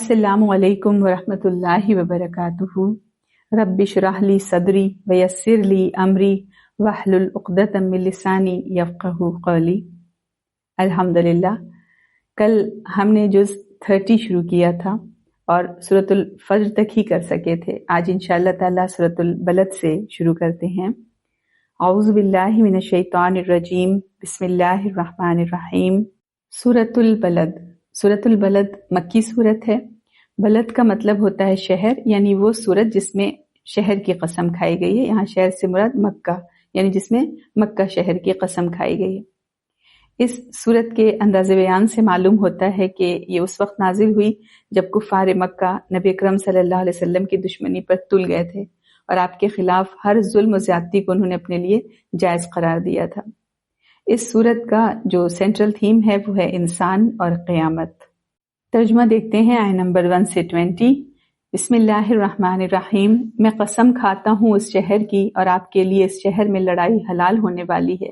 السلام علیکم ورحمۃ اللہ وبرکاتہ۔ رب اشرح لی صدری ویسر لی امری واحلل عقدۃ من لسانی یفقہوا قولی۔ الحمدللہ، کل ہم نے جز 30 شروع کیا تھا اور سورۃ الفجر تک ہی کر سکے تھے۔ آج انشاءاللہ تعالی سورۃ البلد سے شروع کرتے ہیں۔ اعوذ باللہ من الشیطان الرجیم، بسم اللہ الرحمن الرحیم۔ سورۃ البلد، سورۃ البلد مکی سورت ہے۔ بلد کا مطلب ہوتا ہے شہر، یعنی وہ سورت جس میں شہر کی قسم کھائی گئی ہے۔ یہاں شہر سے مراد مکہ، یعنی جس میں مکہ شہر کی قسم کھائی گئی ہے۔ اس سورت کے انداز بیان سے معلوم ہوتا ہے کہ یہ اس وقت نازل ہوئی جب کفار مکہ نبی اکرم صلی اللہ علیہ وسلم کی دشمنی پر تل گئے تھے اور آپ کے خلاف ہر ظلم و زیادتی کو انہوں نے اپنے لیے جائز قرار دیا تھا۔ اس سورت کا جو سینٹرل تھیم ہے وہ ہے انسان اور قیامت۔ ترجمہ دیکھتے ہیں آیت نمبر 1 سے 20۔ بسم اللہ الرحمن الرحیم۔ میں قسم کھاتا ہوں اس شہر کی اور آپ کے لیے اس شہر میں لڑائی حلال ہونے والی ہے،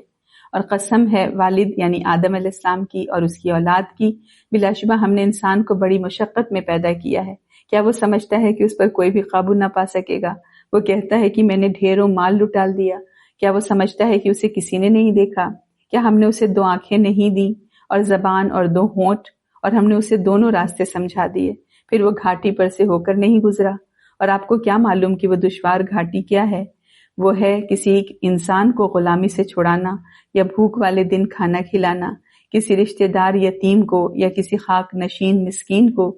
اور قسم ہے والد یعنی آدم علیہ السلام کی اور اس کی اولاد کی، بلا شبہ ہم نے انسان کو بڑی مشقت میں پیدا کیا ہے۔ کیا وہ سمجھتا ہے کہ اس پر کوئی بھی قابو نہ پا سکے گا؟ وہ کہتا ہے کہ میں نے ڈھیروں مال لٹال دیا۔ کیا وہ سمجھتا ہے کہ اسے کسی نے نہیں دیکھا؟ کیا ہم نے اسے 2 آنکھیں نہیں دی اور زبان اور 2 ہونٹ، اور ہم نے اسے دونوں راستے سمجھا دیے، پھر وہ گھاٹی پر سے ہو کر نہیں گزرا؟ اور آپ کو کیا معلوم کہ وہ دشوار گھاٹی کیا ہے؟ وہ ہے کسی انسان کو غلامی سے چھڑانا، یا بھوک والے دن کھانا کھلانا، کسی رشتہ دار یتیم کو یا کسی خاک نشین مسکین کو۔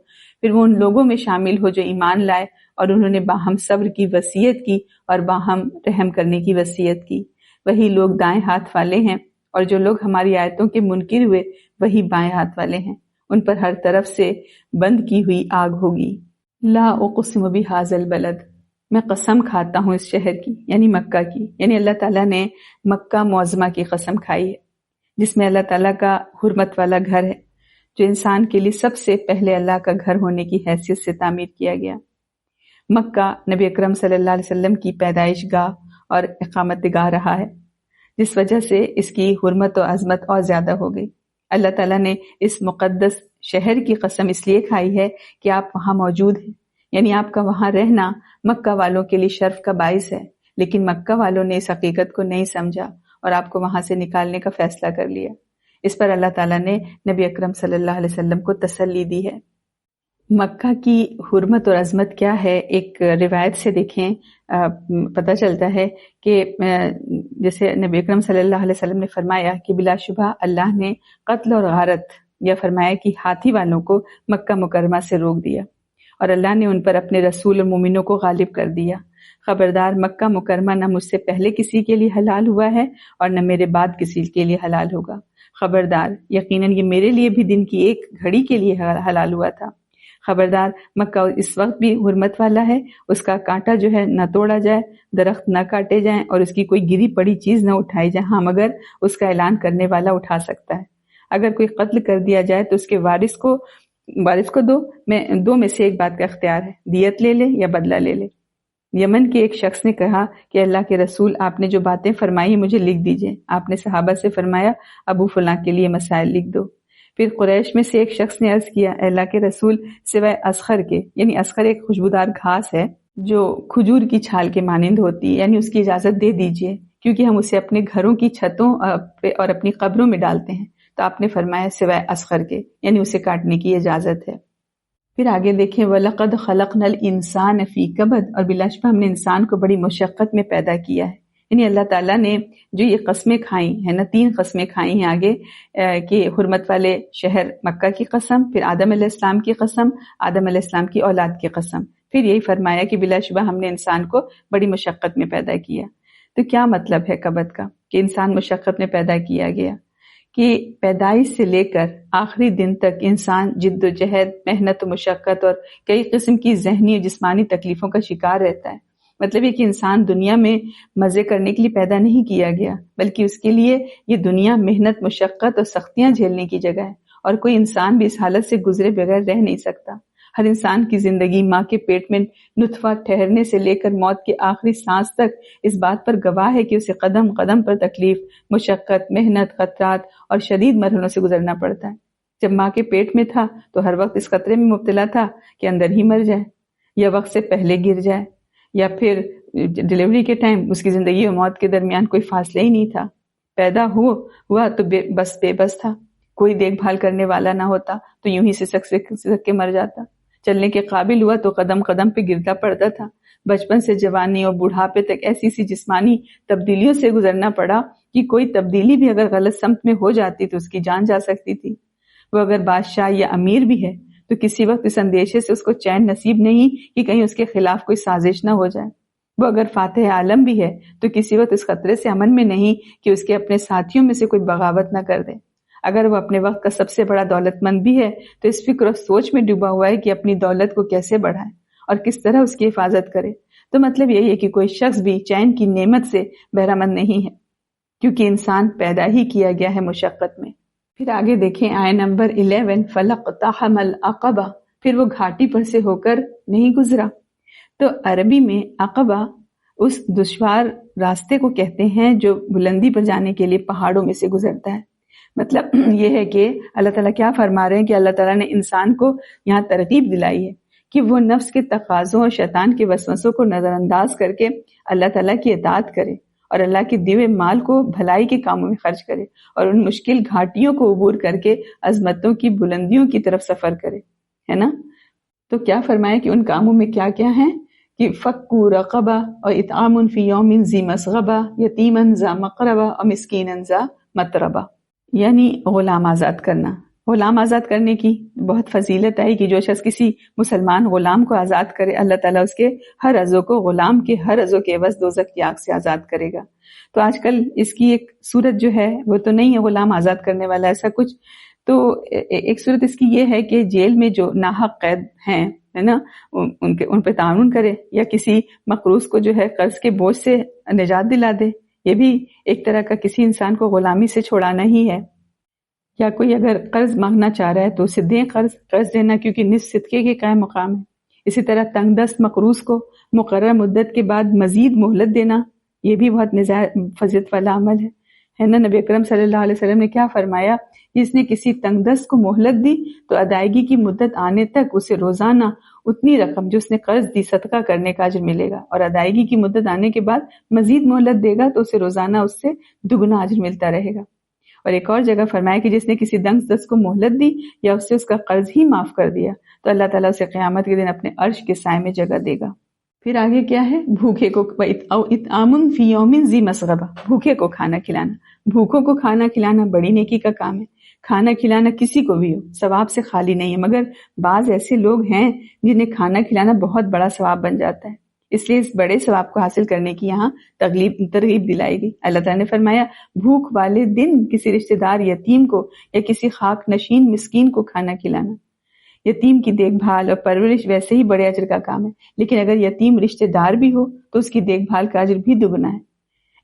پھر وہ ان لوگوں میں شامل ہو جو ایمان لائے اور انہوں نے باہم صبر کی وصیت کی اور باہم رحم کرنے کی وصیت کی۔ وہی لوگ دائیں ہاتھ والے ہیں، اور جو لوگ ہماری آیتوں کے منکر ہوئے وہی بائیں ہاتھ والے ہیں۔ ان پر ہر طرف سے بند کی ہوئی آگ ہوگی۔ لا اقسم بہذا البلد، میں قسم کھاتا ہوں اس شہر کی، یعنی مکہ کی، یعنی اللہ تعالیٰ نے مکہ معظمہ کی قسم کھائی ہے، جس میں اللہ تعالیٰ کا حرمت والا گھر ہے، جو انسان کے لیے سب سے پہلے اللہ کا گھر ہونے کی حیثیت سے تعمیر کیا گیا۔ مکہ نبی اکرم صلی اللہ علیہ وسلم کی پیدائش گاہ اور اقامت گاہ رہا ہے، جس وجہ سے اس کی حرمت و عظمت اور زیادہ ہو گئی۔ اللہ تعالیٰ نے اس مقدس شہر کی قسم اس لیے کھائی ہے کہ آپ وہاں موجود ہیں، یعنی آپ کا وہاں رہنا مکہ والوں کے لیے شرف کا باعث ہے، لیکن مکہ والوں نے اس حقیقت کو نہیں سمجھا اور آپ کو وہاں سے نکالنے کا فیصلہ کر لیا۔ اس پر اللہ تعالیٰ نے نبی اکرم صلی اللہ علیہ وسلم کو تسلی دی ہے۔ مکہ کی حرمت اور عظمت کیا ہے؟ ایک روایت سے دیکھیں پتہ چلتا ہے کہ جیسے نبی اکرم صلی اللہ علیہ وسلم نے فرمایا کہ بلا شبہ اللہ نے قتل اور غارت، یا فرمایا کہ ہاتھی والوں کو مکہ مکرمہ سے روک دیا، اور اللہ نے ان پر اپنے رسول اور مومنوں کو غالب کر دیا۔ خبردار، مکہ مکرمہ نہ مجھ سے پہلے کسی کے لیے حلال ہوا ہے اور نہ میرے بعد کسی کے لیے حلال ہوگا۔ خبردار، یقیناً یہ میرے لیے بھی دن کی ایک گھڑی کے لیے حلال ہوا تھا۔ خبردار، مکہ اس وقت بھی حرمت والا ہے، اس کا کانٹا جو ہے نہ توڑا جائے، درخت نہ کاٹے جائیں، اور اس کی کوئی گری پڑی چیز نہ اٹھائی جائے، ہاں مگر اس کا اعلان کرنے والا اٹھا سکتا ہے۔ اگر کوئی قتل کر دیا جائے تو اس کے وارث کو دو میں سے ایک بات کا اختیار ہے، دیت لے لے یا بدلہ لے لے۔ یمن کے ایک شخص نے کہا کہ اللہ کے رسول، آپ نے جو باتیں فرمائی مجھے لکھ دیجئے۔ آپ نے صحابہ سے فرمایا ابو فلاں کے لیے مسائل لکھ دو۔ پھر قریش میں سے ایک شخص نے عرض کیا، اے اللہ کے رسول، سوائے اسخر کے، یعنی اسخر ایک خوشبودار گھاس ہے جو کھجور کی چھال کے مانند ہوتی ہے، یعنی اس کی اجازت دے دیجئے، کیونکہ ہم اسے اپنے گھروں کی چھتوں اور اپنی قبروں میں ڈالتے ہیں۔ تو آپ نے فرمایا سوائے اسخر کے، یعنی اسے کاٹنے کی اجازت ہے۔ پھر آگے دیکھیں، وَلَقَدْ خَلَقْنَا الْإِنسَانَ فِي كَبَدٍ، اور بلا شبہ ہم نے انسان کو بڑی مشقت میں پیدا کیا ہے۔ یعنی اللہ تعالیٰ نے جو یہ قسمیں کھائی ہیں نا، 3 قسمیں کھائی ہیں آگے، کہ حرمت والے شہر مکہ کی قسم، پھر آدم علیہ السلام کی قسم، آدم علیہ السلام کی اولاد کی قسم، پھر یہی فرمایا کہ بلا شبہ ہم نے انسان کو بڑی مشقت میں پیدا کیا۔ تو کیا مطلب ہے کبد کا کہ انسان مشقت میں پیدا کیا گیا؟ کہ پیدائش سے لے کر آخری دن تک انسان جد و جہد، محنت و مشقت اور کئی قسم کی ذہنی اور جسمانی تکلیفوں کا شکار رہتا ہے۔ مطلب یہ کہ انسان دنیا میں مزے کرنے کے لیے پیدا نہیں کیا گیا، بلکہ اس کے لیے یہ دنیا محنت، مشقت اور سختیاں جھیلنے کی جگہ ہے، اور کوئی انسان بھی اس حالت سے گزرے بغیر رہ نہیں سکتا۔ ہر انسان کی زندگی ماں کے پیٹ میں نطفہ ٹھہرنے سے لے کر موت کے آخری سانس تک اس بات پر گواہ ہے کہ اسے قدم قدم پر تکلیف، مشقت، محنت، خطرات اور شدید مرحلوں سے گزرنا پڑتا ہے۔ جب ماں کے پیٹ میں تھا تو ہر وقت اس خطرے میں مبتلا تھا کہ اندر ہی مر جائے یا وقت سے پہلے گر جائے، یا پھر ڈلیوری کے ٹائم اس کی زندگی اور موت کے درمیان کوئی فاصلہ ہی نہیں تھا. پیدا ہوا تو بے بس تھا، کوئی دیکھ بھال کرنے والا نہ ہوتا تو یوں ہی سسک کے مر جاتا. چلنے کے قابل ہوا تو قدم قدم پہ گرتا پڑتا تھا. بچپن سے جوانی اور بڑھاپے تک ایسی سی جسمانی تبدیلیوں سے گزرنا پڑا کہ کوئی تبدیلی بھی اگر غلط سمت میں ہو جاتی تو اس کی جان جا سکتی تھی. وہ اگر بادشاہ یا امیر بھی ہے تو کسی وقت اس اندیشے سے اس کو چین نصیب نہیں کہ کہیں اس کے خلاف کوئی سازش نہ ہو جائے. وہ اگر فاتح عالم بھی ہے تو کسی وقت اس خطرے سے امن میں نہیں کہ اس کے اپنے ساتھیوں میں سے کوئی بغاوت نہ کر دے. اگر وہ اپنے وقت کا سب سے بڑا دولت مند بھی ہے تو اس فکر اور سوچ میں ڈوبا ہوا ہے کہ اپنی دولت کو کیسے بڑھائے اور کس طرح اس کی حفاظت کرے. تو مطلب یہی ہے کہ کوئی شخص بھی چین کی نعمت سے بہرہ مند نہیں ہے، کیونکہ انسان پیدا ہی کیا گیا ہے مشقت میں. پھر آگے دیکھیں آیت نمبر 11، فَلَقْتَحَمَ الْعَقَبَةَ، پھر وہ گھاٹی پر سے ہو کر نہیں گزرا. تو عربی میں عقبہ اس دشوار راستے کو کہتے ہیں جو بلندی پر جانے کے لیے پہاڑوں میں سے گزرتا ہے. مطلب یہ ہے کہ اللہ تعالیٰ کیا فرما رہے ہیں کہ اللہ تعالیٰ نے انسان کو یہاں ترغیب دلائی ہے کہ وہ نفس کے تقاضوں اور شیطان کے وسوسوں کو نظر انداز کر کے اللہ تعالیٰ کی اطاعت کرے اور اللہ کے دیے مال کو بھلائی کے کاموں میں خرچ کرے اور ان مشکل گھاٹیوں کو عبور کر کے عظمتوں کی بلندیوں کی طرف سفر کرے، ہے نا. تو کیا فرمایا کہ ان کاموں میں کیا کیا ہیں کہ فکو رقبہ اور اطعام فی یوم ذی مسغبہ، یتیما ذا مقربہ اور مسکینا ذا متربہ، یعنی غلام آزاد کرنا. غلام آزاد کرنے کی بہت فضیلت ہے کہ جو شخص کسی مسلمان غلام کو آزاد کرے اللہ تعالیٰ اس کے ہر عضو کو غلام کے ہر عضو کے عوض دوزخ کی آگ سے آزاد کرے گا. تو آج کل اس کی ایک صورت جو ہے وہ تو نہیں ہے غلام آزاد کرنے والا ایسا کچھ، تو ایک صورت اس کی یہ ہے کہ جیل میں جو ناحق قید ہیں ہے نا ان پہ تعاون کرے یا کسی مقروض کو جو ہے قرض کے بوجھ سے نجات دلا دے. یہ بھی ایک طرح کا کسی انسان کو غلامی سے چھڑانا ہی ہے. یا کوئی اگر قرض مانگنا چاہ رہا ہے تو اسے دیں قرض دینا، کیونکہ نصف صدقے کے قائم مقام ہے. اسی طرح تنگ دست مقروض کو مقررہ مدت کے بعد مزید مہلت دینا، یہ بھی بہت فضیلت والا عمل ہے نا. نبی اکرم صلی اللہ علیہ وسلم نے کیا فرمایا، جس نے کسی تنگ دست کو مہلت دی تو ادائیگی کی مدت آنے تک اسے روزانہ اتنی رقم جو اس نے قرض دی صدقہ کرنے کا اجر ملے گا، اور ادائیگی کی مدت آنے کے بعد مزید مہلت دے گا تو اسے روزانہ اس سے دگنا اجر ملتا رہے گا. اور ایک اور جگہ فرمایا کہ جس نے کسی دنگ دست کو مہلت دی یا اس سے اس کا قرض ہی معاف کر دیا تو اللہ تعالیٰ اسے قیامت کے دن اپنے عرش کے سائے میں جگہ دے گا. پھر آگے کیا ہے، بھوکے کو اطعام فی یوم ذی مسغبہ، بھوکے کو کھانا کھلانا. بھوکوں کو کھانا کھلانا بڑی نیکی کا کام ہے. کھانا کھلانا کسی کو بھی ہو ثواب سے خالی نہیں ہے، مگر بعض ایسے لوگ ہیں جنہیں کھانا کھلانا بہت بڑا ثواب بن جاتا ہے. اس لیے اس بڑے ثواب کو حاصل کرنے کی یہاں ترغیب دلائی گئی. اللہ تعالیٰ نے فرمایا بھوک والے دن کسی رشتہ دار یتیم کو یا کسی خاک نشین مسکین کو کھانا کھلانا. یتیم کی دیکھ بھال اور پرورش ویسے ہی بڑے اجر کا کام ہے، لیکن اگر یتیم رشتہ دار بھی ہو تو اس کی دیکھ بھال کا اجر بھی دگنا ہے،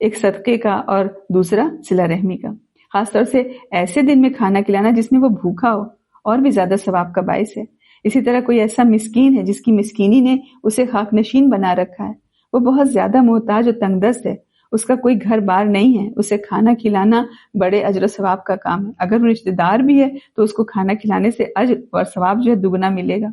ایک صدقے کا اور دوسرا صلہ رحمی کا. خاص طور سے ایسے دن میں کھانا کھلانا جس میں وہ بھوکا ہو اور بھی زیادہ ثواب کا باعث ہے. اسی طرح کوئی ایسا مسکین ہے جس کی مسکینی نے اسے خاک نشین بنا رکھا ہے، وہ بہت زیادہ محتاج اور تنگ دست ہے، اس کا کوئی گھر بار نہیں ہے، اسے کھانا کھلانا بڑے اجر و ثواب کا کام ہے. اگر وہ رشتہ دار بھی ہے تو اس کو کھانا کھلانے سے اجر اور ثواب جو ہے دگنا ملے گا،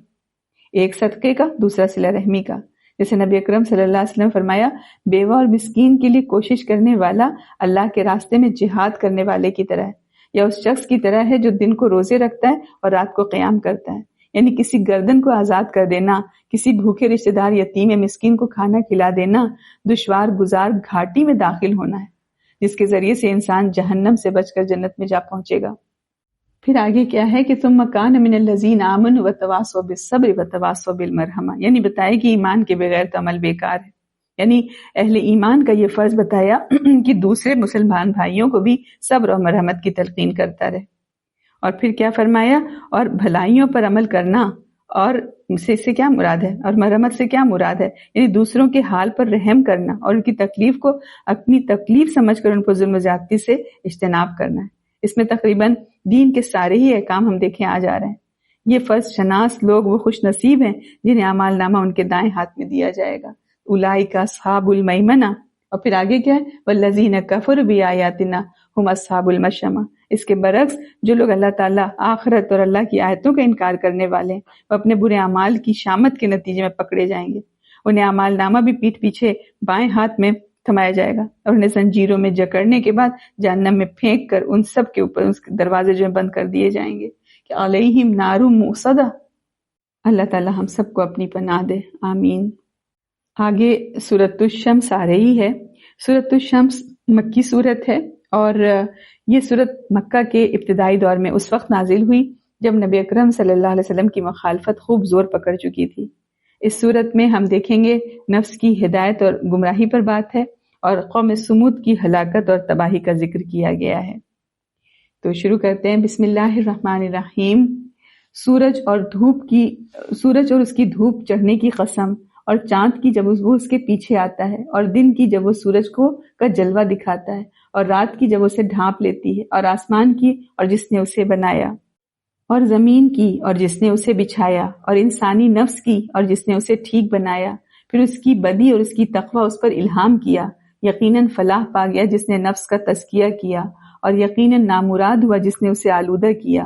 ایک صدقے کا دوسرا صلہ رحمی کا. جیسے نبی اکرم صلی اللہ علیہ وسلم فرمایا بیوہ اور مسکین کے لیے کوشش کرنے والا اللہ کے راستے میں جہاد کرنے والے کی طرح ہے، یا اس شخص کی طرح ہے جو دن کو روزے رکھتا ہے اور رات کو قیام کرتا ہے. یعنی کسی گردن کو آزاد کر دینا، کسی بھوکے رشتہ دار یتیم یا مسکین کو کھانا کھلا دینا دشوار گزار گھاٹی میں داخل ہونا ہے جس کے ذریعے سے انسان جہنم سے بچ کر جنت میں جا پہنچے گا. پھر آگے کیا ہے کہ ثم کان من الذین آمنوا وتواصوا بالصبر وتواصوا بالمرحمہ، یعنی بتایا کہ ایمان کے بغیر تو عمل بیکار ہے. یعنی اہل ایمان کا یہ فرض بتایا کہ دوسرے مسلمان بھائیوں کو بھی صبر اور مرحمت کی تلقین کرتا رہے. اور پھر کیا فرمایا، اور بھلائیوں پر عمل کرنا، اور سے کیا مراد ہے، اور مرحمت سے کیا مراد ہے، یعنی دوسروں کے حال پر رحم کرنا اور ان کی تکلیف کو اپنی تکلیف سمجھ کر ان کو ظلم و زیادتی سے اجتناب کرنا ہے. اس میں تقریباً دین کے سارے ہی احکام ہم دیکھیں آ جا رہے ہیں. یہ فرض شناس لوگ وہ خوش نصیب ہیں جنہیں اعمال نامہ ان کے دائیں ہاتھ میں دیا جائے گا. اولئک اصحاب المیمنہ، اور پھر آگے کیا ہے، والذین کفروا بآیاتنا ہم اصحاب المشأمہ، اس کے برعکس جو لوگ اللہ تعالیٰ، آخرت اور اللہ کی آیتوں کا انکار کرنے والے ہیں وہ اپنے برے اعمال کی شامت کے نتیجے میں پکڑے جائیں گے۔ انہیں اعمال نامہ بھی پیٹھ پیچھے بائیں ہاتھ میں تھمایا جائے گا اور انہیں زنجیروں میں جکڑنے کے بعد جہنم میں پھینک کر ان سب کے اوپر اس کے دروازے جو ہیں بند کر دیے جائیں گے کہ علیہم نار موصدہ۔ اللہ تعالیٰ ہم سب کو اپنی پناہ دے، آمین۔ آگے سورۃ الشمس آ رہی ہے۔ سورۃ الشمس مکی سورت ہے اور یہ سورت مکہ کے ابتدائی دور میں اس وقت نازل ہوئی جب نبی اکرم صلی اللہ علیہ وسلم کی مخالفت خوب زور پکڑ چکی تھی۔ اس صورت میں ہم دیکھیں گے نفس کی ہدایت اور گمراہی پر بات ہے اور قوم سمود کی ہلاکت اور تباہی کا ذکر کیا گیا ہے۔ تو شروع کرتے ہیں، بسم اللہ الرحمن الرحیم۔ سورج اور اس کی دھوپ چڑھنے کی قسم، اور چاند کی جب وہ اس کے پیچھے آتا ہے، اور دن کی جب وہ سورج کا جلوہ دکھاتا ہے، اور رات کی جب اسے ڈھانپ لیتی ہے، اور آسمان کی اور جس نے اسے بنایا، اور زمین کی اور جس نے اسے بچھایا، اور انسانی نفس کی اور جس نے اسے ٹھیک بنایا، پھر اس کی بدی اور اس کی تقوی اس پر الہام کیا، یقیناً فلاح پا گیا جس نے نفس کا تزکیہ کیا، اور یقیناً نامراد ہوا جس نے اسے آلودہ کیا۔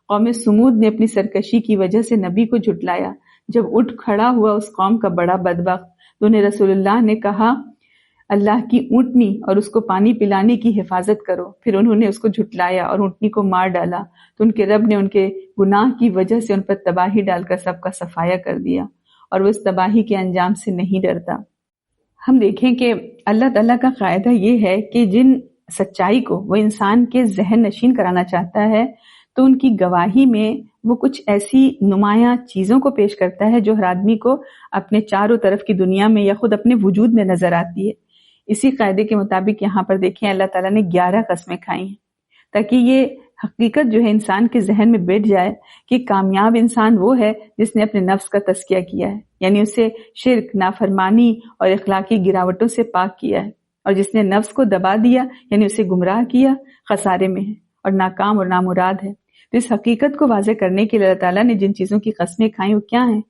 قوم سمود نے اپنی سرکشی کی وجہ سے نبی کو جھٹلایا۔ جب اٹھ کھڑا ہوا اس قوم کا بڑا بدبخت تو انہیں رسول اللہ نے کہا، اللہ کی اونٹنی اور اس کو پانی پلانے کی حفاظت کرو۔ پھر انہوں نے اس کو جھٹلایا اور اونٹنی کو مار ڈالا تو ان کے رب نے ان کے گناہ کی وجہ سے ان پر تباہی ڈال کر سب کا صفایا کر دیا، اور وہ اس تباہی کے انجام سے نہیں ڈرتا۔ ہم دیکھیں کہ اللہ تعالیٰ کا قاعدہ یہ ہے کہ جن سچائی کو وہ انسان کے ذہن نشین کرانا چاہتا ہے تو ان کی گواہی میں وہ کچھ ایسی نمایاں چیزوں کو پیش کرتا ہے جو ہر آدمی کو اپنے چاروں طرف کی دنیا میں یا خود اپنے وجود میں نظر آتی ہے۔ اسی قاعدے کے مطابق یہاں پر دیکھیں اللہ تعالیٰ نے 11 قسمیں کھائی ہیں تاکہ یہ حقیقت جو ہے انسان کے ذہن میں بیٹھ جائے کہ کامیاب انسان وہ ہے جس نے اپنے نفس کا تزکیہ کیا ہے، یعنی اسے شرک، نافرمانی اور اخلاقی گراوٹوں سے پاک کیا ہے، اور جس نے نفس کو دبا دیا یعنی اسے گمراہ کیا، خسارے میں ہے اور ناکام اور نامراد ہے۔ تو اس حقیقت کو واضح کرنے کے لیے اللہ تعالیٰ نے جن چیزوں کی قسمیں کھائیں وہ کیا ہیں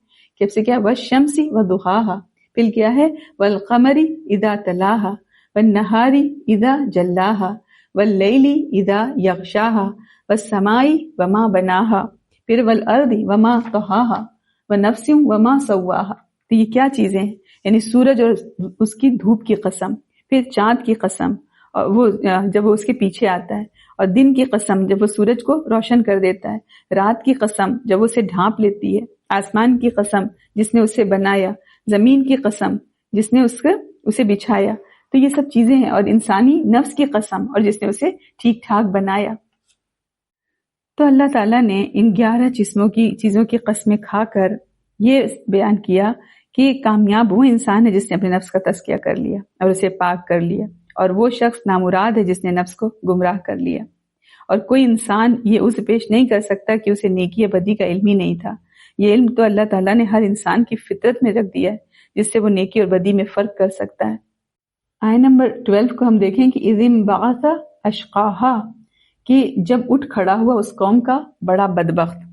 کہ اب سے کیا، والشمس وضحاها، پھر کیا ہے والقمر اذا تلاها والنہار اذا جلاها واللیل اذا یغشاها والسماء وما بناها، پھر والارض وما طحاها ونفس وما سواها۔ تو یہ کیا چیزیں ہیں؟ یعنی سورج اور اس کی دھوپ کی قسم، پھر چاند کی قسم اور وہ جب وہ اس کے پیچھے آتا ہے، اور دن کی قسم جب وہ سورج کو روشن کر دیتا ہے، رات کی قسم جب اسے ڈھانپ لیتی ہے، آسمان کی قسم جس نے اسے بنایا، زمین کی قسم جس نے اسے بچھایا۔ تو یہ سب چیزیں ہیں، اور انسانی نفس کی قسم اور جس نے اسے ٹھیک ٹھاک بنایا۔ تو اللہ تعالیٰ نے ان 11 چیزوں کی قسمیں کھا کر یہ بیان کیا کہ کامیاب وہ انسان ہے جس نے اپنے نفس کا تزکیہ کر لیا اور اسے پاک کر لیا، اور وہ شخص نامراد ہے جس نے نفس کو گمراہ کر لیا۔ اور کوئی انسان یہ اسے پیش نہیں کر سکتا کہ اسے نیکی یا بدی کا علم ہی نہیں تھا۔ یہ علم تو اللہ تعالیٰ نے ہر انسان کی فطرت میں رکھ دیا ہے جس سے وہ نیکی اور بدی میں فرق کر سکتا ہے۔ آیت نمبر 12 کو ہم دیکھیں کہ اذ انبعث اشقاہا، کہ جب اٹھ کھڑا ہوا اس قوم کا بڑا بدبخت۔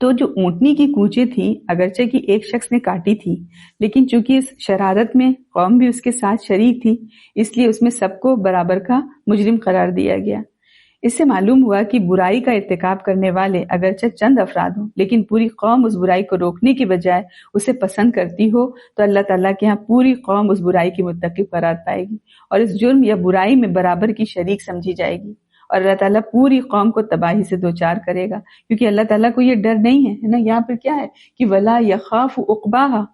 تو جو اونٹنی کی کونچیں تھی اگرچہ کہ ایک شخص نے کاٹی تھی، لیکن چونکہ اس شرارت میں قوم بھی اس کے ساتھ شریک تھی اس لیے اس میں سب کو برابر کا مجرم قرار دیا گیا۔ اس سے معلوم ہوا کہ برائی کا ارتکاب کرنے والے اگرچہ چند افراد ہوں لیکن پوری قوم اس برائی کو روکنے کی بجائے اسے پسند کرتی ہو تو اللہ تعالیٰ کے ہاں پوری قوم اس برائی کی مرتکب قرار پائے گی اور اس جرم یا برائی میں برابر کی شریک سمجھی جائے گی، اور اللہ تعالیٰ پوری قوم کو تباہی سے دوچار کرے گا، کیونکہ اللہ تعالیٰ کو یہ ڈر نہیں ہے نا۔ یہاں پر کیا ہے کہ ولا یخاف عقباہا،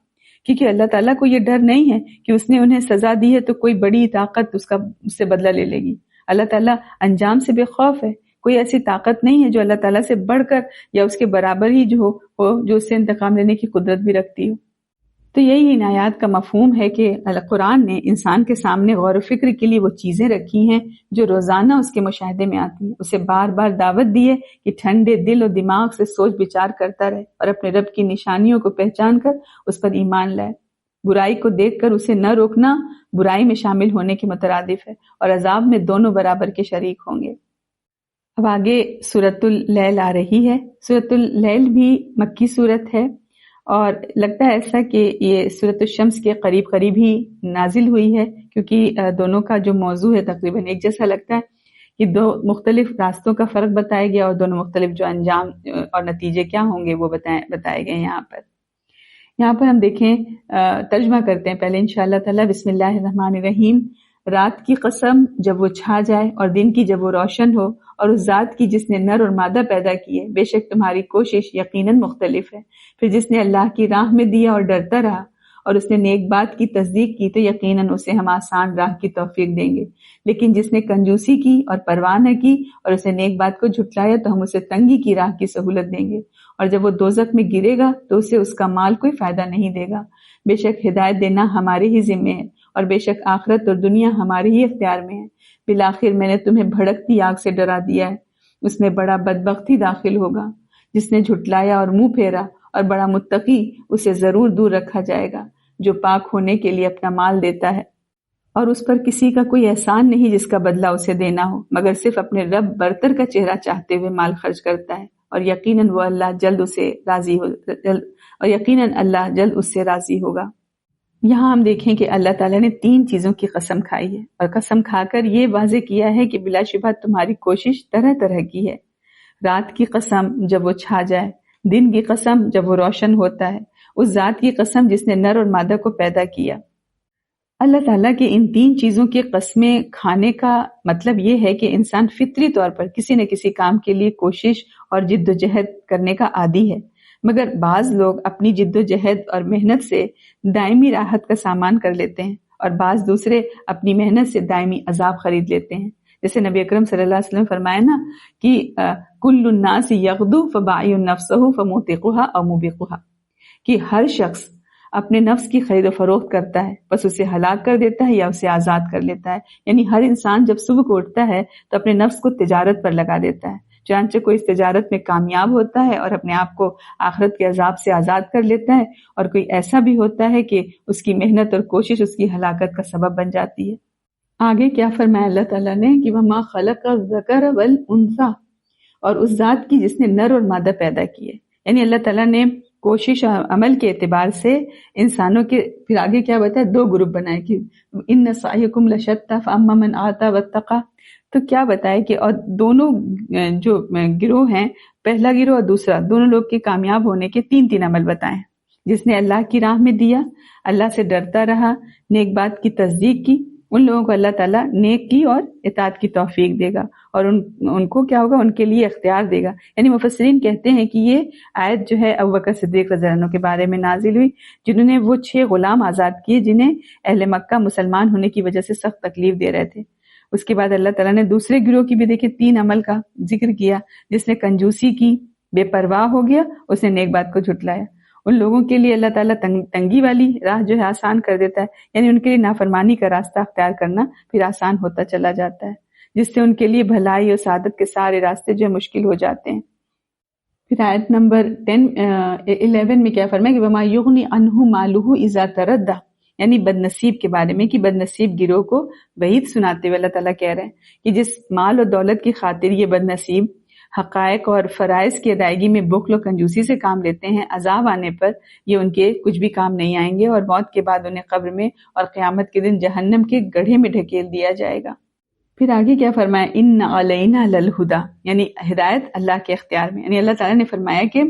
کیونکہ اللہ تعالیٰ کو یہ ڈر نہیں ہے کہ اس نے انہیں سزا دی ہے تو کوئی بڑی طاقت اس سے بدلہ لے لے گی۔ اللہ تعالیٰ انجام سے بے خوف ہے، کوئی ایسی طاقت نہیں ہے جو اللہ تعالیٰ سے بڑھ کر یا اس کے برابر ہی جو اس سے انتقام لینے کی قدرت بھی رکھتی ہو۔ تو یہی ان آیات کا مفہوم ہے کہ قرآن نے انسان کے سامنے غور و فکر کے لیے وہ چیزیں رکھی ہیں جو روزانہ اس کے مشاہدے میں آتی ہیں، اسے بار بار دعوت دی ہے کہ ٹھنڈے دل اور دماغ سے سوچ بچار کرتا رہے اور اپنے رب کی نشانیوں کو پہچان کر اس پر ایمان لائے۔ برائی کو دیکھ کر اسے نہ روکنا برائی میں شامل ہونے کے مترادف ہے، اور عذاب میں دونوں برابر کے شریک ہوں گے۔ اب آگے سورۃ اللیل آ رہی ہے۔ سورۃ اللیل بھی مکی سورت ہے، اور لگتا ہے ایسا کہ یہ سورۃ الشمس کے قریب قریب ہی نازل ہوئی ہے، کیونکہ دونوں کا جو موضوع ہے تقریباً ایک جیسا لگتا ہے کہ دو مختلف راستوں کا فرق بتایا گیا اور دونوں مختلف جو انجام اور نتیجے کیا ہوں گے وہ بتائے گئے یہاں پر ہم دیکھیں ترجمہ کرتے ہیں پہلے انشاءاللہ تعالی۔ بسم اللہ الرحمن الرحیم۔ رات کی قسم جب وہ چھا جائے اور دن کی جب وہ روشن ہو، اور اس ذات کی جس نے نر اور مادہ پیدا کیے، بے شک تمہاری کوشش یقیناً مختلف ہے۔ پھر جس نے اللہ کی راہ میں دیا اور ڈرتا رہا اور اس نے نیک بات کی تصدیق کی تو یقیناً اسے ہم آسان راہ کی توفیق دیں گے، لیکن جس نے کنجوسی کی اور پرواہ نہ کی اور اس نے نیک بات کو جھٹلایا تو ہم اسے تنگی کی راہ کی سہولت دیں گے، اور جب وہ دوزخ میں گرے گا تو اسے اس کا مال کوئی فائدہ نہیں دے گا۔ بے شک ہدایت دینا ہمارے ہی ذمے ہے، اور بے شک آخرت اور دنیا ہمارے ہی اختیار میں ہے۔ بالآخر میں نے تمہیں بھڑکتی آگ سے ڈرا دیا ہے، اس میں بڑا بدبخت ہی داخل ہوگا۔ جس نے جھٹلایا اور منہ پھیرا اور بڑا متقی، اسے ضرور دور رکھا جائے گا، جو پاک ہونے کے لیے اپنا مال دیتا ہے، اور اس پر کسی کا کوئی احسان نہیں جس کا بدلہ اسے دینا ہو، مگر صرف اپنے رب برتر کا چہرہ چاہتے ہوئے مال خرچ کرتا ہے، اور یقیناً اللہ جلد اس سے راضی ہوگا۔ یہاں ہم دیکھیں کہ اللہ تعالیٰ نے 3 چیزوں کی قسم کھائی ہے، اور قسم کھا کر یہ واضح کیا ہے کہ بلا شبہ تمہاری کوشش طرح طرح کی ہے۔ رات کی قسم جب وہ چھا جائے، دن کی قسم جب وہ روشن ہوتا ہے، اس ذات کی قسم جس نے نر اور مادہ کو پیدا کیا۔ اللہ تعالیٰ کے ان 3 چیزوں کی قسمیں کھانے کا مطلب یہ ہے کہ انسان فطری طور پر کسی نہ کسی کام کے لیے کوشش اور جد و جہد کرنے کا عادی ہے، مگر بعض لوگ اپنی جد و جہد اور محنت سے دائمی راحت کا سامان کر لیتے ہیں، اور بعض دوسرے اپنی محنت سے دائمی عذاب خرید لیتے ہیں۔ جیسے نبی اکرم صلی اللہ علیہ وسلم فرمایا نا کہ کل الناس یغدو فبائع نفسہ فموتقها او موبقها، کہ ہر شخص اپنے نفس کی خرید و فروخت کرتا ہے، بس اسے ہلاک کر دیتا ہے یا اسے آزاد کر لیتا ہے۔ یعنی ہر انسان جب صبح کو اٹھتا ہے تو اپنے نفس کو تجارت پر لگا دیتا ہے، چنانچہ کوئی اس تجارت میں کامیاب ہوتا ہے اور اپنے آپ کو آخرت کے عذاب سے آزاد کر لیتا ہے، اور کوئی ایسا بھی ہوتا ہے کہ اس کی محنت اور کوشش اس کی ہلاکت کا سبب بن جاتی ہے۔ آگے کیا فرمایا اللہ تعالیٰ نے کہ وَمَا خَلَقَ الذَّكَرَ وَالْأُنثَىٰ، اور اس ذات کی جس نے نر اور مادہ پیدا کیے، یعنی اللہ تعالیٰ نے کوشش اور عمل کے اعتبار سے انسانوں کے پھر آگے کیا بتایا، 2 گروپ بنائے کہ ان سعیکم لشتیٰ فاما من آتی واتقی، تو کیا بتایا کہ اور دونوں جو گروہ ہیں، پہلا گروہ اور دوسرا، دونوں لوگ کے کامیاب ہونے کے 3 عمل بتائے۔ جس نے اللہ کی راہ میں دیا، اللہ سے ڈرتا رہا، نیک بات کی تصدیق کی، ان لوگوں کو اللہ تعالیٰ نیک کی اور اطاعت کی توفیق دے گا، اور ان کو کیا ہوگا، ان کے لیے اختیار دے گا۔ یعنی مفسرین کہتے ہیں کہ یہ آیت جو ہے ابوبکر صدیق رضی اللہ عنہ کے بارے میں نازل ہوئی، جنہوں نے وہ 6 غلام آزاد کیے جنہیں اہل مکہ مسلمان ہونے کی وجہ سے سخت تکلیف دے رہے تھے۔ اس کے بعد اللہ تعالیٰ نے دوسرے گروہ کی بھی دیکھیں 3 عمل کا ذکر کیا۔ جس نے کنجوسی کی، بے پرواہ ہو گیا، اس نے نیک بات کو جھٹلایا۔ ان لوگوں کے لیے اللہ تعالیٰ تنگی والی راہ جو ہے آسان کر دیتا ہے، یعنی ان کے لیے نافرمانی کا راستہ اختیار کرنا پھر آسان ہوتا چلا جاتا ہے، جس سے ان کے لیے بھلائی اور سعادت کے سارے راستے جو ہے مشکل ہو جاتے ہیں۔ پھر آیت نمبر 11 میں کیا فرمایا کہ وَمَا يُغْنِ عَنْهُ مَالُهُ إِذَا تَرَدَّى، یعنی بد نصیب کے بارے میں، کہ بد نصیب گروہ کو وعید سناتے ہوئے اللہ تعالیٰ کہہ رہے ہیں کہ جس مال اور دولت کی خاطر یہ بد نصیب حقائق اور فرائض کی ادائیگی میں بخل و کنجوسی سے کام لیتے ہیں، عذاب آنے پر یہ ان کے کچھ بھی کام نہیں آئیں گے، اور موت کے بعد انہیں قبر میں اور قیامت کے دن جہنم کے گڑھے میں ڈھکیل دیا جائے گا۔ پھر آگے کیا فرمایا، ان علینا للہدی، یعنی ہدایت اللہ کے اختیار میں، یعنی اللہ تعالیٰ نے فرمایا کہ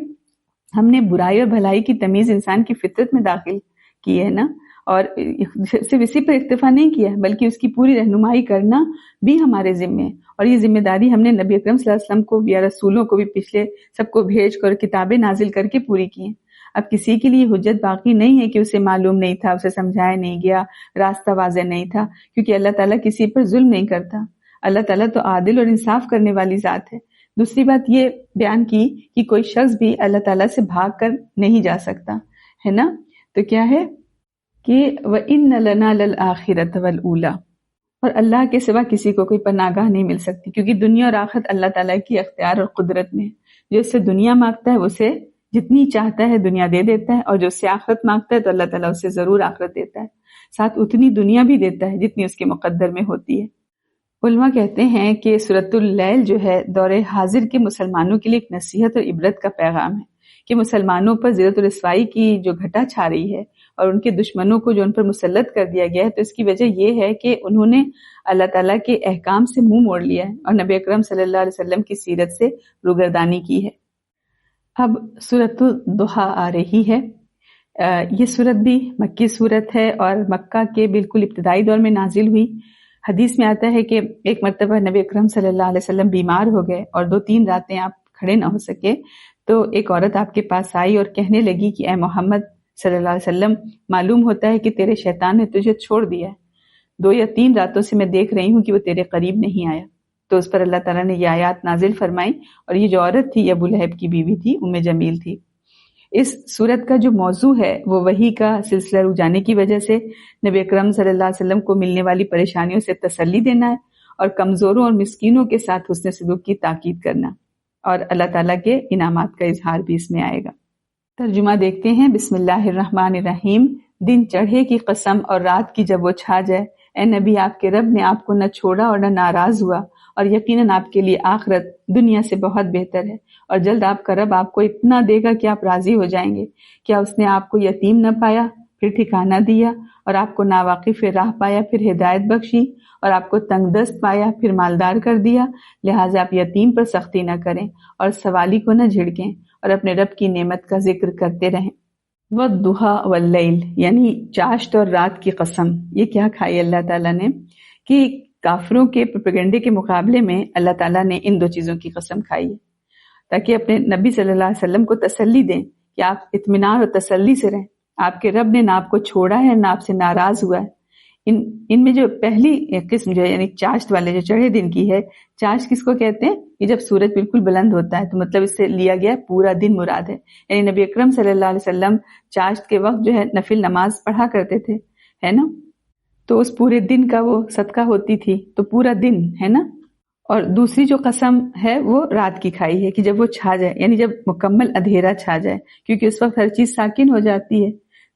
ہم نے برائی اور بھلائی کی تمیز انسان کی فطرت میں داخل کی ہے نا، اور صرف اسی پر اکتفا نہیں کیا بلکہ اس کی پوری رہنمائی کرنا بھی ہمارے ذمے ہے، اور یہ ذمہ داری ہم نے نبی اکرم صلی اللہ علیہ وسلم کو یا رسولوں کو بھی پچھلے سب کو بھیج کر کتابیں نازل کر کے پوری کی ہیں۔ اب کسی کے لیے حجت باقی نہیں ہے کہ اسے معلوم نہیں تھا، اسے سمجھایا نہیں گیا، راستہ واضح نہیں تھا، کیونکہ اللہ تعالیٰ کسی پر ظلم نہیں کرتا۔ اللہ تعالیٰ تو عادل اور انصاف کرنے والی ذات ہے۔ دوسری بات یہ بیان کی کہ کوئی شخص بھی اللہ تعالیٰ سے بھاگ کر نہیں جا سکتا ہے نا، تو کیا ہے کہ وَإِنَّ لَنَا لَلْآخِرَةَ وَالْأُولَىٰ، اور اللہ کے سوا کسی کو کوئی پناہگاہ نہیں مل سکتی، کیونکہ دنیا اور آخرت اللہ تعالیٰ کی اختیار اور قدرت میں ہے۔ جو اس سے دنیا مانگتا ہے وہ اسے جتنی چاہتا ہے دنیا دے دیتا ہے، اور جو اس سے آخرت مانگتا ہے تو اللہ تعالیٰ اسے ضرور آخرت دیتا ہے، ساتھ اتنی دنیا بھی دیتا ہے جتنی اس کے مقدر میں ہوتی ہے۔ علماء کہتے ہیں کہ سورۃ اللیل جو ہے دور حاضر کے مسلمانوں کے لیے ایک نصیحت اور عبرت کا پیغام ہے، کہ مسلمانوں پر ذلت و رسوائی کی جو گھٹا چھا رہی ہے اور ان کے دشمنوں کو جو ان پر مسلط کر دیا گیا ہے، تو اس کی وجہ یہ ہے کہ انہوں نے اللہ تعالیٰ کے احکام سے منہ موڑ لیا ہے اور نبی اکرم صلی اللہ علیہ وسلم کی سیرت سے روگردانی کی ہے۔ اب سورۃ الضحیٰ آ رہی ہے۔ یہ سورت بھی مکی سورت ہے اور مکہ کے بالکل ابتدائی دور میں نازل ہوئی۔ حدیث میں آتا ہے کہ ایک مرتبہ نبی اکرم صلی اللہ علیہ وسلم بیمار ہو گئے اور 2-3 راتیں آپ کھڑے نہ ہو سکے، تو ایک عورت آپ کے پاس آئی اور کہنے لگی کہ اے محمد صلی اللہ علیہ وسلم، معلوم ہوتا ہے کہ تیرے شیطان نے تجھے چھوڑ دیا ہے، 2 یا 3 راتوں سے میں دیکھ رہی ہوں کہ وہ تیرے قریب نہیں آیا۔ تو اس پر اللہ تعالیٰ نے یہ آیات نازل فرمائی، اور یہ جو عورت تھی یہ ابو لہب کی بیوی تھی، ام جمیل تھی۔ اس صورت کا جو موضوع ہے وہ وحی کا سلسلہ رک جانے کی وجہ سے نبی اکرم صلی اللہ علیہ وسلم کو ملنے والی پریشانیوں سے تسلی دینا ہے، اور کمزوروں اور مسکینوں کے ساتھ حسن سلوک کی تاکید کرنا، اور اللہ تعالیٰ کے انعامات کا اظہار بھی اس میں آئے گا۔ ترجمہ دیکھتے ہیں۔ بسم اللہ الرحمن الرحیم۔ دن چڑھے کی قسم اور رات کی جب وہ چھا جائے، اے نبی آپ کے رب نے آپ کو نہ چھوڑا اور نہ ناراض ہوا، اور یقیناً آپ کے لیے آخرت دنیا سے بہت بہتر ہے، اور جلد آپ کا رب آپ کو اتنا دے گا کہ آپ راضی ہو جائیں گے۔ کیا اس نے آپ کو یتیم نہ پایا پھر ٹھکانہ دیا، اور آپ کو ناواقف راہ پایا پھر ہدایت بخشی، اور آپ کو تنگ دست پایا پھر مالدار کر دیا؟ لہٰذا آپ یتیم پر سختی نہ کریں اور سوالی کو نہ جھڑکیں، اور اپنے رب کی نعمت کا ذکر کرتے رہیں۔ وَالضُّحَىٰ وَاللَّيْلِ، یعنی چاشت اور رات کی قسم۔ یہ کیا کھائی اللہ تعالیٰ نے کہ کافروں کے پروپیگنڈے کے مقابلے میں اللہ تعالیٰ نے ان 2 چیزوں کی قسم کھائی ہے، تاکہ اپنے نبی صلی اللہ علیہ وسلم کو تسلی دیں کہ آپ اطمینان اور تسلی سے رہیں۔ آپ کے رب نے نہ آپ کو چھوڑا ہے نہ آپ سے ناراض ہوا ہے۔ ان میں جو پہلی قسم جو ہے یعنی چاشت والے جو چڑھے دن کی ہے، چاشت کس کو کہتے ہیں؟ کہ جب سورج بالکل بلند ہوتا ہے، تو مطلب اس سے لیا گیا پورا دن مراد ہے۔ یعنی نبی اکرم صلی اللہ علیہ وسلم چاشت کے وقت جو ہے نفل نماز پڑھا کرتے تھے، ہے نا؟ تو اس پورے دن کا وہ صدقہ ہوتی تھی، تو پورا دن ہے نا۔ اور دوسری جو قسم ہے وہ رات کی کھائی ہے کہ جب وہ چھا جائے، یعنی جب مکمل اندھیرا چھا جائے، کیونکہ اس وقت ہر چیز ساکن ہو جاتی ہے۔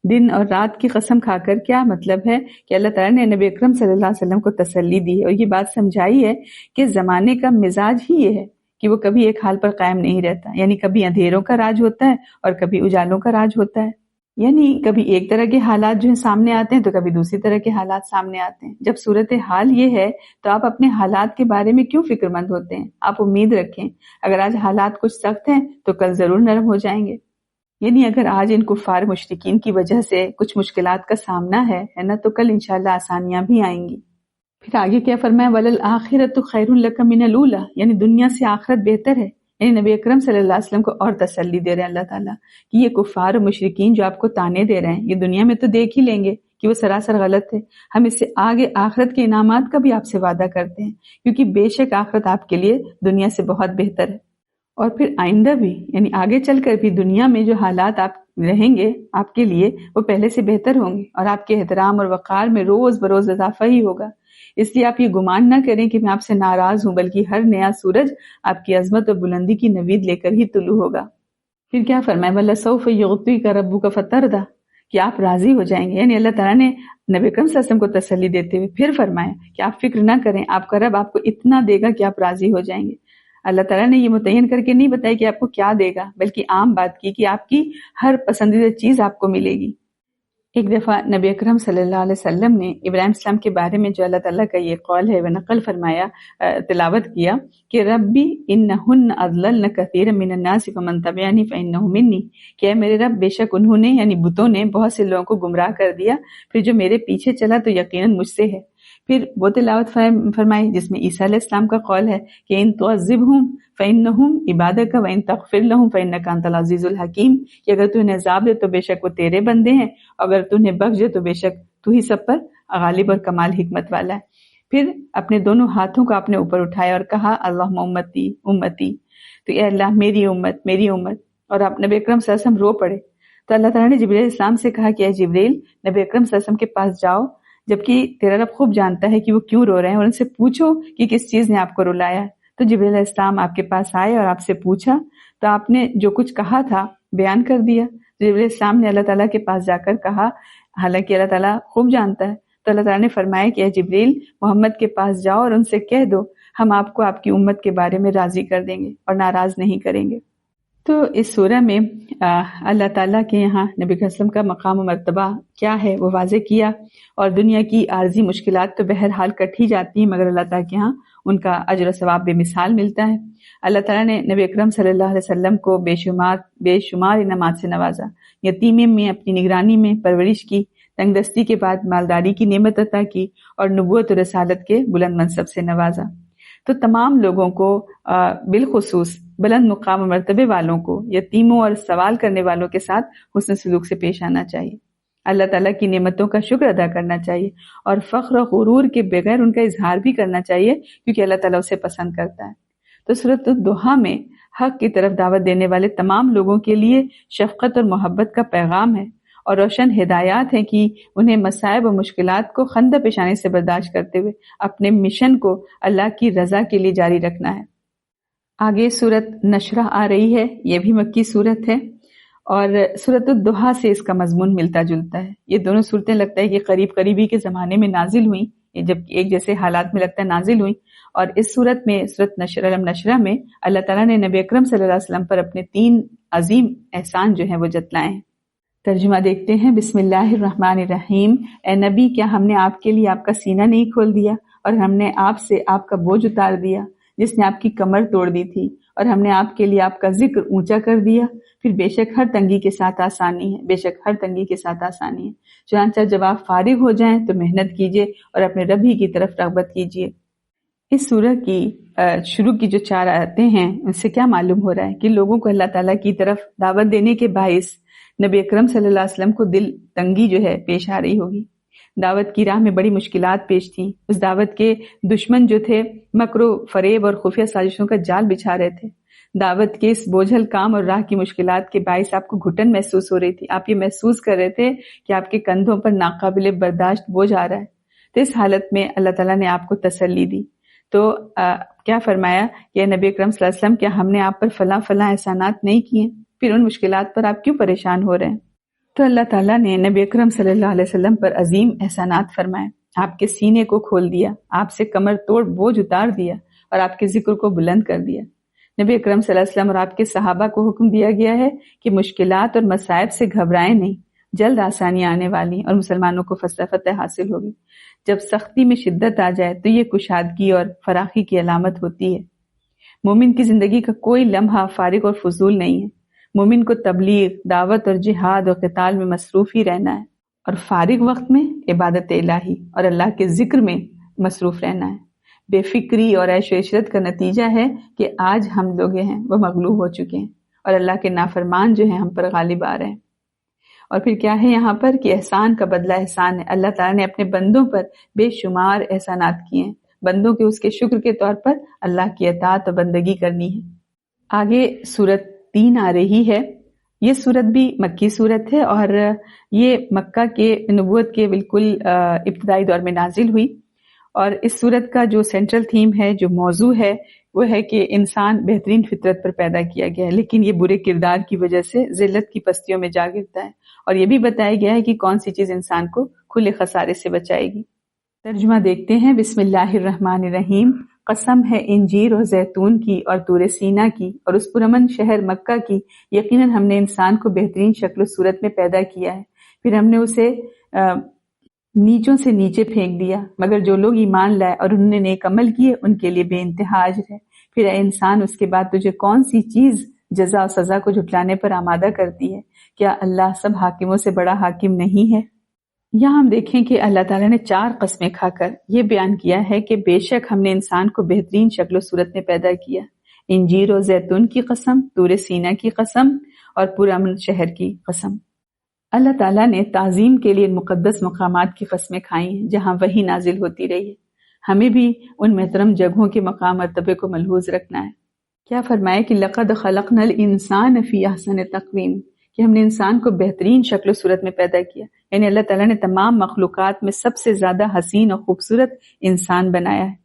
دن اور رات کی قسم کھا کر کیا مطلب ہے کہ اللہ تعالیٰ نے نبی اکرم صلی اللہ علیہ وسلم کو تسلی دی ہے، اور یہ بات سمجھائی ہے کہ زمانے کا مزاج ہی یہ ہے کہ وہ کبھی ایک حال پر قائم نہیں رہتا، یعنی کبھی اندھیروں کا راج ہوتا ہے اور کبھی اجالوں کا راج ہوتا ہے، یعنی کبھی ایک طرح کے حالات جو ہیں سامنے آتے ہیں تو کبھی دوسری طرح کے حالات سامنے آتے ہیں۔ جب صورتحال یہ ہے تو آپ اپنے حالات کے بارے میں کیوں فکر مند ہوتے ہیں؟ آپ امید رکھیں، اگر آج حالات کچھ سخت ہیں تو کل ضرور نرم ہو جائیں گے۔ یعنی اگر آج ان کفار مشرکین کی وجہ سے کچھ مشکلات کا سامنا ہے نا، تو کل انشاءاللہ آسانیاں بھی آئیں گی۔ پھر آگے کیا فرمایا؟ وَلَلْآخِرَةُ خَيْرٌ لَكَ مِنَ الْأُولَىٰ، یعنی دنیا سے آخرت بہتر ہے۔ یعنی نبی اکرم صلی اللہ علیہ وسلم کو اور تسلی دے رہے ہیں اللہ تعالیٰ کہ یہ کفار و مشرکین جو آپ کو تانے دے رہے ہیں، یہ دنیا میں تو دیکھ ہی لیں گے کہ وہ سراسر غلط ہے۔ ہم اس سے آگے آخرت کے انعامات کا بھی آپ سے وعدہ کرتے ہیں، کیونکہ بے شک آخرت آپ کے لیے دنیا سے بہت بہتر ہے۔ اور پھر آئندہ بھی، یعنی آگے چل کر بھی دنیا میں جو حالات آپ رہیں گے آپ کے لیے وہ پہلے سے بہتر ہوں گے، اور آپ کے احترام اور وقار میں روز بروز اضافہ ہی ہوگا۔ اس لیے آپ یہ گمان نہ کریں کہ میں آپ سے ناراض ہوں، بلکہ ہر نیا سورج آپ کی عظمت اور بلندی کی نوید لے کر ہی طلوع ہوگا۔ پھر کیا فرمایا؟ وَلَسَوْفَ يُعْطِيكَ رَبُّكَ فَتَرْضَىٰ، کہ آپ راضی ہو جائیں گے۔ یعنی اللہ تعالیٰ نے نبی اکرم صلی اللہ علیہ وسلم کو تسلی دیتے ہوئے پھر فرمایا کہ آپ فکر نہ کریں، آپ کا رب آپ کو اتنا دے گا کہ آپ راضی ہو جائیں گے۔ اللہ تعالیٰ نے یہ متعین کر کے نہیں بتایا کہ آپ کو کیا دے گا، بلکہ عام بات کی کہ آپ کی ہر پسندیدہ چیز آپ کو ملے گی۔ ایک دفعہ نبی اکرم صلی اللہ علیہ وسلم نے ابراہیم السلام کے بارے میں جو اللہ تعالیٰ کا یہ قول ہے وہ نقل فرمایا، تلاوت کیا کہ ربی انہن اضللن کثیرا من الناس فمن تبعنی فانہ منی، کہ اے میرے رب بے شک انہوں نے یعنی بتوں نے بہت سے لوگوں کو گمراہ کر دیا، پھر جو میرے پیچھے چلا تو یقیناً مجھ سے ہے۔ پھر وہ تلاوت فرمائی جس میں عیسیٰ علیہ السلام کا قول ہے کہ ان تعذبہم فانہم عبادک وان تغفر لہم فانک انت العزیز الحکیم، کہ اگر تو انہیں عذاب دے تو بے شک وہ تیرے بندے ہیں، اگر تو انہیں بخش دے تو بے شک تو ہی سب پر غالب اور کمال حکمت والا ہے۔ پھر اپنے دونوں ہاتھوں کو اپنے اوپر اٹھایا اور کہا اللہم امتی امتی، تو اے اللہ میری امت میری امت، اور آپ نبی اکرم صلی اللہ علیہ وسلم رو پڑے۔ تو اللہ تعالیٰ نے جبریل علیہ السلام سے کہا کہ اے جبریل نبی اکرم صلی اللہ علیہ وسلم کے پاس جاؤ، جبکہ تیرا رب خوب جانتا ہے کہ وہ کیوں رو رہے ہیں، اور ان سے پوچھو کہ کس چیز نے آپ کو رلایا ہے۔ تو جبریل علیہ السلام آپ کے پاس آئے اور آپ سے پوچھا، تو آپ نے جو کچھ کہا تھا بیان کر دیا۔ جبریل علیہ السلام نے اللہ تعالیٰ کے پاس جا کر کہا، حالانکہ اللہ تعالیٰ خوب جانتا ہے، تو اللہ تعالیٰ نے فرمایا کہ اے جبریل محمد کے پاس جاؤ اور ان سے کہہ دو ہم آپ کو آپ کی امت کے بارے میں راضی کر دیں گے اور ناراض نہیں کریں گے۔ تو اس سورہ میں اللہ تعالیٰ کے یہاں نبی وسلم کا مقام و مرتبہ کیا ہے وہ واضح کیا، اور دنیا کی عارضی مشکلات تو بہرحال کٹ ہی جاتی ہیں، مگر اللہ تعالیٰ کے یہاں ان کا اجر و ثواب بے مثال ملتا ہے۔ اللہ تعالیٰ نے نبی اکرم صلی اللہ علیہ وسلم کو بے شمار انعامات سے نوازا، یتیمی میں اپنی نگرانی میں پرورش کی، تنگ دستی کے بعد مالداری کی نعمت عطا کی، اور نبوت و رسالت کے بلند منصب سے نوازا۔ تو تمام لوگوں کو بالخصوص بلند مقام و مرتبے والوں کو یتیموں اور سوال کرنے والوں کے ساتھ حسن سلوک سے پیش آنا چاہیے، اللہ تعالیٰ کی نعمتوں کا شکر ادا کرنا چاہیے، اور فخر و غرور کے بغیر ان کا اظہار بھی کرنا چاہیے، کیونکہ اللہ تعالیٰ اسے پسند کرتا ہے۔ تو سورۃ الضحیٰ میں حق کی طرف دعوت دینے والے تمام لوگوں کے لیے شفقت اور محبت کا پیغام ہے، اور روشن ہدایات ہیں کہ انہیں مصائب و مشکلات کو خندہ پیشانی سے برداشت کرتے ہوئے اپنے مشن کو اللہ کی رضا کے لیے جاری رکھنا ہے۔ آگے سورۃ نشرہ آ رہی ہے، یہ بھی مکی سورت ہے، اور سورۃ الضحیٰ سے اس کا مضمون ملتا جلتا ہے۔ یہ دونوں صورتیں لگتا ہے کہ قریب قریبی کے زمانے میں نازل ہوئیں، جب ایک جیسے حالات میں لگتا ہے نازل ہوئیں، اور اس صورت میں سورۃ نشرہ میں اللہ تعالیٰ نے نبی اکرم صلی اللہ علیہ وسلم پر اپنے 3 عظیم احسان جو ہیں وہ جتلائے ہیں۔ ترجمہ دیکھتے ہیں۔ بسم اللہ الرحمن الرحیم۔ اے نبی، کیا ہم نے آپ کے لیے آپ کا سینہ نہیں کھول دیا، اور ہم نے آپ سے آپ کا بوجھ اتار دیا جس نے آپ کی کمر توڑ دی تھی، اور ہم نے آپ کے لیے آپ کا ذکر اونچا کر دیا۔ پھر بے شک ہر تنگی کے ساتھ آسانی ہے، بے شک ہر تنگی کے ساتھ آسانی ہے۔ چنانچہ جب آپ فارغ ہو جائیں تو محنت کیجیے اور اپنے رب ہی کی طرف رغبت کیجیے۔ اس سورہ کی شروع کی جو 4 آیتیں ہیں ان سے کیا معلوم ہو رہا ہے کہ لوگوں کو اللہ تعالیٰ کی طرف دعوت دینے کے باعث نبی اکرم صلی اللہ علیہ وسلم کو دل تنگی جو ہے پیش آ رہی ہوگی۔ دعوت کی راہ میں بڑی مشکلات پیش تھیں، اس دعوت کے دشمن جو تھے مکر و فریب اور خفیہ سازشوں کا جال بچھا رہے تھے۔ دعوت کے اس بوجھل کام اور راہ کی مشکلات کے باعث آپ کو گھٹن محسوس ہو رہی تھی، آپ یہ محسوس کر رہے تھے کہ آپ کے کندھوں پر ناقابل برداشت بوجھ آ رہا ہے۔ تو اس حالت میں اللہ تعالیٰ نے آپ کو تسلی دی، تو کیا فرمایا کہ نبی اکرم صلی اللہ علیہ وسلم، کیا ہم نے آپ پر فلاں فلاں احسانات نہیں کیے، پھر ان مشکلات پر آپ کیوں پریشان ہو رہے ہیں؟ تو اللہ تعالیٰ نے نبی اکرم صلی اللہ علیہ وسلم پر عظیم احسانات فرمائے، آپ کے سینے کو کھول دیا، آپ سے کمر توڑ بوجھ اتار دیا، اور آپ کے ذکر کو بلند کر دیا۔ نبی اکرم صلی اللہ علیہ وسلم اور آپ کے صحابہ کو حکم دیا گیا ہے کہ مشکلات اور مصائب سے گھبرائیں نہیں، جلد آسانیاں آنے والی اور مسلمانوں کو فتح حاصل ہوگی۔ جب سختی میں شدت آ جائے تو یہ کشادگی اور فراخی کی علامت ہوتی ہے۔ مومن کی زندگی کا کوئی لمحہ فارغ اور فضول نہیں ہے۔ مومن کو تبلیغ، دعوت اور جہاد اور قتال میں مصروف ہی رہنا ہے، اور فارغ وقت میں عبادت الہی اور اللہ کے ذکر میں مصروف رہنا ہے۔ بے فکری اور عیش و عشرت کا نتیجہ ہے کہ آج ہم لوگ ہیں وہ مغلوب ہو چکے ہیں، اور اللہ کے نافرمان جو ہیں ہم پر غالب آ رہے ہیں۔ اور پھر کیا ہے یہاں پر کہ احسان کا بدلہ احسان ہے۔ اللہ تعالیٰ نے اپنے بندوں پر بے شمار احسانات کیے ہیں، بندوں کے اس کے شکر کے طور پر اللہ کی اطاعت اور بندگی کرنی ہے۔ آگے سورت 3 آ رہی ہے۔ یہ سورت بھی مکی سورت ہے، اور یہ مکہ کے نبوت کے بالکل ابتدائی دور میں نازل ہوئی، اور اس سورت کا جو سینٹرل تھیم ہے، جو موضوع ہے، وہ ہے کہ انسان بہترین فطرت پر پیدا کیا گیا ہے، لیکن یہ برے کردار کی وجہ سے ذلت کی پستیوں میں جا گرتا ہے، اور یہ بھی بتایا گیا ہے کہ کون سی چیز انسان کو کھلے خسارے سے بچائے گی۔ ترجمہ دیکھتے ہیں۔ بسم اللہ الرحمن الرحیم۔ قسم ہے انجیر اور زیتون کی اور طور سینا کی اور اس پرامن شہر مکہ کی، یقیناً ہم نے انسان کو بہترین شکل و صورت میں پیدا کیا ہے، پھر ہم نے اسے نیچوں سے نیچے پھینک دیا، مگر جو لوگ ایمان لائے اور انہوں نے نیک عمل کیے ان کے لیے بے انتہا اجر ہے۔ پھر اے انسان، اس کے بعد تجھے کون سی چیز جزا اور سزا کو جھٹلانے پر آمادہ کرتی ہے؟ کیا اللہ سب حاکموں سے بڑا حاکم نہیں ہے؟ یہاں ہم دیکھیں کہ اللہ تعالیٰ نے 4 قسمیں کھا کر یہ بیان کیا ہے کہ بے شک ہم نے انسان کو بہترین شکل و صورت میں پیدا کیا۔ انجیر و زیتون کی قسم، طور سینا کی قسم، اور پرامن شہر کی قسم۔ اللہ تعالیٰ نے تعظیم کے لیے مقدس مقامات کی قسمیں کھائی ہیں جہاں وحی نازل ہوتی رہی ہے۔ ہمیں بھی ان محترم جگہوں کے مقام مرتبے کو ملحوظ رکھنا ہے۔ کیا فرمائے کہ لقد خلقنا الانسان فی احسن تقویم، کہ ہم نے انسان کو بہترین شکل و صورت میں پیدا کیا، یعنی اللہ تعالیٰ نے تمام مخلوقات میں سب سے زیادہ حسین اور خوبصورت انسان بنایا ہے،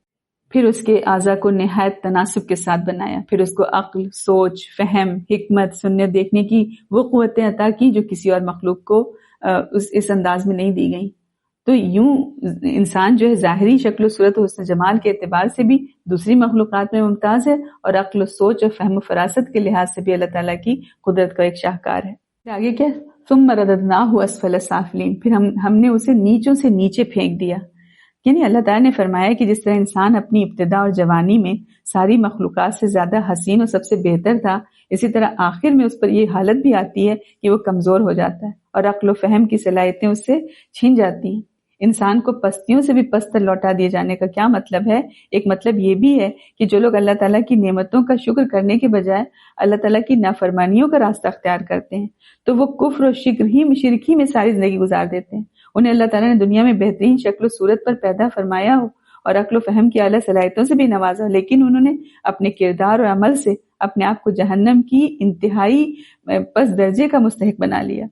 پھر اس کے اعضاء کو نہایت تناسب کے ساتھ بنایا، پھر اس کو عقل، سوچ، فہم، حکمت، سننے دیکھنے کی وہ قوتیں عطا کی جو کسی اور مخلوق کو اس انداز میں نہیں دی گئیں۔ تو یوں انسان جو ہے ظاہری شکل و صورت و حسن جمال کے اعتبار سے بھی دوسری مخلوقات میں ممتاز ہے، اور عقل و سوچ اور فہم و فراست کے لحاظ سے بھی اللہ تعالیٰ کی قدرت کا ایک شاہکار ہے۔ آگے کیا؟ ثم رددناہ اسفل سافلین، پھر ہم نے اسے نیچوں سے نیچے پھینک دیا۔ یعنی اللہ تعالیٰ نے فرمایا کہ جس طرح انسان اپنی ابتدا اور جوانی میں ساری مخلوقات سے زیادہ حسین اور سب سے بہتر تھا، اسی طرح آخر میں اس پر یہ حالت بھی آتی ہے کہ وہ کمزور ہو جاتا ہے اور عقل و فہم کی صلاحیتیں اس سے چھین جاتی ہیں۔ انسان کو پستیوں سے بھی پستر لوٹا دیے جانے کا کیا مطلب ہے؟ ایک مطلب یہ بھی ہے کہ جو لوگ اللہ تعالیٰ کی نعمتوں کا شکر کرنے کے بجائے اللہ تعالیٰ کی نافرمانیوں کا راستہ اختیار کرتے ہیں تو وہ کفر و شرکی میں ساری زندگی گزار دیتے ہیں۔ انہیں اللہ تعالیٰ نے دنیا میں بہترین شکل و صورت پر پیدا فرمایا ہو اور عقل و فہم کی اعلیٰ صلاحیتوں سے بھی نوازا، لیکن انہوں نے اپنے کردار اور عمل سے اپنے آپ کو جہنم کی انتہائی پس درجے کا مستحق بنا لیا۔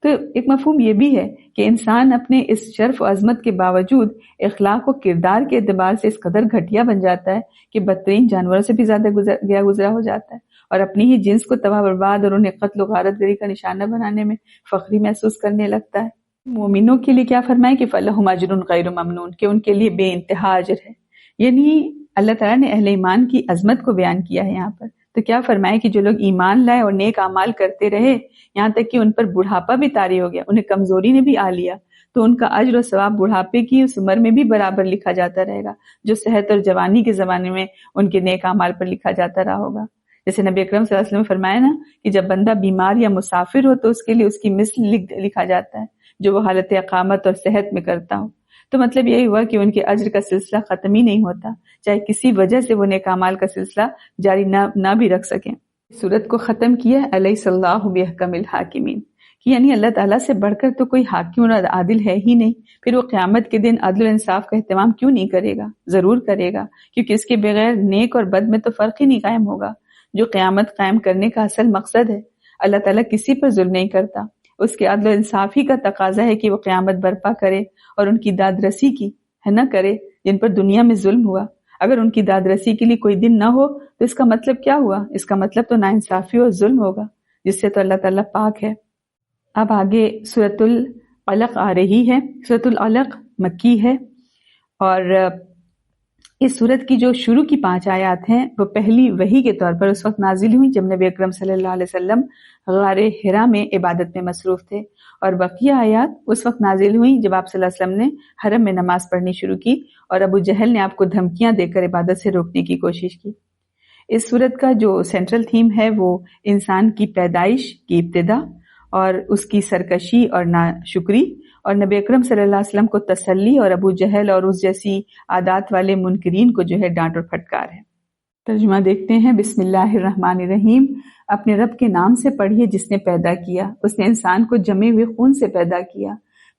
تو ایک مفہوم یہ بھی ہے کہ انسان اپنے اس شرف و عظمت کے باوجود اخلاق و کردار کے اعتبار سے اس قدر گھٹیا بن جاتا ہے کہ بدترین جانوروں سے بھی زیادہ گزرا ہو جاتا ہے، اور اپنی ہی جنس کو تباہ برباد اور انہیں قتل و غارت گری کا نشانہ بنانے میں فخری محسوس کرنے لگتا ہے۔ مومنوں کے لیے کیا فرمائے کہ فَلَهُمْ أَجْرٌ غَيْرُ مَمْنُونٍ، کہ ان کے لیے بے انتہا اجر ہے۔ یعنی اللہ تعالیٰ نے اہل ایمان کی عظمت کو بیان کیا ہے یہاں پر، تو کیا فرمائے کہ جو لوگ ایمان لائے اور نیک اعمال کرتے رہے یہاں تک کہ ان پر بڑھاپا بھی طاری ہو گیا، انہیں کمزوری نے بھی آ لیا، تو ان کا اجر و ثواب بڑھاپے کی اس عمر میں بھی برابر لکھا جاتا رہے گا جو صحت اور جوانی کے زمانے میں ان کے نیک اعمال پر لکھا جاتا رہا ہوگا۔ جیسے نبی اکرم صلی اللہ علیہ وسلم نے فرمایا نا کہ جب بندہ بیمار یا مسافر ہو تو اس کے لیے اس کی مثل لکھا جاتا ہے جو وہ حالت اقامت اور صحت میں کرتا ہو۔ تو مطلب یہی ہوا کہ ان کے اجر کا سلسلہ ختم ہی نہیں ہوتا، چاہے کسی وجہ سے وہ نیک اعمال کا سلسلہ جاری نہ بھی رکھ سکیں۔ سورت کو ختم کیا الیس اللہ بأحکم الحاکمین، کہ یعنی اللہ تعالیٰ سے بڑھ کر تو کوئی حاکم اور عادل ہے ہی نہیں، پھر وہ قیامت کے دن عدل و انصاف کا اہتمام کیوں نہیں کرے گا؟ ضرور کرے گا، کیونکہ اس کے بغیر نیک اور بد میں تو فرق ہی نہیں قائم ہوگا، جو قیامت قائم کرنے کا اصل مقصد ہے۔ اللہ تعالیٰ کسی پر ظلم نہیں کرتا، اس کے عدل و انصاف ہی کا تقاضا ہے کہ وہ قیامت برپا کرے اور ان کی داد رسی کی نہ کرے جن پر دنیا میں ظلم ہوا۔ اگر ان کی داد رسی کے لیے کوئی دن نہ ہو تو اس کا مطلب کیا ہوا؟ اس کا مطلب تو ناانصافی اور ظلم ہوگا، جس سے تو اللہ تعالیٰ پاک ہے۔ اب آگے سورۃ العلق آ رہی ہے۔ سورۃ العلق مکی ہے، اور اس سورت کی جو شروع کی 5 آیات ہیں وہ پہلی وحی کے طور پر اس وقت نازل ہوئی جب نبی اکرم صلی اللہ علیہ وسلم غار حرا میں عبادت میں مصروف تھے، اور بقیہ آیات اس وقت نازل ہوئی جب آپ صلی اللہ علیہ وسلم نے حرم میں نماز پڑھنی شروع کی اور ابو جہل نے آپ کو دھمکیاں دے کر عبادت سے روکنے کی کوشش کی۔ اس سورت کا جو سینٹرل تھیم ہے وہ انسان کی پیدائش کی ابتدا اور اس کی سرکشی اور ناشکری، اور نبی اکرم صلی اللہ علیہ وسلم کو تسلی اور ابو جہل اور اس جیسی عادات والے منکرین کو جو ہے ڈانٹ اور پھٹکار ہے۔ ترجمہ دیکھتے ہیں۔ بسم اللہ الرحمن الرحیم، اپنے رب کے نام سے پڑھیے جس نے پیدا کیا، اس نے انسان کو جمے ہوئے خون سے پیدا کیا۔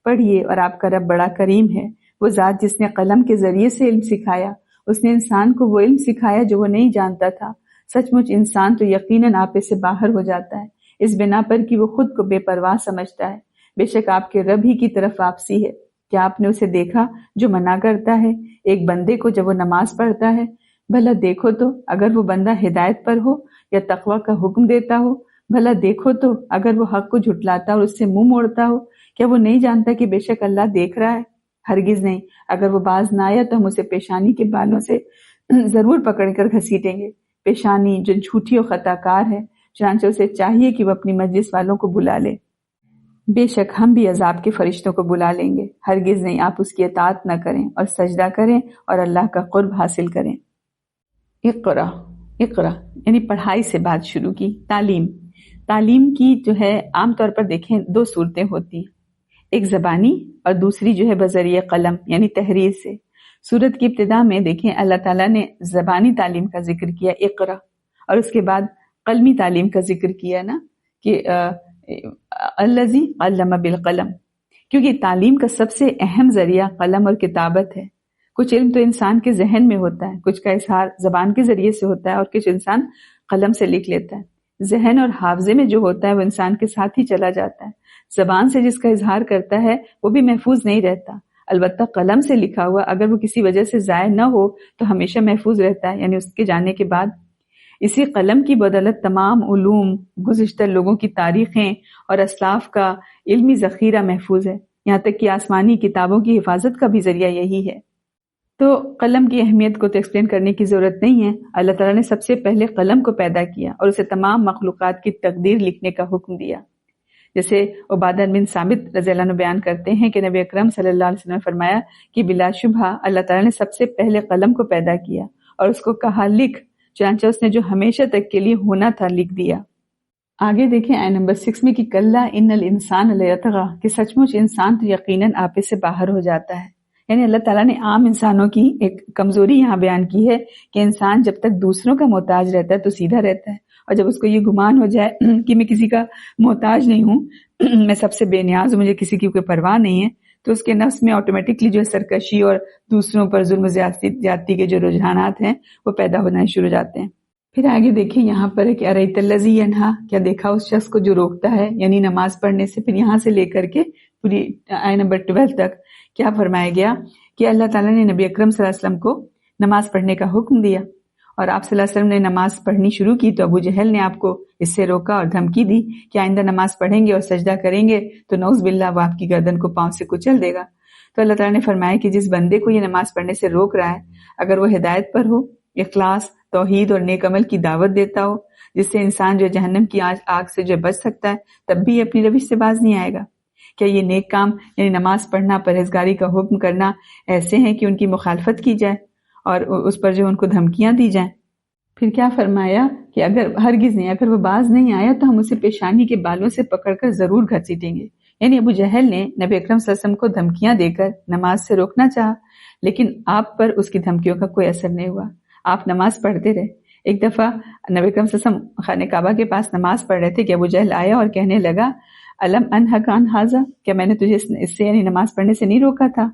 پڑھیے، اور آپ کا رب بڑا کریم ہے، وہ ذات جس نے قلم کے ذریعے سے علم سکھایا، اس نے انسان کو وہ علم سکھایا جو وہ نہیں جانتا تھا۔ سچ مچ انسان تو یقیناً آپے سے باہر ہو جاتا ہے، اس بنا پر کہ وہ خود کو بے پرواہ سمجھتا ہے۔ بے شک آپ کے رب ہی کی طرف واپسی ہے۔ کیا آپ نے اسے دیکھا جو منع کرتا ہے ایک بندے کو جب وہ نماز پڑھتا ہے؟ بھلا دیکھو تو اگر وہ بندہ ہدایت پر ہو یا تقوی کا حکم دیتا ہو، بھلا دیکھو تو اگر وہ حق کو جھٹلاتا اور اس سے منہ موڑتا ہو، کیا وہ نہیں جانتا کہ بے شک اللہ دیکھ رہا ہے؟ ہرگز نہیں، اگر وہ باز نہ آیا تو ہم اسے پیشانی کے بالوں سے ضرور پکڑ کر گھسیٹیں گے۔ پیشانی جو جھوٹی اور خطا کار ہے، چنانچہ اسے چاہیے کہ وہ اپنی مجلس والوں کو بلا لے۔ بے شک ہم بھی عذاب کے فرشتوں کو بلا لیں گے۔ ہرگز نہیں، آپ اس کی اطاعت نہ کریں اور سجدہ کریں اور اللہ کا قرب حاصل کریں۔ اقرا، اقرا یعنی پڑھائی سے بات شروع کی۔ تعلیم کی جو ہے عام طور پر دیکھیں 2 صورتیں ہوتی ہیں، ایک زبانی اور دوسری جو ہے بذریعہ قلم یعنی تحریر سے۔ سورت کی ابتدا میں دیکھیں اللہ تعالیٰ نے زبانی تعلیم کا ذکر کیا اقرا، اور اس کے بعد قلمی تعلیم کا ذکر کیا نا کہ الذی علم بالقلم، کیونکہ تعلیم کا سب سے اہم ذریعہ قلم اور کتابت ہے۔ کچھ علم تو انسان کے ذہن میں ہوتا ہے، کچھ کا اظہار زبان کے ذریعے سے ہوتا ہے اور کچھ انسان قلم سے لکھ لیتا ہے۔ ذہن اور حافظے میں جو ہوتا ہے وہ انسان کے ساتھ ہی چلا جاتا ہے۔ زبان سے جس کا اظہار کرتا ہے وہ بھی محفوظ نہیں رہتا، البتہ قلم سے لکھا ہوا اگر وہ کسی وجہ سے ضائع نہ ہو تو ہمیشہ محفوظ رہتا ہے، یعنی اس کے جانے کے بعد۔ اسی قلم کی بدولت تمام علوم، گزشتہ لوگوں کی تاریخیں اور اسلاف کا علمی ذخیرہ محفوظ ہے۔ یہاں تک کہ آسمانی کتابوں کی حفاظت کا بھی ذریعہ یہی ہے۔ تو قلم کی اہمیت کو تو ایکسپلین کرنے کی ضرورت نہیں ہے۔ اللہ تعالیٰ نے سب سے پہلے قلم کو پیدا کیا اور اسے تمام مخلوقات کی تقدیر لکھنے کا حکم دیا۔ جیسے عبادہ بن ثابت رضی اللہ عنہ بیان کرتے ہیں کہ نبی اکرم صلی اللہ علیہ وسلم نے فرمایا کہ بلا شبہ اللہ تعالیٰ نے سب سے پہلے قلم کو پیدا کیا اور اس کو کہا لکھ، چنانچہ اس نے جو ہمیشہ تک کے لیے ہونا تھا لکھ دیا۔ آگے دیکھیں آیت نمبر 6 میں کہ کلا ان الانسان لیطغی، کہ سچ مچ انسان تو یقیناً آپے سے باہر ہو جاتا ہے۔ یعنی اللہ تعالیٰ نے عام انسانوں کی ایک کمزوری یہاں بیان کی ہے کہ انسان جب تک دوسروں کا محتاج رہتا ہے تو سیدھا رہتا ہے، اور جب اس کو یہ گمان ہو جائے کہ میں کسی کا محتاج نہیں ہوں، میں سب سے بے نیاز ہوں، مجھے کسی کی کوئی پرواہ نہیں ہے، تو اس کے نفس میں آٹومیٹکلی جو سرکشی اور دوسروں پر ظلم و زیادتی کے جو رجحانات ہیں وہ پیدا ہونا شروع ہو جاتے ہیں۔ پھر آگے دیکھیں یہاں پر کہ ارأیت الذی ینہا، کیا دیکھا اس شخص کو جو روکتا ہے یعنی نماز پڑھنے سے۔ پھر یہاں سے لے کر کے پوری آیت نمبر 12 تک کیا فرمایا گیا کہ اللہ تعالیٰ نے نبی اکرم صلی اللہ علیہ وسلم کو نماز پڑھنے کا حکم دیا، اور آپ صلی اللہ علیہ وسلم نے نماز پڑھنی شروع کی تو ابو جہل نے آپ کو اس سے روکا اور دھمکی دی کہ آئندہ نماز پڑھیں گے اور سجدہ کریں گے تو نعوذ باللہ وہ آپ کی گردن کو پاؤں سے کچل دے گا۔ تو اللہ تعالیٰ نے فرمایا کہ جس بندے کو یہ نماز پڑھنے سے روک رہا ہے، اگر وہ ہدایت پر ہو، اخلاص، توحید اور نیک عمل کی دعوت دیتا ہو، جس سے انسان جو جہنم کی آگ سے جو بچ سکتا ہے، تب بھی اپنی روش سے باز نہیں آئے گا۔ کیا یہ نیک کام یعنی نماز پڑھنا، پرہیزگاری کا حکم کرنا ایسے ہیں کہ ان کی مخالفت کی جائے اور اس پر جو ان کو دھمکیاں دی جائیں؟ پھر کیا فرمایا کہ اگر ہرگز نہیں، اگر وہ باز نہیں آیا تو ہم اسے پیشانی کے بالوں سے پکڑ کر ضرور گھسیٹیں گے۔ یعنی ابو جہل نے نبی اکرم صلی اللہ علیہ وسلم کو دھمکیاں دے کر نماز سے روکنا چاہا، لیکن آپ پر اس کی دھمکیوں کا کوئی اثر نہیں ہوا، آپ نماز پڑھتے رہے۔ ایک دفعہ نبی اکرم صلی اللہ علیہ وسلم خانہ کعبہ کے پاس نماز پڑھ رہے تھے کہ ابو جہل آیا اور کہنے لگا الم انہک عن ھذا، کیا میں نے تجھے اس سے یعنی نماز پڑھنے سے نہیں روکا تھا؟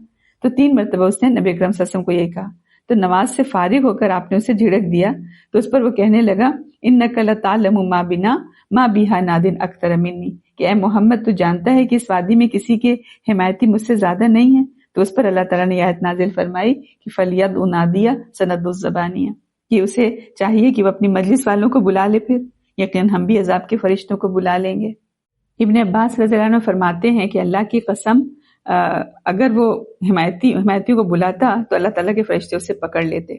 تو 3 مرتبہ اس نے نبی اکرم صلی اللہ علیہ وسلم کو یہی کہا۔ تو نماز سے فارغ ہو کر آپ نے اسے جھڑک دیا تو اس پر وہ کہنے لگا انک لتعلم ما بنا ما بها ناد اکثر منی، کہ اے محمد تو جانتا ہے کہ اس وادی میں کسی کے حمایتی مجھ سے زیادہ نہیں ہیں۔ تو اس پر اللہ تعالیٰ نے آیت نازل فرمائی کہ فلیدع نادیہ سندع الزبانیہ، کہ اسے چاہیے کہ وہ اپنی مجلس والوں کو بلا لے، پھر یقیناً ہم بھی عذاب کے فرشتوں کو بلا لیں گے۔ ابن عباس رضی اللہ عنہ فرماتے ہیں کہ اللہ کی قسم اگر وہ حمایتی کو بلاتا تو اللہ تعالیٰ کے فرشتے اسے پکڑ لیتے،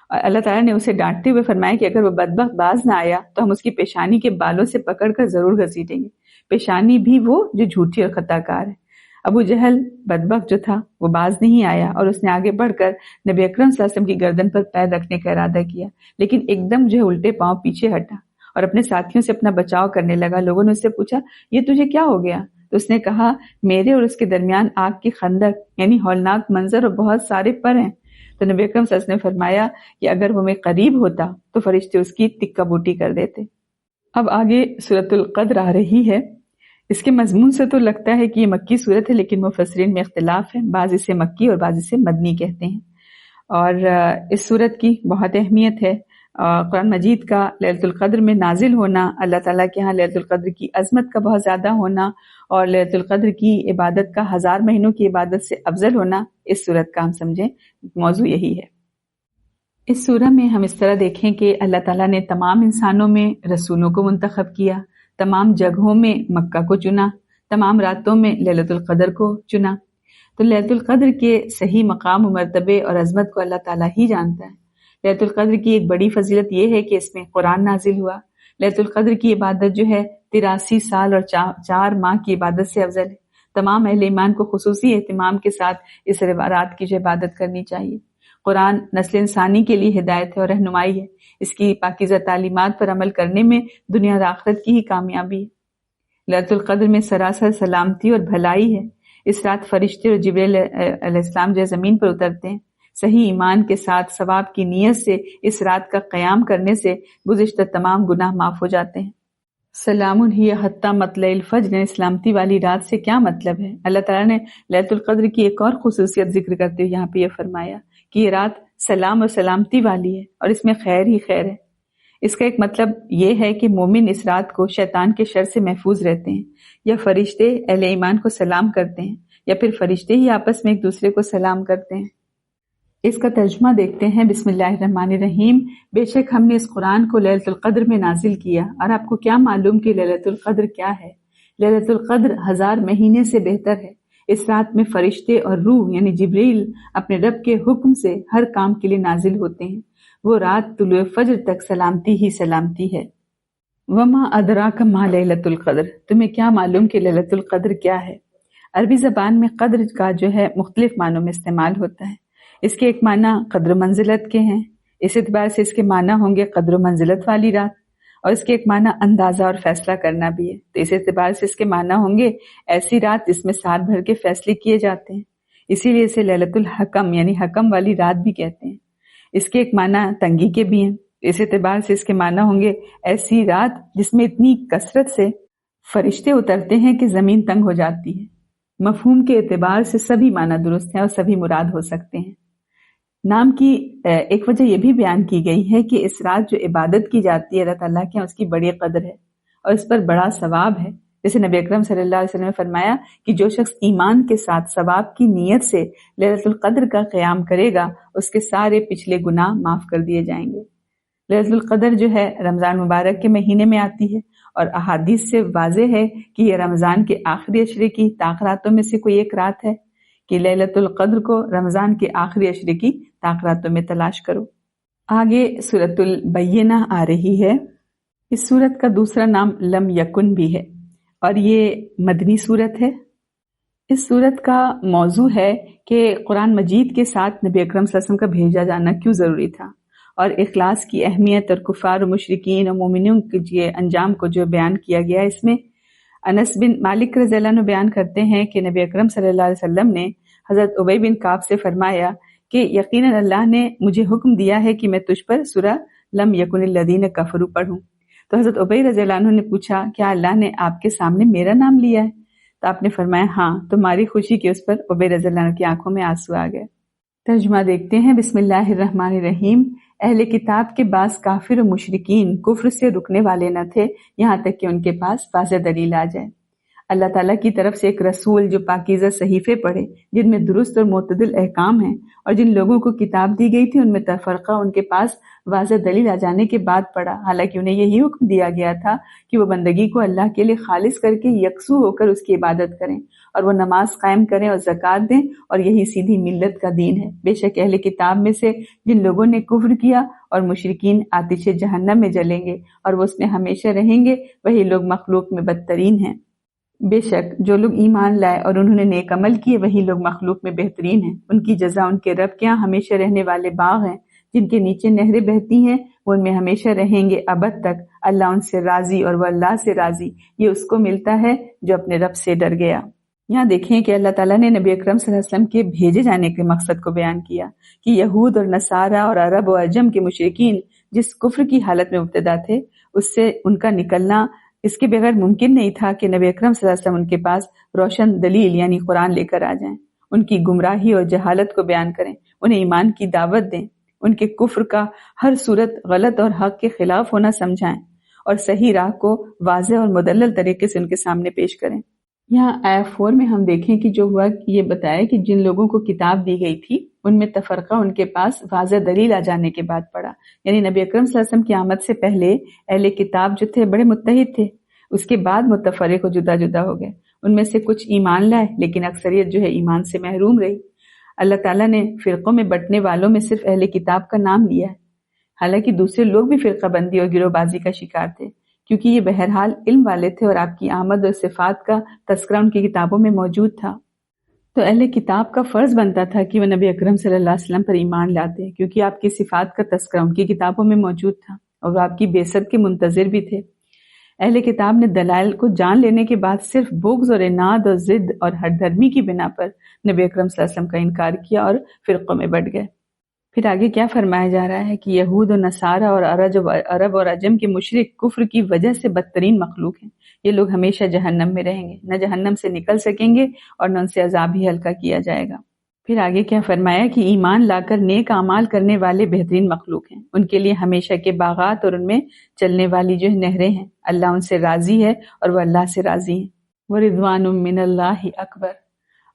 اور اللہ تعالیٰ نے اسے ڈانٹتے ہوئے فرمایا کہ اگر وہ بدبخت باز نہ آیا تو ہم اس کی پیشانی کے بالوں سے پکڑ کر ضرور گھسیٹیں گے، پیشانی بھی وہ جو جھوٹی اور خطا کار ہے۔ ابو جہل بدبخت جو تھا وہ باز نہیں آیا اور اس نے آگے بڑھ کر نبی اکرم صلی اللہ علیہ وسلم کی گردن پر پیر رکھنے کا ارادہ کیا، لیکن ایک دم جو ہے الٹے پاؤں پیچھے ہٹا اور اپنے ساتھیوں سے اپنا بچاؤ کرنے لگا۔ لوگوں نے اس سے پوچھا یہ تجھے کیا ہو گیا؟ تو اس نے کہا میرے اور اس کے درمیان آگ کی خندق یعنی ہولناک منظر اور بہت سارے پر ہیں۔ تو نبی اکرم صلی اللہ علیہ وسلم نے فرمایا کہ اگر وہ میں قریب ہوتا تو فرشتے اس کی تکہ بوٹی کر دیتے۔ اب آگے سورۃ القدر آ رہی ہے۔ اس کے مضمون سے تو لگتا ہے کہ یہ مکی سورت ہے، لیکن مفسرین میں اختلاف ہے، بعض اسے مکی اور بعض اسے مدنی کہتے ہیں۔ اور اس سورت کی بہت اہمیت ہے۔ قرآن مجید کا لیلۃ القدر میں نازل ہونا، اللہ تعالیٰ کے ہاں لیلۃ القدر کی عظمت کا بہت زیادہ ہونا اور لیلۃ القدر کی عبادت کا 1000 مہینوں کی عبادت سے افضل ہونا، اس سورت کا ہم سمجھیں موضوع یہی ہے۔ اس سورہ میں ہم اس طرح دیکھیں کہ اللہ تعالیٰ نے تمام انسانوں میں رسولوں کو منتخب کیا، تمام جگہوں میں مکہ کو چنا، تمام راتوں میں لیلۃ القدر کو چنا۔ تو لیلۃ القدر کے صحیح مقام و مرتبے اور عظمت کو اللہ تعالیٰ ہی جانتا ہے۔ لیلۃ القدر کی ایک بڑی فضیلت یہ ہے کہ اس میں قرآن نازل ہوا۔ لیلۃ القدر کی عبادت جو ہے 83 سال اور 4 ماہ کی عبادت سے افضل ہے۔ تمام اہل ایمان کو خصوصی اہتمام کے ساتھ اس رات کی جو عبادت کرنی چاہیے۔ قرآن نسل انسانی کے لیے ہدایت ہے اور رہنمائی ہے، اس کی پاکیزہ تعلیمات پر عمل کرنے میں دنیا اور آخرت کی ہی کامیابی ہے۔ لیلۃ القدر میں سراسر سلامتی اور بھلائی ہے۔ اس رات فرشتے اور جبریل علیہ السلام جو زمین پر اترتے ہیں۔ صحیح ایمان کے ساتھ ثواب کی نیت سے اس رات کا قیام کرنے سے گزشتہ تمام گناہ معاف ہو جاتے ہیں۔ سلام ہی حتی مطلع الفجر، سلامتی والی رات سے کیا مطلب ہے؟ اللہ تعالیٰ نے لیلۃ القدر کی ایک اور خصوصیت ذکر کرتے ہوئے یہاں پہ یہ فرمایا کہ یہ رات سلام اور سلامتی والی ہے اور اس میں خیر ہی خیر ہے۔ اس کا ایک مطلب یہ ہے کہ مومن اس رات کو شیطان کے شر سے محفوظ رہتے ہیں، یا فرشتے اہل ایمان کو سلام کرتے ہیں، یا پھر فرشتے ہی آپس میں ایک دوسرے کو سلام کرتے ہیں۔ اس کا ترجمہ دیکھتے ہیں۔ بسم اللہ الرحمن الرحیم، بے شک ہم نے اس قرآن کو لیلۃ القدر میں نازل کیا، اور آپ کو کیا معلوم کہ لیلۃ القدر کیا ہے؟ لیلۃ القدر 1000 مہینے سے بہتر ہے، اس رات میں فرشتے اور روح یعنی جبریل اپنے رب کے حکم سے ہر کام کے لیے نازل ہوتے ہیں۔ وہ رات طلوع فجر تک سلامتی ہی سلامتی ہے۔ وما ادراک ما لیلۃ القدر، تمہیں کیا معلوم کہ لیلۃ القدر کیا ہے؟ عربی زبان میں قدر کا جو ہے مختلف معنوں میں استعمال ہوتا ہے۔ اس کے ایک معنی قدر و منزلت کے ہیں، اس اعتبار سے اس کے معنی ہوں گے قدر و منزلت والی رات، اور اس کے ایک معنی اندازہ اور فیصلہ کرنا بھی ہے، تو اس اعتبار سے اس کے معنی ہوں گے ایسی رات جس میں سال بھر کے فیصلے کیے جاتے ہیں، اسی لیے اسے لیلۃ الحکم یعنی حکم والی رات بھی کہتے ہیں۔ اس کے ایک معنی تنگی کے بھی ہیں، اس اعتبار سے اس کے معنی ہوں گے ایسی رات جس میں اتنی کثرت سے فرشتے اترتے ہیں کہ زمین تنگ ہو جاتی ہے۔ مفہوم کے اعتبار سے سبھی معنی درست ہیں اور سبھی مراد ہو سکتے ہیں۔ نام کی ایک وجہ یہ بھی بیان کی گئی ہے کہ اس رات جو عبادت کی جاتی ہے اللہ تعالیٰ کے، اس کی بڑی قدر ہے اور اس پر بڑا ثواب ہے۔ جیسے نبی اکرم صلی اللہ علیہ وسلم نے فرمایا کہ جو شخص ایمان کے ساتھ ثواب کی نیت سے لیلۃ القدر کا قیام کرے گا اس کے سارے پچھلے گناہ معاف کر دیے جائیں گے۔ لیلۃ القدر جو ہے رمضان مبارک کے مہینے میں آتی ہے اور احادیث سے واضح ہے کہ یہ رمضان کے آخری عشرے کی طاق راتوں میں سے کوئی ایک رات ہے، کہ لیلۃ القدر کو رمضان کے آخری عشرے کی طاق راتوں میں تلاش کرو۔ آگے سورۃ البینہ آ رہی ہے۔ اس سورت کا دوسرا نام لم یکن بھی ہے اور یہ مدنی سورت ہے۔ اس سورت کا موضوع ہے کہ قرآن مجید کے ساتھ نبی اکرم صلی اللہ علیہ وسلم کا بھیجا جانا کیوں ضروری تھا، اور اخلاص کی اہمیت اور کفار و مشرکین اور مومنوں کے انجام کو جو بیان کیا گیا ہے۔ اس میں انس بن مالک رضی اللہ عنہ بیان کرتے ہیں کہ نبی اکرم صلی اللہ علیہ وسلم نے حضرت ابی بن کعب سے فرمایا کہ یقیناً اللہ نے مجھے حکم دیا ہے کہ میں تجھ پر سورہ لم یکن الذین کفروا پڑھوں۔ تو حضرت ابی رضی اللہ عنہ نے پوچھا کیا اللہ نے آپ کے سامنے میرا نام لیا ہے؟ تو آپ نے فرمایا ہاں، تمہاری خوشی کی اس پر ابی رضی اللہ عنہ کی آنکھوں میں آنسو آ گئے۔ ترجمہ دیکھتے ہیں۔ بسم اللہ الرحمن الرحیم۔ اہل کتاب کے بعض کافر و مشرکین کفر سے رکنے والے نہ تھے یہاں تک کہ ان کے پاس واضح دلیل آ جائے۔ اللہ تعالیٰ کی طرف سے ایک رسول جو پاکیزہ صحیفے پڑھے جن میں درست اور معتدل احکام ہیں، اور جن لوگوں کو کتاب دی گئی تھی ان میں تفرقہ ان کے پاس واضح دلیل آ جانے کے بعد پڑھا، حالانکہ انہیں یہی حکم دیا گیا تھا کہ وہ بندگی کو اللہ کے لیے خالص کر کے یکسو ہو کر اس کی عبادت کریں اور وہ نماز قائم کریں اور زکوٰۃ دیں، اور یہی سیدھی ملت کا دین ہے۔ بے شک اہل کتاب میں سے جن لوگوں نے کفر کیا اور مشرکین آتش جہنم میں جلیں گے اور وہ اس میں ہمیشہ رہیں گے، وہی لوگ مخلوق میں بدترین ہیں۔ بے شک جو لوگ ایمان لائے اور انہوں نے نیک عمل کیے وہی لوگ مخلوق میں بہترین ہیں۔ ان کی جزا ان کے رب کے ہاں ہمیشہ رہنے والے باغ ہیں جن کے نیچے نہریں بہتی ہیں، وہ ان میں ہمیشہ رہیں گے ابد تک۔ اللہ ان سے راضی اور وہ اللہ سے راضی، یہ اس کو ملتا ہے جو اپنے رب سے ڈر گیا۔ یہاں دیکھیں کہ اللہ تعالیٰ نے نبی اکرم صلی اللہ علیہ وسلم کے بھیجے جانے کے مقصد کو بیان کیا کہ یہود اور نصارہ اور عرب و عجم کے مشرکین جس کفر کی حالت میں مبتلا تھے اس سے ان کا نکلنا اس کے بغیر ممکن نہیں تھا کہ نبی اکرم صلی اللہ علیہ وسلم ان کے پاس روشن دلیل یعنی قرآن لے کر آ جائیں، ان کی گمراہی اور جہالت کو بیان کریں، انہیں ایمان کی دعوت دیں، ان کے کفر کا ہر صورت غلط اور حق کے خلاف ہونا سمجھائیں اور صحیح راہ کو واضح اور مدلل طریقے سے ان کے سامنے پیش کریں۔ یہاں آیت 4 میں ہم دیکھیں کہ جو ہوا یہ بتایا کہ جن لوگوں کو کتاب دی گئی تھی ان میں تفرقہ ان کے پاس واضح دلیل آ جانے کے بعد پڑا، یعنی نبی اکرم صلی اللہ علیہ وسلم کی آمد سے پہلے اہل کتاب جو تھے بڑے متحد تھے، اس کے بعد متفرق و جدا جدا ہو گئے۔ ان میں سے کچھ ایمان لائے لیکن اکثریت جو ہے ایمان سے محروم رہی۔ اللہ تعالیٰ نے فرقوں میں بٹنے والوں میں صرف اہل کتاب کا نام لیا ہے، حالانکہ دوسرے لوگ بھی فرقہ بندی اور گروہ بازی کا شکار تھے، کیونکہ یہ بہرحال علم والے تھے اور آپ کی آمد اور صفات کا تذکرہ ان کی کتابوں میں موجود تھا۔ تو اہل کتاب کا فرض بنتا تھا کہ وہ نبی اکرم صلی اللہ علیہ وسلم پر ایمان لاتے، کیونکہ آپ کی صفات کا تذکرہ ان کی کتابوں میں موجود تھا اور وہ آپ کی بعثت کے منتظر بھی تھے۔ اہل کتاب نے دلائل کو جان لینے کے بعد صرف بغض اور عناد اور ضد اور ہٹ دھرمی کی بنا پر نبی اکرم صلی اللہ علیہ وسلم کا انکار کیا اور فرقوں میں بٹ گئے۔ پھر آگے کیا فرمایا جا رہا ہے کہ یہود و نصارہ اور عرب اور عجم کے مشرک کفر کی وجہ سے بدترین مخلوق ہیں، یہ لوگ ہمیشہ جہنم میں رہیں گے، نہ جہنم سے نکل سکیں گے اور نہ ان سے عذاب ہی ہلکا کیا جائے گا۔ پھر آگے کیا فرمایا کہ ایمان لا کر نیک اعمال کرنے والے بہترین مخلوق ہیں، ان کے لیے ہمیشہ کے باغات اور ان میں چلنے والی جو نہریں ہیں، اللہ ان سے راضی ہے اور وہ اللہ سے راضی ہیں۔ وَرِضْوَانٌ مِّنَ اللَّهِ اکبر،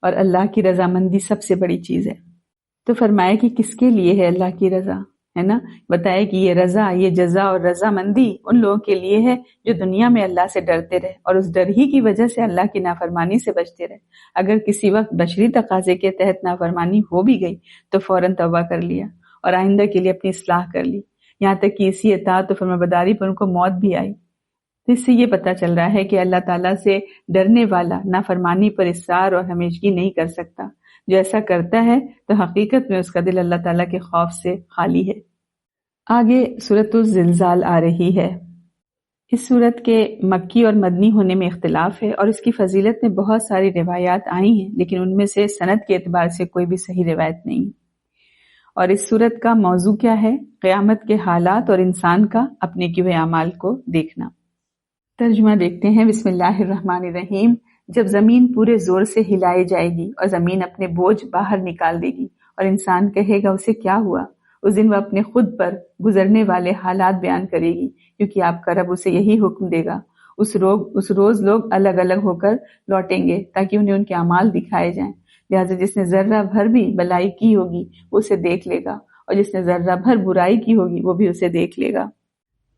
اور اللہ کی رضامندی سب سے بڑی چیز ہے۔ تو فرمایا کہ کس کے لیے ہے اللہ کی رضا؟ ہے نا، بتایا کہ یہ رضا، یہ جزا اور رضامندی ان لوگوں کے لیے ہے جو دنیا میں اللہ سے ڈرتے رہے اور اس ڈر ہی کی وجہ سے اللہ کی نافرمانی سے بچتے رہے۔ اگر کسی وقت بشری تقاضے کے تحت نافرمانی ہو بھی گئی تو فوراً توبہ کر لیا اور آئندہ کے لیے اپنی اصلاح کر لی، یہاں تک کہ اسی اطاعت و فرمانبرداری پر ان کو موت بھی آئی۔ تو اس سے یہ پتہ چل رہا ہے کہ اللہ تعالیٰ سے ڈرنے والا نافرمانی پر اصرار اور ہمیشگی نہیں کر سکتا۔ جو ایسا کرتا ہے تو حقیقت میں اس کا دل اللہ تعالیٰ کے خوف سے خالی ہے۔ آگے سورۃ الزلزال آ رہی ہے۔ اس سورت کے مکی اور مدنی ہونے میں اختلاف ہے اور اس کی فضیلت میں بہت ساری روایات آئی ہیں، لیکن ان میں سے سند کے اعتبار سے کوئی بھی صحیح روایت نہیں۔ اور اس سورت کا موضوع کیا ہے؟ قیامت کے حالات اور انسان کا اپنے کیے ہوئے اعمال کو دیکھنا۔ ترجمہ دیکھتے ہیں۔ بسم اللہ الرحمن الرحیم۔ جب زمین پورے زور سے ہلائی جائے گی اور زمین اپنے بوجھ باہر نکال دے گی اور انسان کہے گا اسے کیا ہوا، اس دن وہ اپنے خود پر گزرنے والے حالات بیان کرے گی، کیونکہ آپ کا رب اسے یہی حکم دے گا۔ اس روز لوگ الگ الگ ہو کر لوٹیں گے تاکہ انہیں ان کے اعمال دکھائے جائیں، لہٰذا جس نے ذرہ بھر بھی بلائی کی ہوگی وہ اسے دیکھ لے گا اور جس نے ذرہ بھر برائی کی ہوگی وہ بھی اسے دیکھ لے گا۔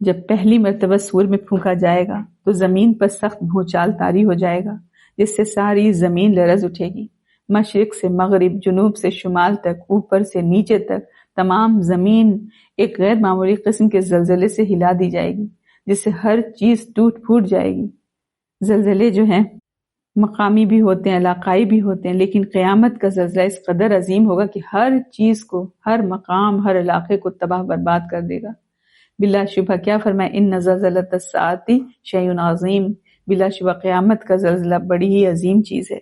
جب پہلی مرتبہ سور میں پھونکا جائے گا تو زمین پر سخت بھونچال طاری ہو جائے گا، جس سے ساری زمین لرز اٹھے گی۔ مشرق سے مغرب، جنوب سے شمال تک، اوپر سے نیچے تک تمام زمین ایک غیر معمولی قسم کے زلزلے سے ہلا دی جائے گی، جس سے ہر چیز ٹوٹ پھوٹ جائے گی۔ زلزلے جو ہیں مقامی بھی ہوتے ہیں، علاقائی بھی ہوتے ہیں، لیکن قیامت کا زلزلہ اس قدر عظیم ہوگا کہ ہر چیز کو، ہر مقام، ہر علاقے کو تباہ برباد کر دے گا۔ بلا شبہ کیا فرمائے؟ ان زلزلۃ الساعۃ شیء عظیم، بلا شبہ قیامت کا زلزلہ بڑی ہی عظیم چیز ہے۔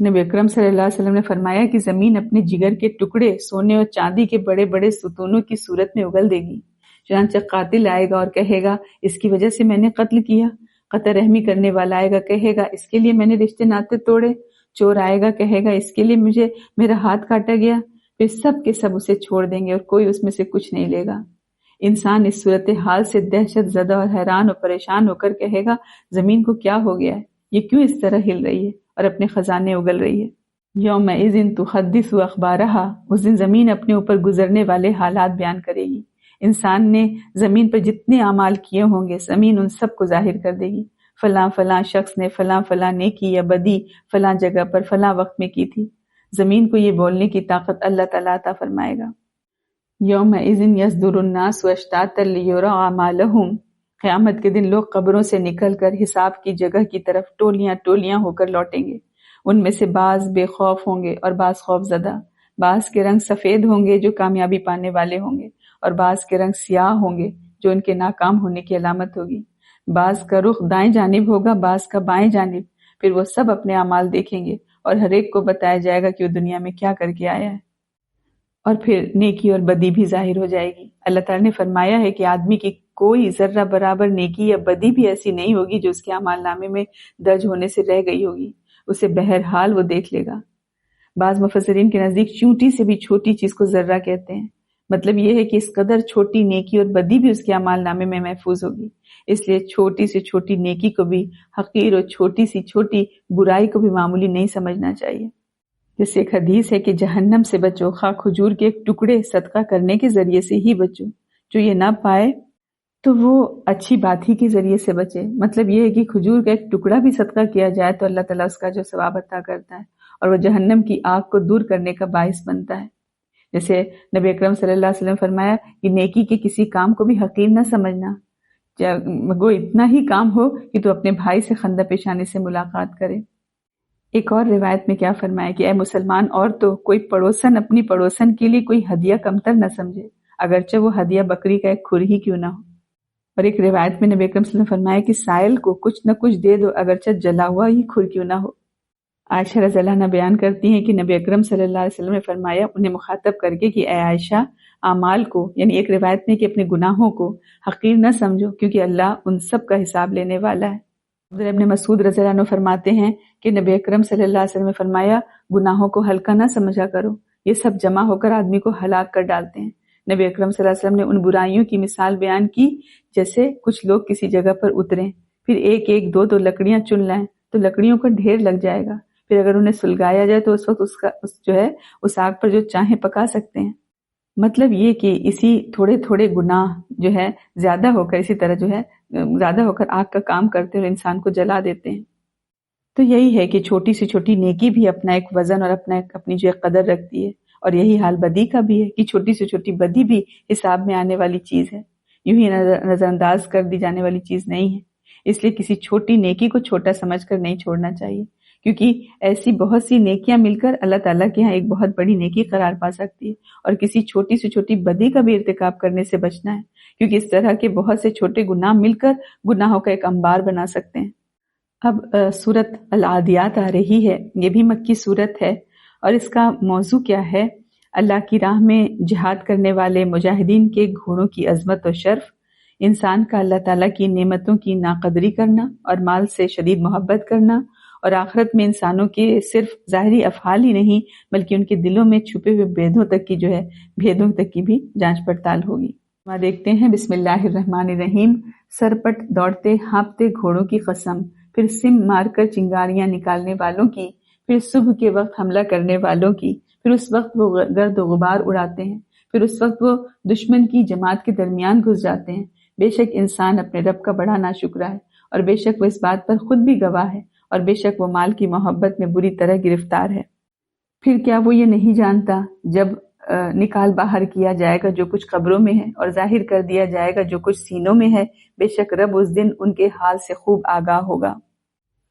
نبی اکرم صلی اللہ علیہ وسلم نے فرمایا کہ زمین اپنے جگر کے ٹکڑے سونے اور چاندی کے بڑے بڑے ستونوں کی صورت میں اگل دے گی، چنانچہ قاتل آئے گا اور کہے گا اس کی وجہ سے میں نے قتل کیا، قطع رحمی کرنے والا آئے گا کہے گا اس کے لیے میں نے رشتے ناطے توڑے، چور آئے گا کہے گا اس کے لیے مجھے میرا ہاتھ کاٹا گیا، پھر سب کے سب اسے چھوڑ دیں گے اور کوئی اس میں سے کچھ نہیں لے گا۔ انسان اس صورتحال سے دہشت زدہ اور حیران اور پریشان ہو کر کہے گا زمین کو کیا ہو گیا ہے، یہ کیوں اس طرح ہل رہی ہے اور اپنے خزانے اگل رہی ہے۔ یومئذ تحدث اخبارہا، اس دن زمین اپنے اوپر گزرنے والے حالات بیان کرے گی۔ انسان نے زمین پر جتنے اعمال کیے ہوں گے زمین ان سب کو ظاہر کر دے گی۔ فلاں فلاں شخص نے فلاں فلاں نیکی یا بدی فلاں جگہ پر فلاں وقت میں کی تھی۔ زمین کو یہ بولنے کی طاقت اللہ تعالیٰ عطا فرمائے گا۔ یومئذ یصدر الناس اشتاتا لیروا اعمالہم، قیامت کے دن لوگ قبروں سے نکل کر حساب کی جگہ کی طرف ٹولیاں ٹولیاں ہو کر لوٹیں گے۔ ان میں سے بعض بے خوف ہوں گے اور بعض خوف زدہ، بعض کے رنگ سفید ہوں گے جو کامیابی پانے والے ہوں گے اور بعض کے رنگ سیاہ ہوں گے جو ان کے ناکام ہونے کی علامت ہوگی۔ بعض کا رخ دائیں جانب ہوگا، بعض کا بائیں جانب، پھر وہ سب اپنے اعمال دیکھیں گے اور ہر ایک کو بتایا جائے گا کہ وہ دنیا میں کیا کر کے آیا ہے، اور پھر نیکی اور بدی بھی ظاہر ہو جائے گی۔ اللہ تعالیٰ نے فرمایا ہے کہ آدمی کی کوئی ذرہ برابر نیکی یا بدی بھی ایسی نہیں ہوگی جو اس کے اعمال نامے میں درج ہونے سے رہ گئی ہوگی، اسے بہرحال وہ دیکھ لے گا۔ بعض مفسرین کے نزدیک چونٹی سے بھی چھوٹی چیز کو ذرہ کہتے ہیں، مطلب یہ ہے کہ اس قدر چھوٹی نیکی اور بدی بھی اس کے اعمال نامے میں محفوظ ہوگی، اس لیے چھوٹی سے چھوٹی نیکی کو بھی حقیر اور چھوٹی سی چھوٹی برائی کو بھی معمولی نہیں سمجھنا چاہیے۔ جیسے ایک حدیث ہے کہ جہنم سے بچو، خواہ کھجور کے ایک ٹکڑے صدقہ کرنے کے ذریعے سے ہی بچو، جو یہ نہ پائے تو وہ اچھی بات ہی کے ذریعے سے بچے۔ مطلب یہ ہے کہ کھجور کا ایک ٹکڑا بھی صدقہ کیا جائے تو اللہ تعالیٰ اس کا جو ثواب عطا کرتا ہے اور وہ جہنم کی آگ کو دور کرنے کا باعث بنتا ہے۔ جیسے نبی اکرم صلی اللہ علیہ وسلم فرمایا کہ نیکی کے کسی کام کو بھی حقیر نہ سمجھنا، گو اتنا ہی کام ہو کہ تو اپنے بھائی سے خندہ پیشانی سے ملاقات کرے۔ ایک اور روایت میں کیا فرمایا کہ اے مسلمان عورتوں، کوئی پڑوسن اپنی پڑوسن کے لیے کوئی ہدیہ کمتر نہ سمجھے، اگرچہ وہ ہدیہ بکری کا ایک کھر ہی کیوں نہ ہو۔ اور ایک روایت میں نبی اکرم صلی اللہ علیہ وسلم نے فرمایا کہ سائل کو کچھ نہ کچھ دے دو، اگرچہ جلا ہوا ہی کھر کیوں نہ ہو۔ عائشہ رضی اللہ عنہا بیان کرتی ہیں کہ نبی اکرم صلی اللہ علیہ وسلم نے فرمایا انہیں مخاطب کر کے کہ اے عائشہ، اعمال کو، یعنی ایک روایت میں کہ اپنے گناہوں کو حقیر نہ سمجھو، کیونکہ اللہ ان سب کا حساب لینے والا ہے۔ عبداللہ ابن مسعود رضی اللہ عنہ فرماتے ہیں کہ نبی اکرم صلی اللہ علیہ وسلم نے فرمایا گناہوں کو ہلکا نہ سمجھا کرو، یہ سب جمع ہو کر آدمی کو ہلاک کر ڈالتے ہیں۔ نبی اکرم صلی اللہ علیہ وسلم نے ان برائیوں کی مثال بیان کی جیسے کچھ لوگ کسی جگہ پر اتریں، پھر ایک ایک دو دو لکڑیاں چن لائیں تو لکڑیوں کا ڈھیر لگ جائے گا، پھر اگر انہیں سلگایا جائے تو اس وقت اس آگ پر جو چاہیں پکا سکتے ہیں۔ مطلب یہ کہ اسی تھوڑے تھوڑے گناہ جو ہے زیادہ ہو کر اسی طرح جو ہے زیادہ ہو کر آگ کا کام کرتے اور انسان کو جلا دیتے ہیں۔ تو یہی ہے کہ چھوٹی سے چھوٹی نیکی بھی اپنا ایک وزن اور اپنی جو قدر رکھتی ہے، اور یہی حال بدی کا بھی ہے کہ چھوٹی سے چھوٹی بدی بھی حساب میں آنے والی چیز ہے، یوں ہی نظر انداز کر دی جانے والی چیز نہیں ہے۔ اس لیے کسی چھوٹی نیکی کو چھوٹا سمجھ کر نہیں چھوڑنا چاہیے، کیونکہ ایسی بہت سی نیکیاں مل کر اللہ تعالیٰ کے ہاں ایک بہت بڑی نیکی قرار پا سکتی ہے، اور کسی چھوٹی سے چھوٹی بدی کا بھی ارتکاب کرنے سے بچنا ہے، کیونکہ اس طرح کے بہت سے چھوٹے گناہ مل کر گناہوں کا ایک انبار بنا سکتے ہیں۔ اب سورت العادیات آ رہی ہے، یہ بھی مکی سورت ہے، اور اس کا موضوع کیا ہے؟ اللہ کی راہ میں جہاد کرنے والے مجاہدین کے گھوڑوں کی عظمت و شرف، انسان کا اللہ تعالیٰ کی نعمتوں کی ناقدری کرنا اور مال سے شدید محبت کرنا، اور آخرت میں انسانوں کے صرف ظاہری افعال ہی نہیں بلکہ ان کے دلوں میں چھپے ہوئے بھیدوں تک کی بھی جانچ پڑتال ہوگی۔ وہاں دیکھتے ہیں بسم اللہ الرحمن الرحیم، سرپٹ دوڑتے ہانپتے گھوڑوں کی قسم، پھر سم مار کر چنگاریاں نکالنے والوں کی، پھر صبح کے وقت حملہ کرنے والوں کی، پھر اس وقت وہ گرد و غبار اڑاتے ہیں، پھر اس وقت وہ دشمن کی جماعت کے درمیان گھس جاتے ہیں۔ بے شک انسان اپنے رب کا بڑا ناشکرا ہے، اور بے شک وہ اس بات پر خود بھی گواہ ہے، اور بے شک وہ مال کی محبت میں بری طرح گرفتار ہے۔ پھر کیا وہ یہ نہیں جانتا جب نکال باہر کیا جائے گا جو کچھ قبروں میں ہے، اور ظاہر کر دیا جائے گا جو کچھ سینوں میں ہے، بے شک رب اس دن ان کے حال سے خوب آگاہ ہوگا۔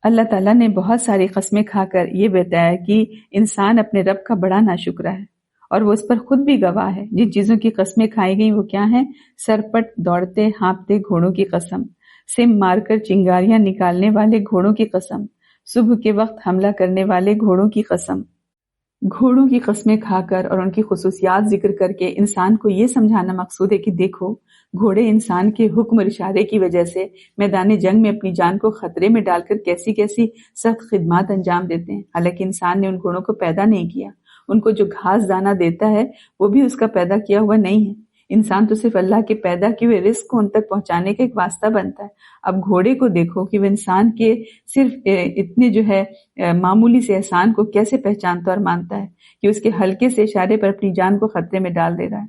اللہ تعالیٰ نے بہت ساری قسمیں کھا کر یہ بتایا کہ انسان اپنے رب کا بڑا ناشکرا ہے، اور وہ اس پر خود بھی گواہ ہے۔ جن چیزوں کی قسمیں کھائی گئیں وہ کیا ہیں؟ سرپٹ دوڑتے ہانپتے گھوڑوں کی قسم، سم مار کر چنگاریاں نکالنے والے گھوڑوں کی قسم، صبح کے وقت حملہ کرنے والے گھوڑوں کی قسم۔ گھوڑوں کی قسمیں کھا کر اور ان کی خصوصیات ذکر کر کے انسان کو یہ سمجھانا مقصود ہے کہ دیکھو، گھوڑے انسان کے حکم اور اشارے کی وجہ سے میدان جنگ میں اپنی جان کو خطرے میں ڈال کر کیسی کیسی سخت خدمات انجام دیتے ہیں، حالانکہ انسان نے ان گھوڑوں کو پیدا نہیں کیا۔ ان کو جو گھاس دانہ دیتا ہے وہ بھی اس کا پیدا کیا ہوا نہیں ہے۔ انسان تو صرف اللہ کے پیدا کیے ہوئے رزق کو ان تک پہنچانے کا ایک واسطہ بنتا ہے۔ اب گھوڑے کو دیکھو کہ وہ انسان کے صرف اتنے جو ہے معمولی سے احسان کو کیسے پہچانتا اور مانتا ہے کہ اس کے ہلکے سے اشارے پر اپنی جان کو خطرے میں ڈال دے رہا ہے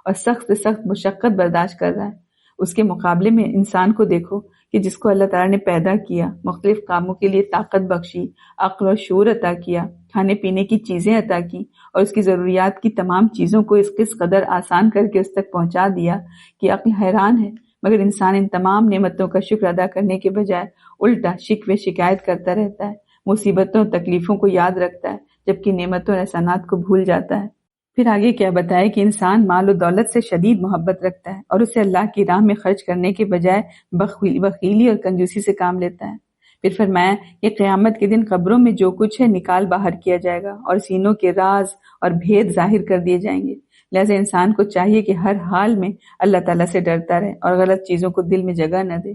اور سخت سخت مشقت برداشت کر رہا ہے۔ اس کے مقابلے میں انسان کو دیکھو کہ جس کو اللہ تعالیٰ نے پیدا کیا، مختلف کاموں کے لیے طاقت بخشی، عقل و شعور عطا کیا، کھانے پینے کی چیزیں عطا کی، اور اس کی ضروریات کی تمام چیزوں کو اس قدر آسان کر کے اس تک پہنچا دیا کہ عقل حیران ہے۔ مگر انسان ان تمام نعمتوں کا شکر ادا کرنے کے بجائے الٹا شکوے شکایت کرتا رہتا ہے، مصیبتوں تکلیفوں کو یاد رکھتا ہے، جبکہ نعمتوں اور احسانات کو بھول جاتا ہے۔ پھر آگے کیا بتائے کہ انسان مال و دولت سے شدید محبت رکھتا ہے اور اسے اللہ کی راہ میں خرچ کرنے کے بجائے بخیلی اور کنجوسی سے کام لیتا ہے۔ پھر فرمایا کہ قیامت کے دن قبروں میں جو کچھ ہے نکال باہر کیا جائے گا اور سینوں کے راز اور بھید ظاہر کر دیے جائیں گے۔ لہذا انسان کو چاہیے کہ ہر حال میں اللہ تعالیٰ سے ڈرتا رہے اور غلط چیزوں کو دل میں جگہ نہ دے۔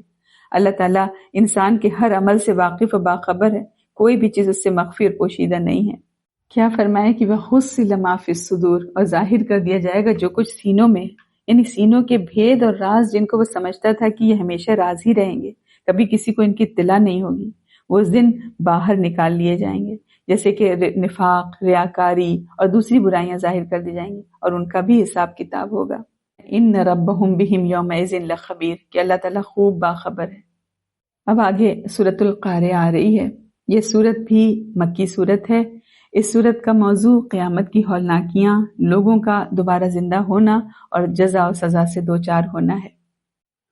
اللہ تعالیٰ انسان کے ہر عمل سے واقف و باخبر ہے، کوئی بھی چیز اس سے مخفی اور پوشیدہ نہیں ہے۔ کیا فرمائے کہ وَحُصِّلَ مَا فِي الصُّدُورِ، اور ظاہر کر دیا جائے گا جو کچھ سینوں میں، یعنی سینوں کے بھید اور راز جن کو وہ سمجھتا تھا کہ یہ ہمیشہ راز ہی رہیں گے، کبھی کسی کو ان کی اطلاع نہیں ہوگی، وہ اس دن باہر نکال لیے جائیں گے، جیسے کہ نفاق، ریاکاری اور دوسری برائیاں ظاہر کر دی جائیں گی، اور ان کا بھی حساب کتاب ہوگا۔ إِنَّ رَبَّهُمْ بِهِمْ يَوْمَئِذٍ لَخَبِيرٌ، کہ اللہ تعالیٰ خوب باخبر ہے۔ اب آگے سورۃ القاریہ آ رہی ہے۔ یہ سورت بھی مکی سورت ہے۔ اس سورت کا موضوع قیامت کی ہولناکیاں، لوگوں کا دوبارہ زندہ ہونا اور جزا و سزا سے دوچار ہونا ہے۔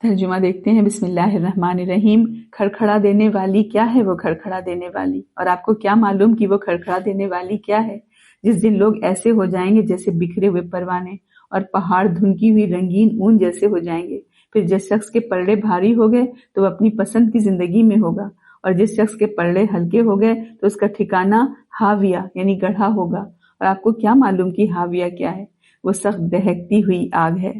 ترجمہ دیکھتے ہیں، بسم اللہ الرحمن الرحیم۔ کھڑکھڑا دینے والی کیا ہے وہ کھڑکھڑا دینے والی، اور آپ کو کیا معلوم کہ وہ کھڑکھڑا دینے والی کیا ہے؟ جس دن لوگ ایسے ہو جائیں گے جیسے بکھرے ہوئے پروانے، اور پہاڑ دھنکی ہوئی رنگین اون جیسے ہو جائیں گے۔ پھر جس شخص کے پلڑے بھاری ہو گئے تو وہ اپنی پسند کی زندگی میں ہوگا، اور جس شخص کے پلڑے ہلکے ہو گئے تو اس کا ٹھکانہ ہاویہ یعنی گڑھا ہوگا۔ اور آپ کو کیا معلوم کہ ہاویہ کیا ہے؟ وہ سخت دہکتی ہوئی آگ ہے۔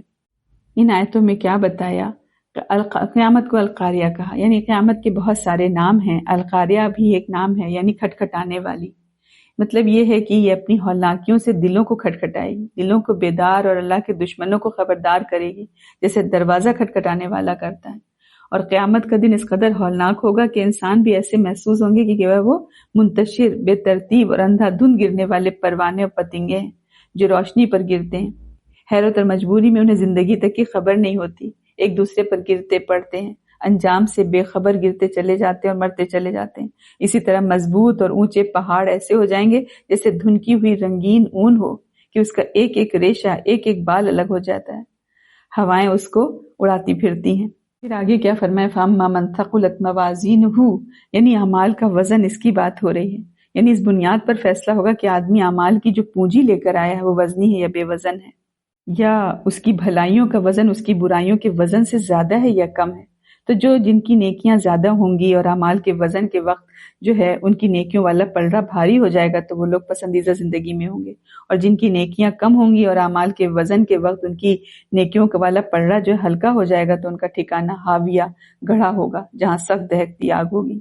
ان آیتوں میں کیا بتایا؟ قیامت کو القاریہ کہا، یعنی قیامت کے بہت سارے نام ہیں، القاریہ بھی ایک نام ہے، یعنی کھٹکھٹانے والی۔ مطلب یہ ہے کہ یہ اپنی ہولناکیوں سے دلوں کو کھٹکھٹائے گی، دلوں کو بیدار اور اللہ کے دشمنوں کو خبردار کرے گی، جیسے دروازہ کھٹکھٹانے والا کرتا ہے۔ اور قیامت کا دن اس قدر ہولناک ہوگا کہ انسان بھی ایسے محسوس ہوں گے کہ وہ منتشر، بے ترتیب اور اندھا دھند گرنے والے پروانے اور پتنگے ہیں جو روشنی پر گرتے ہیں۔ حیرت اور مجبوری میں انہیں زندگی تک کی خبر نہیں ہوتی، ایک دوسرے پر گرتے پڑتے ہیں، انجام سے بے خبر گرتے چلے جاتے ہیں اور مرتے چلے جاتے ہیں۔ اسی طرح مضبوط اور اونچے پہاڑ ایسے ہو جائیں گے جیسے دھنکی ہوئی رنگین اون ہو کہ اس کا ایک ایک ریشہ، ایک ایک بال الگ ہو جاتا ہے، ہوائیں اس کو اڑاتی پھرتی ہیں۔ پھر آگے کیا فرمائے، فَأَمَّا مَنْ ثَقُلَتْ مَوَازِينُهُ، یعنی اعمال کا وزن، اس کی بات ہو رہی ہے۔ یعنی اس بنیاد پر فیصلہ ہوگا کہ آدمی اعمال کی جو پونجی لے کر آیا ہے وہ وزنی ہے یا بے وزن ہے، یا اس کی بھلائیوں کا وزن اس کی برائیوں کے وزن سے زیادہ ہے یا کم ہے۔ تو جن کی نیکیاں زیادہ ہوں گی اور اعمال کے وزن کے وقت جو ہے ان کی نیکیوں والا پلڑا بھاری ہو جائے گا تو وہ لوگ پسندیدہ زندگی میں ہوں گے، اور جن کی نیکیاں کم ہوں گی اور اعمال کے وزن کے وقت ان کی نیکیوں کا والا پلڑا جو ہلکا ہو جائے گا تو ان کا ٹھکانہ ہاویہ، گڑھا ہوگا جہاں سخت دہکتی آگ ہوگی۔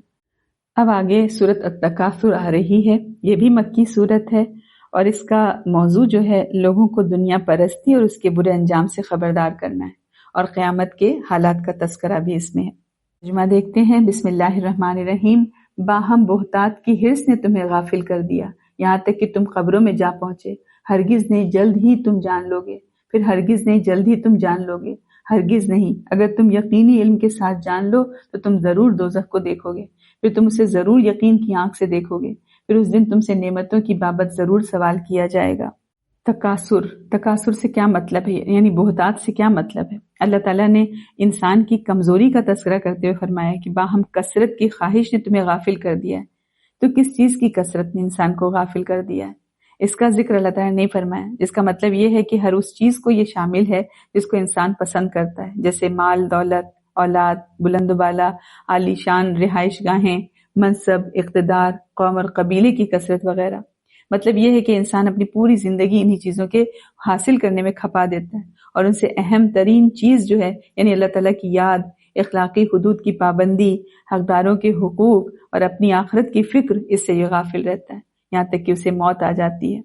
اب آگے سورۃ التکاثر آ رہی ہے، یہ بھی مکی سورت ہے، اور اس کا موضوع جو ہے لوگوں کو دنیا پرستی اور اس کے برے انجام سے خبردار کرنا ہے، اور قیامت کے حالات کا تذکرہ بھی اس میں ہے۔ ترجمہ دیکھتے ہیں، بسم اللہ الرحمن الرحیم۔ باہم بہتات کی حرص نے تمہیں غافل کر دیا، یہاں تک کہ تم قبروں میں جا پہنچے۔ ہرگز نہیں، جلد ہی تم جان لوگے، پھر ہرگز نہیں، جلد ہی تم جان لوگے، ہرگز نہیں، اگر تم یقینی علم کے ساتھ جان لو تو تم ضرور دوزخ کو دیکھو گے، پھر تم اسے ضرور یقین کی آنکھ سے دیکھو گے، پھر اس دن تم سے نعمتوں کی بابت ضرور سوال کیا جائے گا۔ تکاثر سے کیا مطلب ہے، یعنی بہتات سے کیا مطلب ہے؟ اللہ تعالیٰ نے انسان کی کمزوری کا تذکرہ کرتے ہوئے فرمایا کہ باہم کثرت کی خواہش نے تمہیں غافل کر دیا ہے۔ تو کس چیز کی کثرت نے انسان کو غافل کر دیا ہے؟ اس کا ذکر اللہ تعالیٰ نے نہیں فرمایا، جس کا مطلب یہ ہے کہ ہر اس چیز کو یہ شامل ہے جس کو انسان پسند کرتا ہے، جیسے مال، دولت، اولاد، بلند و بالا، عالی شان رہائش گاہیں، منصب، اقتدار، قوم اور قبیلے کی کثرت وغیرہ۔ مطلب یہ ہے کہ انسان اپنی پوری زندگی انہی چیزوں کے حاصل کرنے میں کھپا دیتا ہے، اور ان سے اہم ترین چیز جو ہے یعنی اللہ تعالیٰ کی یاد، اخلاقی حدود کی پابندی، حقداروں کے حقوق اور اپنی آخرت کی فکر، اس سے یہ غافل رہتا ہے، یہاں تک کہ اسے موت آ جاتی ہے۔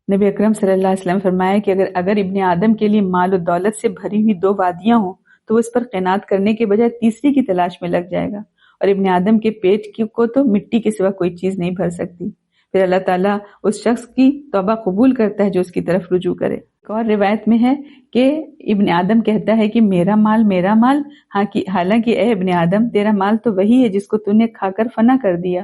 نبی اکرم صلی اللہ علیہ وسلم فرمایا کہ اگر ابن آدم کے لیے مال و دولت سے بھری ہوئی 2 وادیاں ہوں تو وہ اس پر قناعت کرنے کے بجائے تیسری کی تلاش میں لگ جائے گا، اور ابن آدم کے پیٹ کو تو مٹی کے سوا کوئی چیز نہیں بھر سکتی۔ پھر اللہ تعالیٰ اس شخص کی توبہ قبول کرتا ہے جو اس کی طرف رجوع کرے۔ ایک اور روایت میں ہے کہ ابن آدم کہتا ہے کہ میرا مال میرا مال، حالانکہ اے ابن آدم تیرا مال تو وہی ہے جس کو تو نے کھا کر فنا کر دیا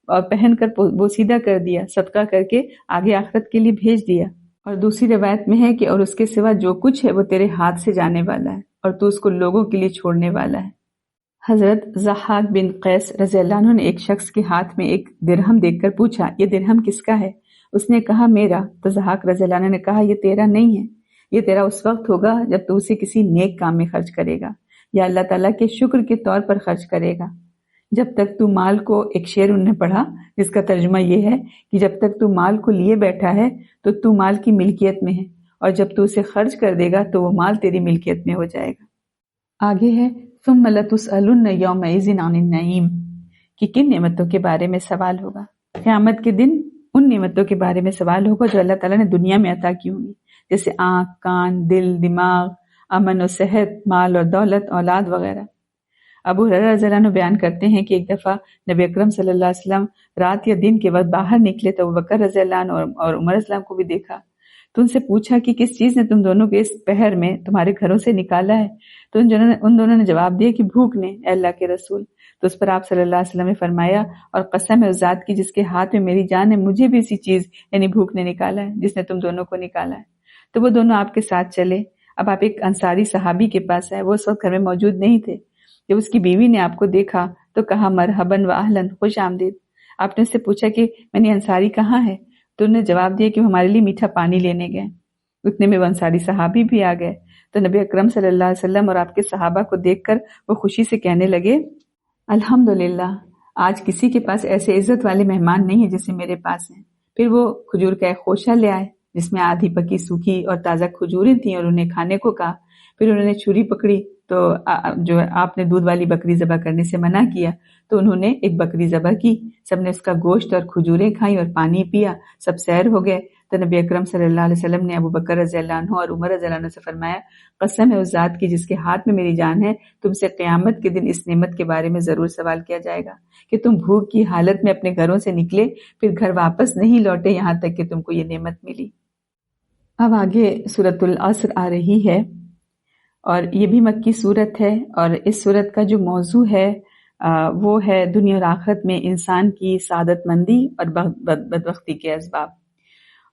اور پہن کر بوسیدہ کر دیا، صدقہ کر کے آگے آخرت کے لیے بھیج دیا۔ اور دوسری روایت میں ہے کہ اور اس کے سوا جو کچھ ہے وہ تیرے ہاتھ سے جانے والا ہے اور تو اس کو لوگوں کے لیے چھوڑنے والا ہے۔ حضرت ضحاک بن قیس رضی اللہ عنہ نے ایک شخص کے ہاتھ میں ایک درہم دیکھ کر پوچھا، یہ درہم کس کا ہے؟ اس نے کہا میرا۔ تو ضحاک رضی اللہ عنہ نے کہا یہ تیرا نہیں ہے، یہ تیرا اس وقت ہوگا جب تو اسے کسی نیک کام میں خرچ کرے گا یا اللہ تعالیٰ کے شکر کے طور پر خرچ کرے گا۔ جب تک تو مال کو، ایک شعر انہوں نے پڑھا جس کا ترجمہ یہ ہے کہ جب تک تو مال کو لیے بیٹھا ہے تو مال کی ملکیت میں ہے، اور جب تو اسے خرچ کر دے گا تو وہ مال تیری ملکیت میں ہو جائے گا۔ آگے ہے ثم لتسألن یومئذ عن النعیم، کہ کن نعمتوں کے بارے میں سوال ہوگا۔ قیامت کے دن ان نعمتوں کے بارے میں سوال ہوگا جو اللہ تعالیٰ نے دنیا میں عطا کی ہوں گی، جیسے آنکھ، کان، دل، دماغ، امن و صحت، مال اور دولت، اولاد وغیرہ۔ ابو ہریرہ رضی اللہ عنہ بیان کرتے ہیں کہ ایک دفعہ نبی اکرم صلی اللہ علیہ وسلم رات یا دن کے وقت باہر نکلے تو ابوبکر رضی اللہ عنہ اور عمر رضی اللہ عنہ کو بھی دیکھا، تو ان سے پوچھا کہ کس چیز نے تم دونوں کو اس پہر میں تمہارے گھروں سے نکالا ہے؟ تو ان دونوں نے جواب دیا کہ بھوک نے، اے اللہ کے رسول۔ تو اس پر آپ صلی اللہ علیہ وسلم نے فرمایا اور قسم ہے اس ذات کی جس کے ہاتھ میں میری جان ہے، مجھے بھی اسی چیز یعنی بھوک نے نکالا ہے جس نے تم دونوں کو نکالا ہے۔ تو وہ دونوں آپ کے ساتھ چلے۔ اب آپ ایک انصاری صحابی کے پاس آئے، وہ اس وقت گھر میں موجود نہیں تھے۔ جب اس کی بیوی نے آپ کو دیکھا تو کہا مرحباً و اہلاً، خوش آمدید۔ آپ نے اس سے پوچھا کہ میں انصاری کہاں ہے؟ تو انہوں نے جواب دیا کہ ہمارے لیے میٹھا پانی لینے گئے۔ اتنے میں وہ انصاری صحابی بھی آ گئے، تو نبی اکرم صلی اللہ علیہ وسلم اور آپ کے صحابہ کو دیکھ کر وہ خوشی سے کہنے لگے الحمدللہ، آج کسی کے پاس ایسے عزت والے مہمان نہیں ہیں جیسے میرے پاس ہیں۔ پھر وہ کھجور کا ایک خوشہ لے آئے جس میں آدھی پکی سوکھی اور تازہ کھجوریں تھیں اور انہیں کھانے کو کہا۔ پھر انہوں نے چھری پکڑی تو جو آپ نے دودھ والی بکری ذبح کرنے سے منع کیا، تو انہوں نے ایک بکری ذبح کی، سب نے اس کا گوشت اور کھجوریں کھائیں اور پانی پیا، سب سیر ہو گئے۔ تو نبی اکرم صلی اللہ علیہ وسلم نے ابو بکر رضی اللہ عنہ اور عمر رضی اللہ عنہ سے فرمایا قسم ہے اس ذات کی جس کے ہاتھ میں میری جان ہے، تم سے قیامت کے دن اس نعمت کے بارے میں ضرور سوال کیا جائے گا کہ تم بھوک کی حالت میں اپنے گھروں سے نکلے، پھر گھر واپس نہیں لوٹے یہاں تک کہ تم کو یہ نعمت ملی۔ اب آگے سورۃ العصر آ رہی ہے اور یہ بھی مکی صورت ہے، اور اس صورت کا جو موضوع ہے وہ ہے دنیا اور آخرت میں انسان کی سعادت مندی اور بدبختی کے اسباب۔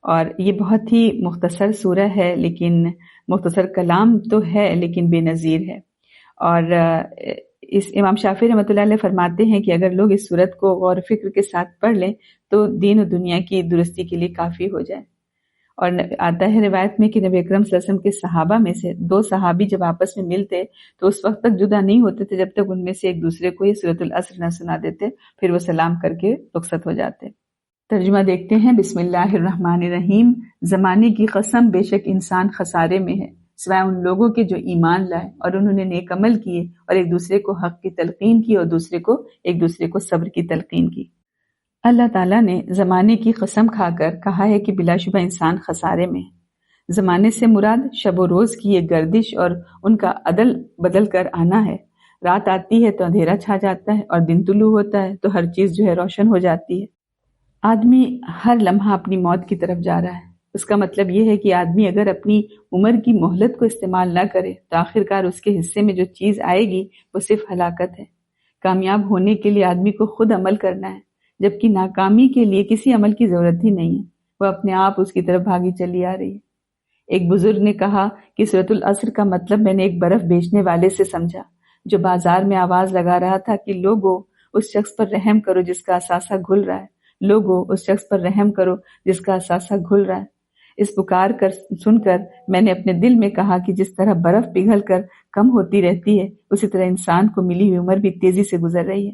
اور یہ بہت ہی مختصر سورہ ہے، لیکن مختصر کلام تو ہے لیکن بے نظیر ہے۔ اور اس امام شافعی رحمۃ اللہ علیہ فرماتے ہیں کہ اگر لوگ اس سورت کو غور و فکر کے ساتھ پڑھ لیں تو دین و دنیا کی درستی کے لیے کافی ہو جائے۔ اور آتا ہے روایت میں کہ نبی اکرم صلی اللہ علیہ وسلم کے صحابہ میں سے 2 صحابی جب آپس میں ملتے تو اس وقت تک جدا نہیں ہوتے تھے جب تک ان میں سے ایک دوسرے کو یہ سورۃ العصر نہ سنا دیتے، پھر وہ سلام کر کے رخصت ہو جاتے۔ ترجمہ دیکھتے ہیں۔ بسم اللہ الرحمن الرحیم۔ زمانے کی قسم، بے شک انسان خسارے میں ہے سوائے ان لوگوں کے جو ایمان لائے اور انہوں نے نیک عمل کیے اور ایک دوسرے کو حق کی تلقین کی اور ایک دوسرے کو صبر کی تلقین کی۔ اللہ تعالیٰ نے زمانے کی قسم کھا کر کہا ہے کہ بلا شبہ انسان خسارے میں ہے۔ زمانے سے مراد شب و روز کی یہ گردش اور ان کا عدل بدل کر آنا ہے۔ رات آتی ہے تو اندھیرا چھا جاتا ہے اور دن طلوع ہوتا ہے تو ہر چیز جو ہے روشن ہو جاتی ہے۔ آدمی ہر لمحہ اپنی موت کی طرف جا رہا ہے۔ اس کا مطلب یہ ہے کہ آدمی اگر اپنی عمر کی مہلت کو استعمال نہ کرے تو آخرکار اس کے حصے میں جو چیز آئے گی وہ صرف ہلاکت ہے۔ کامیاب ہونے کے لیے آدمی کو خود عمل کرنا ہے، جبکہ ناکامی کے لیے کسی عمل کی ضرورت ہی نہیں ہے، وہ اپنے آپ اس کی طرف بھاگی چلی آ رہی ہے۔ ایک بزرگ نے کہا کہ سورۃ العصر کا مطلب میں نے ایک برف بیچنے والے سے سمجھا جو بازار میں آواز لگا رہا تھا کہ لوگو اس شخص پر رحم کرو جس کا اثاثہ گھل رہا ہے، لوگو اس شخص پر رحم کرو جس کا اثاثہ گھل رہا ہے۔ اس پکار کر سن کر میں نے اپنے دل میں کہا کہ جس طرح برف پگھل کر کم ہوتی رہتی ہے اسی طرح انسان کو ملی ہوئی عمر بھی تیزی سے گزر رہی ہے۔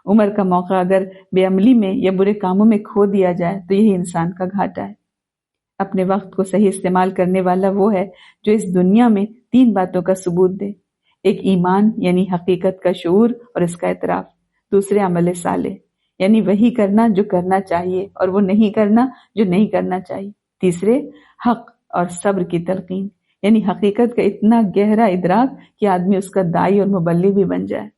عمر کا موقع اگر بے عملی میں یا برے کاموں میں کھو دیا جائے تو یہی انسان کا گھاٹا ہے۔ اپنے وقت کو صحیح استعمال کرنے والا وہ ہے جو اس دنیا میں 3 باتوں کا ثبوت دے: ایک ایمان یعنی حقیقت کا شعور اور اس کا اعتراف، دوسرے عمل صالح یعنی وہی کرنا جو کرنا چاہیے اور وہ نہیں کرنا جو نہیں کرنا چاہیے، تیسرے حق اور صبر کی تلقین یعنی حقیقت کا اتنا گہرا ادراک کہ آدمی اس کا داعی اور مبلغ بھی بن جائے۔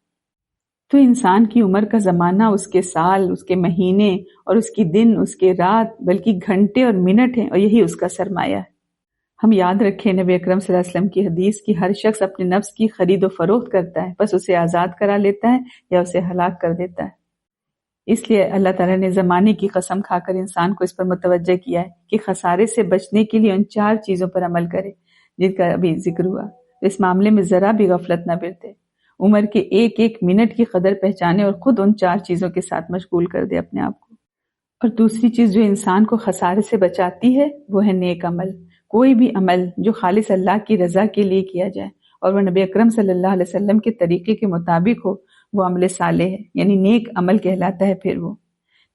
تو انسان کی عمر کا زمانہ اس کے سال، اس کے مہینے اور اس کی دن، اس کے رات، بلکہ گھنٹے اور منٹ ہیں، اور یہی اس کا سرمایہ ہے۔ ہم یاد رکھیں نبی اکرم صلی اللہ علیہ وسلم کی حدیث کی ہر شخص اپنے نفس کی خرید و فروخت کرتا ہے، بس اسے آزاد کرا لیتا ہے یا اسے ہلاک کر دیتا ہے۔ اس لیے اللہ تعالیٰ نے زمانے کی قسم کھا کر انسان کو اس پر متوجہ کیا ہے کہ خسارے سے بچنے کے لیے ان 4 چیزوں پر عمل کرے جن کا ابھی ذکر ہوا۔ اس معاملے میں ذرا بھی غفلت نہ برتے، عمر کے ایک ایک منٹ کی قدر پہچانے اور خود ان 4 چیزوں کے ساتھ مشغول کر دے اپنے آپ کو۔ اور دوسری چیز جو انسان کو خسارے سے بچاتی ہے وہ ہے نیک عمل۔ کوئی بھی عمل جو خالص اللہ کی رضا کے لیے کیا جائے اور وہ نبی اکرم صلی اللہ علیہ وسلم کے طریقے کے مطابق ہو وہ عمل صالح ہے، یعنی نیک عمل کہلاتا ہے۔ پھر وہ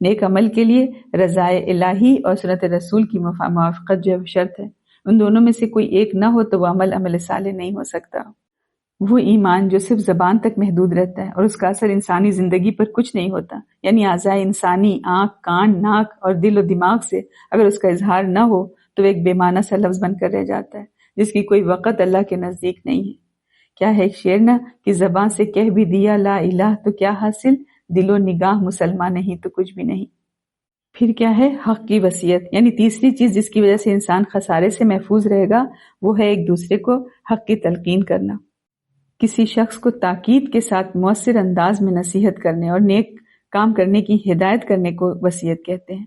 نیک عمل کے لیے رضا الہی اور سنت رسول کی موافقت جو شرط ہے، ان دونوں میں سے کوئی ایک نہ ہو تو وہ عمل صالح نہیں ہو سکتا۔ وہ ایمان جو صرف زبان تک محدود رہتا ہے اور اس کا اثر انسانی زندگی پر کچھ نہیں ہوتا، یعنی اعضاء انسانی آنکھ، کان، ناک اور دل و دماغ سے اگر اس کا اظہار نہ ہو تو وہ ایک بے معنی سا لفظ بن کر رہ جاتا ہے جس کی کوئی وقت اللہ کے نزدیک نہیں ہے۔ کیا ہے ایک شعر نا کہ زبان سے کہہ بھی دیا لا الہ تو کیا حاصل، دل و نگاہ مسلمان نہیں تو کچھ بھی نہیں۔ پھر کیا ہے حق کی وصیت، یعنی تیسری چیز جس کی وجہ سے انسان خسارے سے محفوظ رہے گا وہ ہے ایک دوسرے کو حق کی تلقین کرنا، کسی شخص کو تاکید کے ساتھ مؤثر انداز میں نصیحت کرنے اور نیک کام کرنے کی ہدایت کرنے کو وصیت کہتے ہیں۔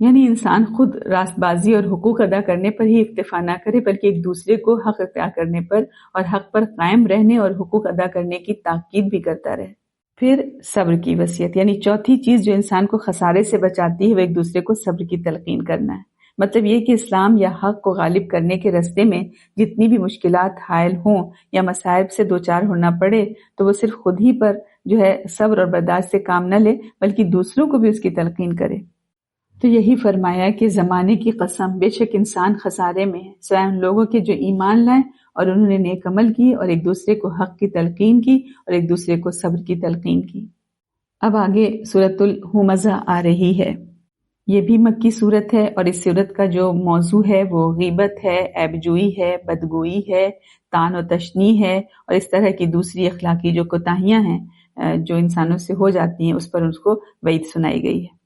یعنی انسان خود راست بازی اور حقوق ادا کرنے پر ہی اکتفا نہ کرے بلکہ ایک دوسرے کو حق ادا کرنے پر اور حق پر قائم رہنے اور حقوق ادا کرنے کی تاکید بھی کرتا رہے۔ پھر صبر کی وصیت، یعنی چوتھی چیز جو انسان کو خسارے سے بچاتی ہے وہ ایک دوسرے کو صبر کی تلقین کرنا ہے۔ مطلب یہ کہ اسلام یا حق کو غالب کرنے کے راستے میں جتنی بھی مشکلات حائل ہوں یا مصائب سے دوچار ہونا پڑے تو وہ صرف خود ہی پر جو ہے صبر اور برداشت سے کام نہ لے بلکہ دوسروں کو بھی اس کی تلقین کرے۔ تو یہی فرمایا کہ زمانے کی قسم، بے شک انسان خسارے میں ہے سوائے ان لوگوں کے جو ایمان لائیں اور انہوں نے نیک عمل کی اور ایک دوسرے کو حق کی تلقین کی اور ایک دوسرے کو صبر کی تلقین کی۔ اب آگے سورۃ الہمزہ آ رہی ہے۔ یہ بھی مکی صورت ہے اور اس صورت کا جو موضوع ہے وہ غیبت ہے، عیب جوئی ہے، بدگوئی ہے، طعن و تشنیع ہے اور اس طرح کی دوسری اخلاقی جو کوتاہیاں ہیں جو انسانوں سے ہو جاتی ہیں اس پر اس کو وعید سنائی گئی ہے۔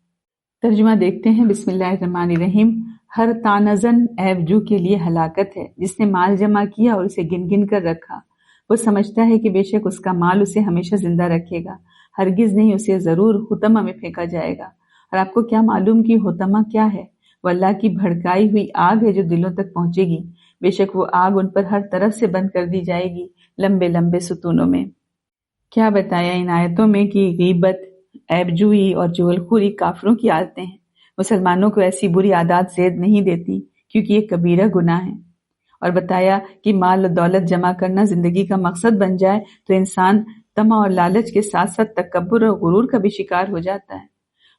ترجمہ دیکھتے ہیں۔ بسم اللہ الرحمن الرحیم۔ ہر تانزن عیب جو کے لیے ہلاکت ہے، جس نے مال جمع کیا اور اسے گن گن کر رکھا، وہ سمجھتا ہے کہ بے شک اس کا مال اسے ہمیشہ زندہ رکھے گا، ہرگز نہیں، اسے ضرور حطمہ میں پھینکا جائے گا۔ اور آپ کو کیا معلوم کہ حطمہ کیا ہے؟ وہ اللہ کی بھڑکائی ہوئی آگ ہے جو دلوں تک پہنچے گی، بے شک وہ آگ ان پر ہر طرف سے بند کر دی جائے گی لمبے لمبے ستونوں میں۔ کیا بتایا ان آیتوں میں کہ غیبت، عیب جوئی اور چغلخوری کافروں کی عادتیں ہیں۔ مسلمانوں کو ایسی بری عادات زید نہیں دیتی کیونکہ یہ کبیرہ گناہ ہے۔ اور بتایا کہ مال و دولت جمع کرنا زندگی کا مقصد بن جائے تو انسان طمع اور لالچ کے ساتھ ساتھ تکبر اور غرور کا بھی شکار ہو جاتا ہے۔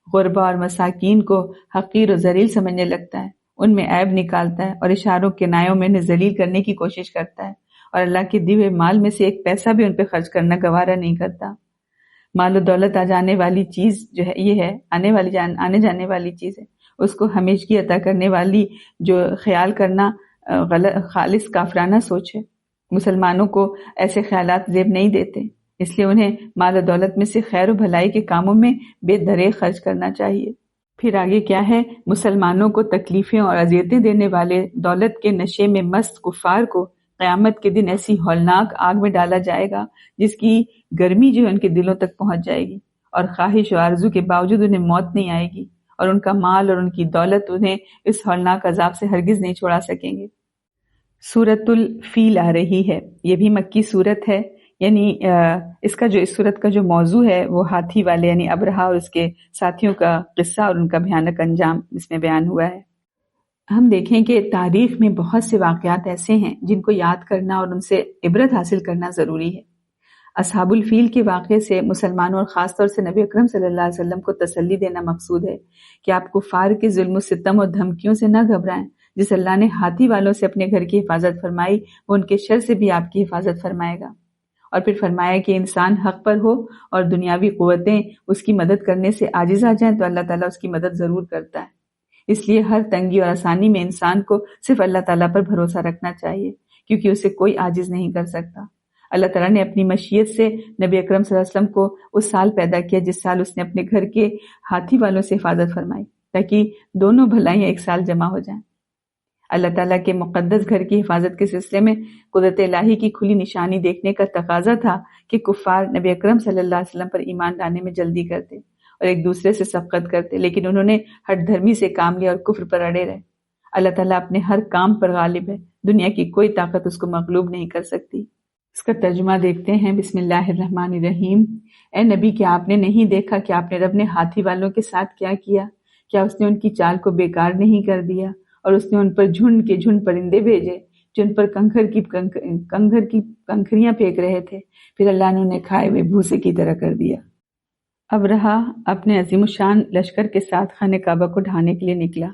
غربا اور مساکین کو حقیر و ذلیل سمجھنے لگتا ہے، ان میں عیب نکالتا ہے اور اشاروں کنایوں میں انہیں ذلیل کرنے کی کوشش کرتا ہے، اور اللہ کے دیے ہوئے مال میں سے ایک پیسہ بھی ان پہ خرچ کرنا گوارا نہیں کرتا۔ مال و دولت آ جانے والی چیز جو ہے یہ ہے، آنے جانے والی چیز ہے، اس کو ہمیشگی عطا کرنے والی جو خیال کرنا خالص کافرانہ سوچ ہے۔ مسلمانوں کو ایسے خیالات زیب نہیں دیتے، اس لیے انہیں مال و دولت میں سے خیر و بھلائی کے کاموں میں بے دریغ خرچ کرنا چاہیے۔ پھر آگے کیا ہے؟ مسلمانوں کو تکلیفیں اور اذیتیں دینے والے دولت کے نشے میں مست کفار کو قیامت کے دن ایسی ہولناک آگ میں ڈالا جائے گا جس کی گرمی جو ہے ان کے دلوں تک پہنچ جائے گی، اور خواہش و آرزو کے باوجود انہیں موت نہیں آئے گی، اور ان کا مال اور ان کی دولت انہیں اس ہولناک عذاب سے ہرگز نہیں چھڑا سکیں گے۔ سورۃ الفیل آ رہی ہے، یہ بھی مکی سورت ہے، یعنی اس سورت کا جو موضوع ہے وہ ہاتھی والے یعنی ابرہا اور اس کے ساتھیوں کا قصہ اور ان کا بھیانک انجام اس میں بیان ہوا ہے۔ ہم دیکھیں کہ تاریخ میں بہت سے واقعات ایسے ہیں جن کو یاد کرنا اور ان سے عبرت حاصل کرنا ضروری ہے۔ اصحاب الفیل کے واقعے سے مسلمانوں اور خاص طور سے نبی اکرم صلی اللہ علیہ وسلم کو تسلی دینا مقصود ہے کہ آپ کفار کے ظلم و ستم اور دھمکیوں سے نہ گھبرائیں۔ جس اللہ نے ہاتھی والوں سے اپنے گھر کی حفاظت فرمائی، وہ ان کے شر سے بھی آپ کی حفاظت فرمائے گا۔ اور پھر فرمایا کہ انسان حق پر ہو اور دنیاوی قوتیں اس کی مدد کرنے سے عاجز آ جائیں تو اللہ تعالیٰ اس کی مدد ضرور کرتا ہے۔ اس لیے ہر تنگی اور آسانی میں انسان کو صرف اللہ تعالیٰ پر بھروسہ رکھنا چاہیے، کیونکہ اسے کوئی عاجز نہیں کر سکتا۔ اللہ تعالیٰ نے اپنی مشیت سے نبی اکرم صلی اللہ علیہ وسلم کو اس سال پیدا کیا جس سال اس نے اپنے گھر کے ہاتھی والوں سے حفاظت فرمائی، تاکہ دونوں بھلائیاں ایک سال جمع ہو جائیں۔ اللہ تعالیٰ کے مقدس گھر کی حفاظت کے سلسلے میں قدرت الہی کی کھلی نشانی دیکھنے کا تقاضا تھا کہ کفار نبی اکرم صلی اللہ علیہ وسلم پر ایمان لانے میں جلدی کرتے اور ایک دوسرے سے سبقت کرتے، لیکن انہوں نے ہٹ دھرمی سے کام لیا اور کفر پر اڑے رہے۔ اللہ تعالیٰ اپنے ہر کام پر غالب ہے، دنیا کی کوئی طاقت اس کو مغلوب نہیں کر سکتی۔ اس کا ترجمہ دیکھتے ہیں۔ بسم اللہ الرحمن الرحیم۔ اے نبی، کیا آپ نے نہیں دیکھا کہ آپ نے رب نے ہاتھی والوں کے ساتھ کیا کیا؟ کیا اس نے ان کی چال کو بیکار نہیں کر دیا؟ اور اس نے ان پر جھنڈ کے جھنڈ پرندے بھیجے جو ان پر کنگھر کی کنکریاں پھینک رہے تھے، پھر اللہ نے انہیں کھائے ہوئے بھوسے کی طرح کر دیا۔ ابرہا اپنے عظیم الشان لشکر کے ساتھ خانہ کعبہ کو ڈھانے کے لیے نکلا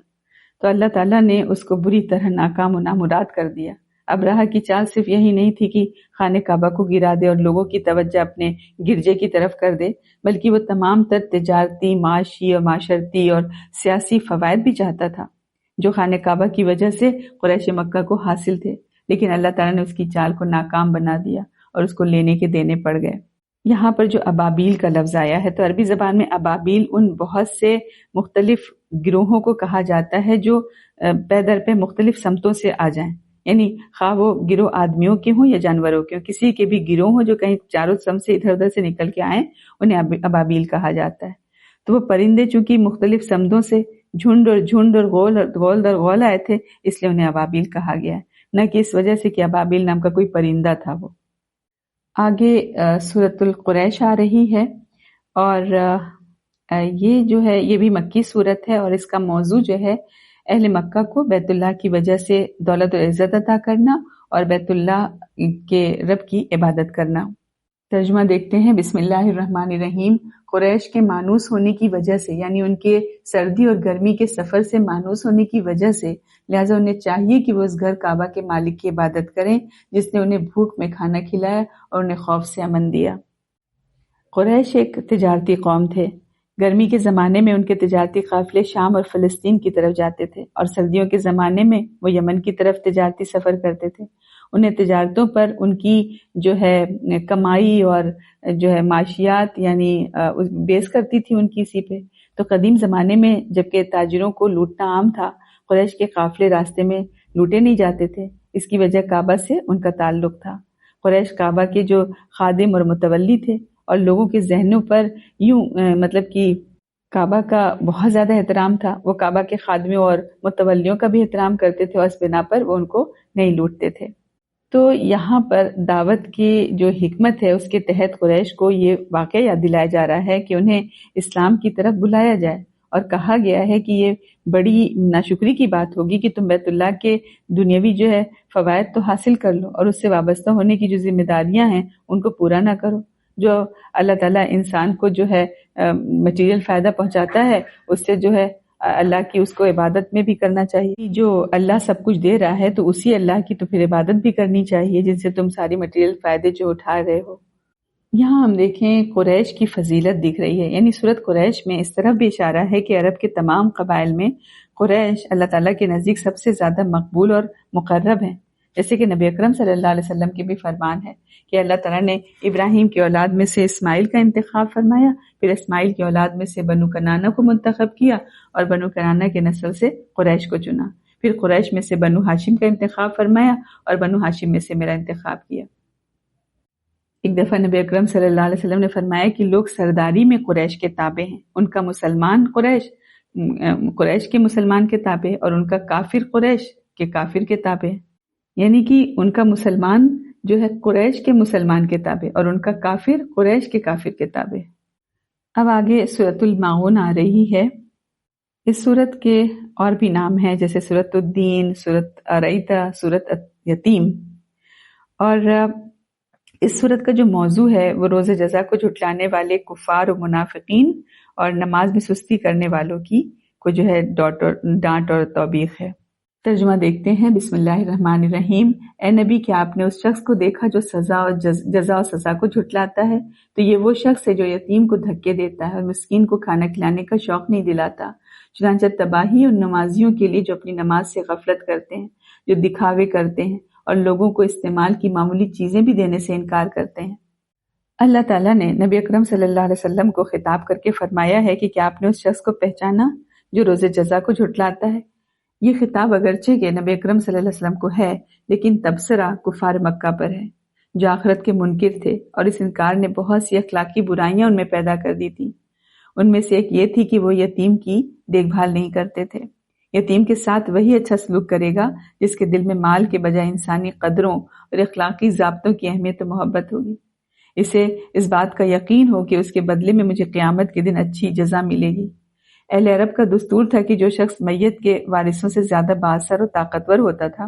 تو اللہ تعالیٰ نے اس کو بری طرح ناکام و نامراد کر دیا۔ ابرہا کی چال صرف یہی نہیں تھی کہ خانہ کعبہ کو گرا دے اور لوگوں کی توجہ اپنے گرجے کی طرف کر دے، بلکہ وہ تمام تر تجارتی، معاشی اور معاشرتی اور سیاسی فوائد بھی چاہتا تھا جو خانہ کعبہ کی وجہ سے قریش مکہ کو حاصل تھے، لیکن اللہ تعالیٰ نے اس کی چال کو ناکام بنا دیا اور اس کو لینے کے دینے پڑ گئے۔ یہاں پر جو ابابیل کا لفظ آیا ہے تو عربی زبان میں ابابیل ان بہت سے مختلف گروہوں کو کہا جاتا ہے جو پے در پہ مختلف سمتوں سے آ جائیں، یعنی خواہ وہ گروہ آدمیوں کے ہوں یا جانوروں کے ہوں، کسی کے بھی گروہ ہوں جو کہیں چاروں سمت سے ادھر ادھر سے نکل کے آئیں انہیں ابابیل کہا جاتا ہے۔ تو وہ پرندے چونکہ مختلف سمتوں سے جھنڈ اور غول در غول آئے تھے، اس لیے انہیں ابابیل کہا گیا ہے، نہ کہ اس وجہ سے کہ ابابیل نام کا کوئی پرندہ تھا۔ وہ آگے سورۃ القریش آ رہی ہے، اور یہ جو ہے یہ بھی مکی سورت ہے، اور اس کا موضوع جو ہے اہل مکہ کو بیت اللہ کی وجہ سے دولت و عزت عطا کرنا اور بیت اللہ کے رب کی عبادت کرنا۔ ترجمہ دیکھتے ہیں۔ بسم اللہ الرحمن الرحیم۔ قریش کے مانوس ہونے کی وجہ سے، یعنی ان کے سردی اور گرمی کے سفر سے مانوس ہونے کی وجہ سے، لہٰذا انہیں چاہیے کہ وہ اس گھر کعبہ کے مالک کی عبادت کریں جس نے انہیں بھوک میں کھانا کھلایا اور انہیں خوف سے امن دیا۔ قریش ایک تجارتی قوم تھے۔ گرمی کے زمانے میں ان کے تجارتی قافلے شام اور فلسطین کی طرف جاتے تھے، اور سردیوں کے زمانے میں وہ یمن کی طرف تجارتی سفر کرتے تھے۔ انہیں تجارتوں پر ان کی جو ہے کمائی اور جو ہے معاشیات یعنی بیس کرتی تھی ان کی اسی پہ، تو قدیم زمانے میں جبکہ تاجروں کو لوٹنا عام تھا، قریش کے قافلے راستے میں لوٹے نہیں جاتے تھے۔ اس کی وجہ کعبہ سے ان کا تعلق تھا۔ قریش کعبہ کے جو خادم اور متولی تھے اور لوگوں کے ذہنوں پر مطلب کہ کعبہ کا بہت زیادہ احترام تھا۔ وہ کعبہ کے خادموں اور متولیوں کا بھی احترام کرتے تھے اور اس بنا پر وہ ان کو نہیں لوٹتے تھے۔ تو یہاں پر دعوت کی جو حکمت ہے اس کے تحت قریش کو یہ واقعہ یاد دلایا جا رہا ہے کہ انہیں اسلام کی طرف بلایا جائے، اور کہا گیا ہے کہ یہ بڑی ناشکری کی بات ہوگی کہ تم بیت اللہ کے دنیاوی جو ہے فوائد تو حاصل کر لو اور اس سے وابستہ ہونے کی جو ذمہ داریاں ہیں ان کو پورا نہ کرو۔ جو اللہ تعالیٰ انسان کو جو ہے مٹیریل فائدہ پہنچاتا ہے اس سے جو ہے اللہ کی اس کو عبادت میں بھی کرنا چاہیے۔ جو اللہ سب کچھ دے رہا ہے تو اسی اللہ کی تو پھر عبادت بھی کرنی چاہیے جن سے تم ساری مٹیریل فائدے جو اٹھا رہے ہو۔ یہاں ہم دیکھیں قریش کی فضیلت دکھ رہی ہے، یعنی سورت قریش میں اس طرح بھی اشارہ ہے کہ عرب کے تمام قبائل میں قریش اللہ تعالیٰ کے نزدیک سب سے زیادہ مقبول اور مقرب ہیں، جیسے کہ نبی اکرم صلی اللہ علیہ وسلم کے بھی فرمان ہے کہ اللہ تعالیٰ نے ابراہیم کی اولاد میں سے اسماعیل کا انتخاب فرمایا، پھر اسماعیل کی اولاد میں سے بنو کنانہ کو منتخب کیا اور بنو کنانہ کے نسل سے قریش کو چنا، پھر قریش میں سے بنو ہاشم کا انتخاب فرمایا اور بنو ہاشم میں سے میرا انتخاب کیا۔ ایک دفعہ نبی اکرم صلی اللہ علیہ وسلم نے فرمایا کہ لوگ سرداری میں قریش کے تابع ہیں، ان کا مسلمان قریش کے مسلمان کے تابع اور ان کا کافر قریش کے کافر کے تابع، یعنی کہ ان کا مسلمان جو ہے قریش کے مسلمان کے تابع اور ان کا کافر قریش کے کافر کے تابع۔ اب آگے سورۃ الماعون آ رہی ہے۔ اس سورت کے اور بھی نام ہیں جیسے سورۃ الدین، سورۃ اریتا، سورۃ یتیم، اور اس سورت کا جو موضوع ہے وہ روز جزا کو جھٹلانے والے کفار و منافقین اور نماز میں سستی کرنے والوں کو جو ہے ڈانٹ اور توبیخ ہے۔ ترجمہ دیکھتے ہیں۔ بسم اللہ الرحمن الرحیم۔ اے نبی، کیا آپ نے اس شخص کو دیکھا جو جزا اور سزا کو جھٹلاتا ہے؟ تو یہ وہ شخص ہے جو یتیم کو دھکے دیتا ہے اور مسکین کو کھانا کھلانے کا شوق نہیں دلاتا۔ چنانچہ تباہی ان نمازیوں کے لیے جو اپنی نماز سے غفلت کرتے ہیں، جو دکھاوے کرتے ہیں اور لوگوں کو استعمال کی معمولی چیزیں بھی دینے سے انکار کرتے ہیں۔ اللہ تعالیٰ نے نبی اکرم صلی اللہ علیہ وسلم کو خطاب کر کے فرمایا ہے کہ کیا آپ نے اس شخص کو پہچانا جو روز جزا کو جھٹلاتا ہے؟ یہ خطاب اگرچہ کہ نبی اکرم صلی اللہ علیہ وسلم کو ہے، لیکن تبصرہ کفار مکہ پر ہے جو آخرت کے منکر تھے، اور اس انکار نے بہت سی اخلاقی برائیاں ان میں پیدا کر دی تھی۔ ان میں سے ایک یہ تھی کہ وہ یتیم کی دیکھ بھال نہیں کرتے تھے۔ یتیم کے ساتھ وہی اچھا سلوک کرے گا جس کے دل میں مال کے بجائے انسانی قدروں اور اخلاقی ضابطوں کی اہمیت و محبت ہوگی، اسے اس بات کا یقین ہو کہ اس کے بدلے میں مجھے قیامت کے دن اچھی جزا ملے گی۔ اہل عرب کا دستور تھا کہ جو شخص میت کے وارثوں سے زیادہ بااثر اور طاقتور ہوتا تھا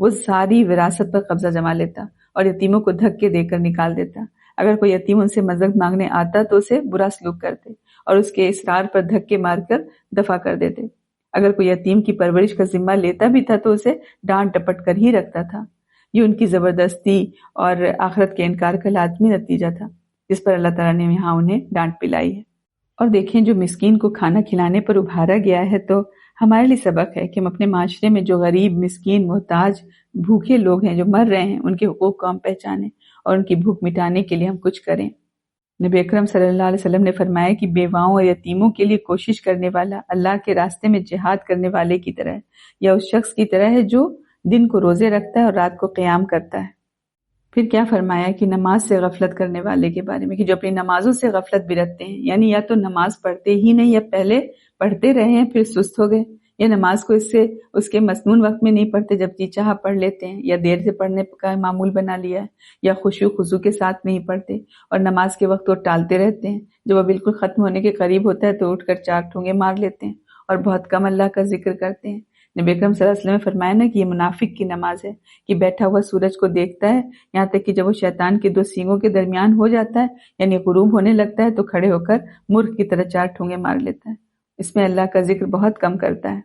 وہ ساری وراثت پر قبضہ جما لیتا اور یتیموں کو دھکے دے کر نکال دیتا۔ اگر کوئی یتیم ان سے مدد مانگنے آتا تو اسے برا سلوک کرتے اور اس کے اصرار پر دھکے مار کر دفع کر دیتے۔ اگر کوئی یتیم کی پرورش کا ذمہ لیتا بھی تھا تو اسے ڈانٹ ڈپٹ کر ہی رکھتا تھا۔ یہ ان کی زبردستی اور آخرت کے انکار کا لازمی نتیجہ تھا جس پر اللہ تعالیٰ نے یہاں انہیں ڈانٹ پلائی ہے۔ اور دیکھیں، جو مسکین کو کھانا کھلانے پر ابھارا گیا ہے تو ہمارے لیے سبق ہے کہ ہم اپنے معاشرے میں جو غریب، مسکین، محتاج، بھوکے لوگ ہیں جو مر رہے ہیں ان کے حقوق کو ہم پہچانیں اور ان کی بھوک مٹانے کے لیے ہم کچھ کریں۔ نبی اکرم صلی اللہ علیہ وسلم نے فرمایا کہ بیواؤں اور یتیموں کے لیے کوشش کرنے والا اللہ کے راستے میں جہاد کرنے والے کی طرح ہے، یا اس شخص کی طرح ہے جو دن کو روزے رکھتا ہے اور رات کو قیام کرتا ہے۔ پھر کیا فرمایا کہ نماز سے غفلت کرنے والے کے بارے میں کہ جو اپنی نمازوں سے غفلت بھی رکھتے ہیں، یعنی یا تو نماز پڑھتے ہی نہیں یا پہلے پڑھتے رہے ہیں پھر سست ہو گئے، یا نماز کو اس کے مسنون وقت میں نہیں پڑھتے، جب جی چاہا پڑھ لیتے ہیں، یا دیر سے پڑھنے کا معمول بنا لیا ہے، یا خشوع خضوع کے ساتھ نہیں پڑھتے اور نماز کے وقت وہ ٹالتے رہتے ہیں، جب وہ بالکل ختم ہونے کے قریب ہوتا ہے تو اٹھ کر 4 ٹھونگے مار لیتے ہیں اور بہت کم اللہ کا ذکر کرتے ہیں۔ نبی اکرم صلی اللہ علیہ وسلم نے فرمایا نا کہ یہ منافق کی نماز ہے کہ بیٹھا ہوا سورج کو دیکھتا ہے یہاں تک کہ جب وہ شیطان کے 2 سینگوں کے درمیان ہو جاتا ہے یعنی غروب ہونے لگتا ہے تو کھڑے ہو کر مرغ کی طرح 4 ٹھونگے مار لیتا ہے۔ اس میں اللہ کا ذکر بہت کم کرتا ہے۔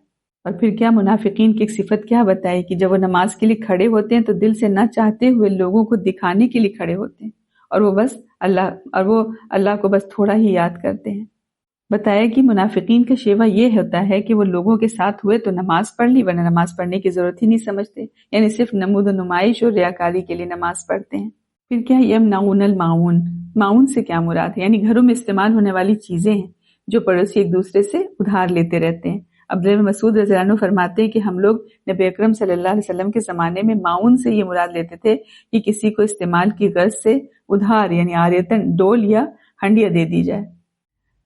اور پھر کیا منافقین کی ایک صفت کیا بتائی کہ جب وہ نماز کے لیے کھڑے ہوتے ہیں تو دل سے نہ چاہتے ہوئے لوگوں کو دکھانے کے لیے کھڑے ہوتے ہیں اور وہ اللہ کو بس تھوڑا ہی یاد کرتے ہیں۔ بتایا کہ منافقین کا شیوہ یہ ہوتا ہے کہ وہ لوگوں کے ساتھ ہوئے تو نماز پڑھ لی ورنہ نماز پڑھنے کی ضرورت ہی نہیں سمجھتے، یعنی صرف نمود و نمائش اور ریاکاری کے لیے نماز پڑھتے ہیں۔ پھر کیا یمنعون الماعون، معاون سے کیا مراد ہے؟ یعنی گھروں میں استعمال ہونے والی چیزیں ہیں، جو پڑوسی ایک دوسرے سے ادھار لیتے رہتے ہیں۔ عبداللہ بن مسعود رضی اللہ عنہ فرماتے ہیں کہ ہم لوگ نبی اکرم صلی اللہ علیہ وسلم کے زمانے میں معاون سے یہ مراد لیتے تھے کہ کسی کو استعمال کی غرض سے ادھار یعنی عاریتن ڈول یا ہنڈیا دے دی جائے۔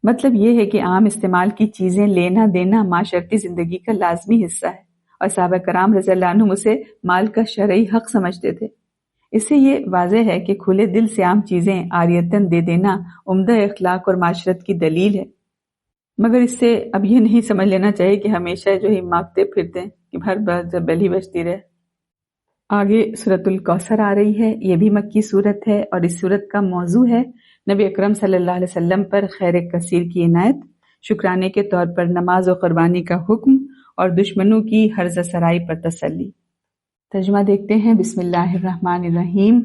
مطلب یہ ہے کہ عام استعمال کی چیزیں لینا دینا معاشرتی زندگی کا لازمی حصہ ہے، اور صحابہ کرام رضی اللہ عنہم اسے مال کا شرعی حق سمجھتے تھے۔ اس سے یہ واضح ہے کہ کھلے دل سے عام چیزیں عاریتن دے دینا عمدہ اخلاق اور معاشرت کی دلیل ہے، مگر اس سے اب یہ نہیں سمجھ لینا چاہیے کہ ہمیشہ جو ہی مانگتے پھرتے ہیں کہ ہر بار جب بیل ہی بجتی رہے۔ آگے سورۃ الکوثر آ رہی ہے، یہ بھی مکی سورت ہے، اور اس سورت کا موضوع ہے نبی اکرم صلی اللہ علیہ وسلم پر خیر کثیر کی عنایت، شکرانے کے طور پر نماز و قربانی کا حکم، اور دشمنوں کی ہرزہ سرائی پر تسلی۔ ترجمہ دیکھتے ہیں۔ بسم اللہ الرحمن الرحیم۔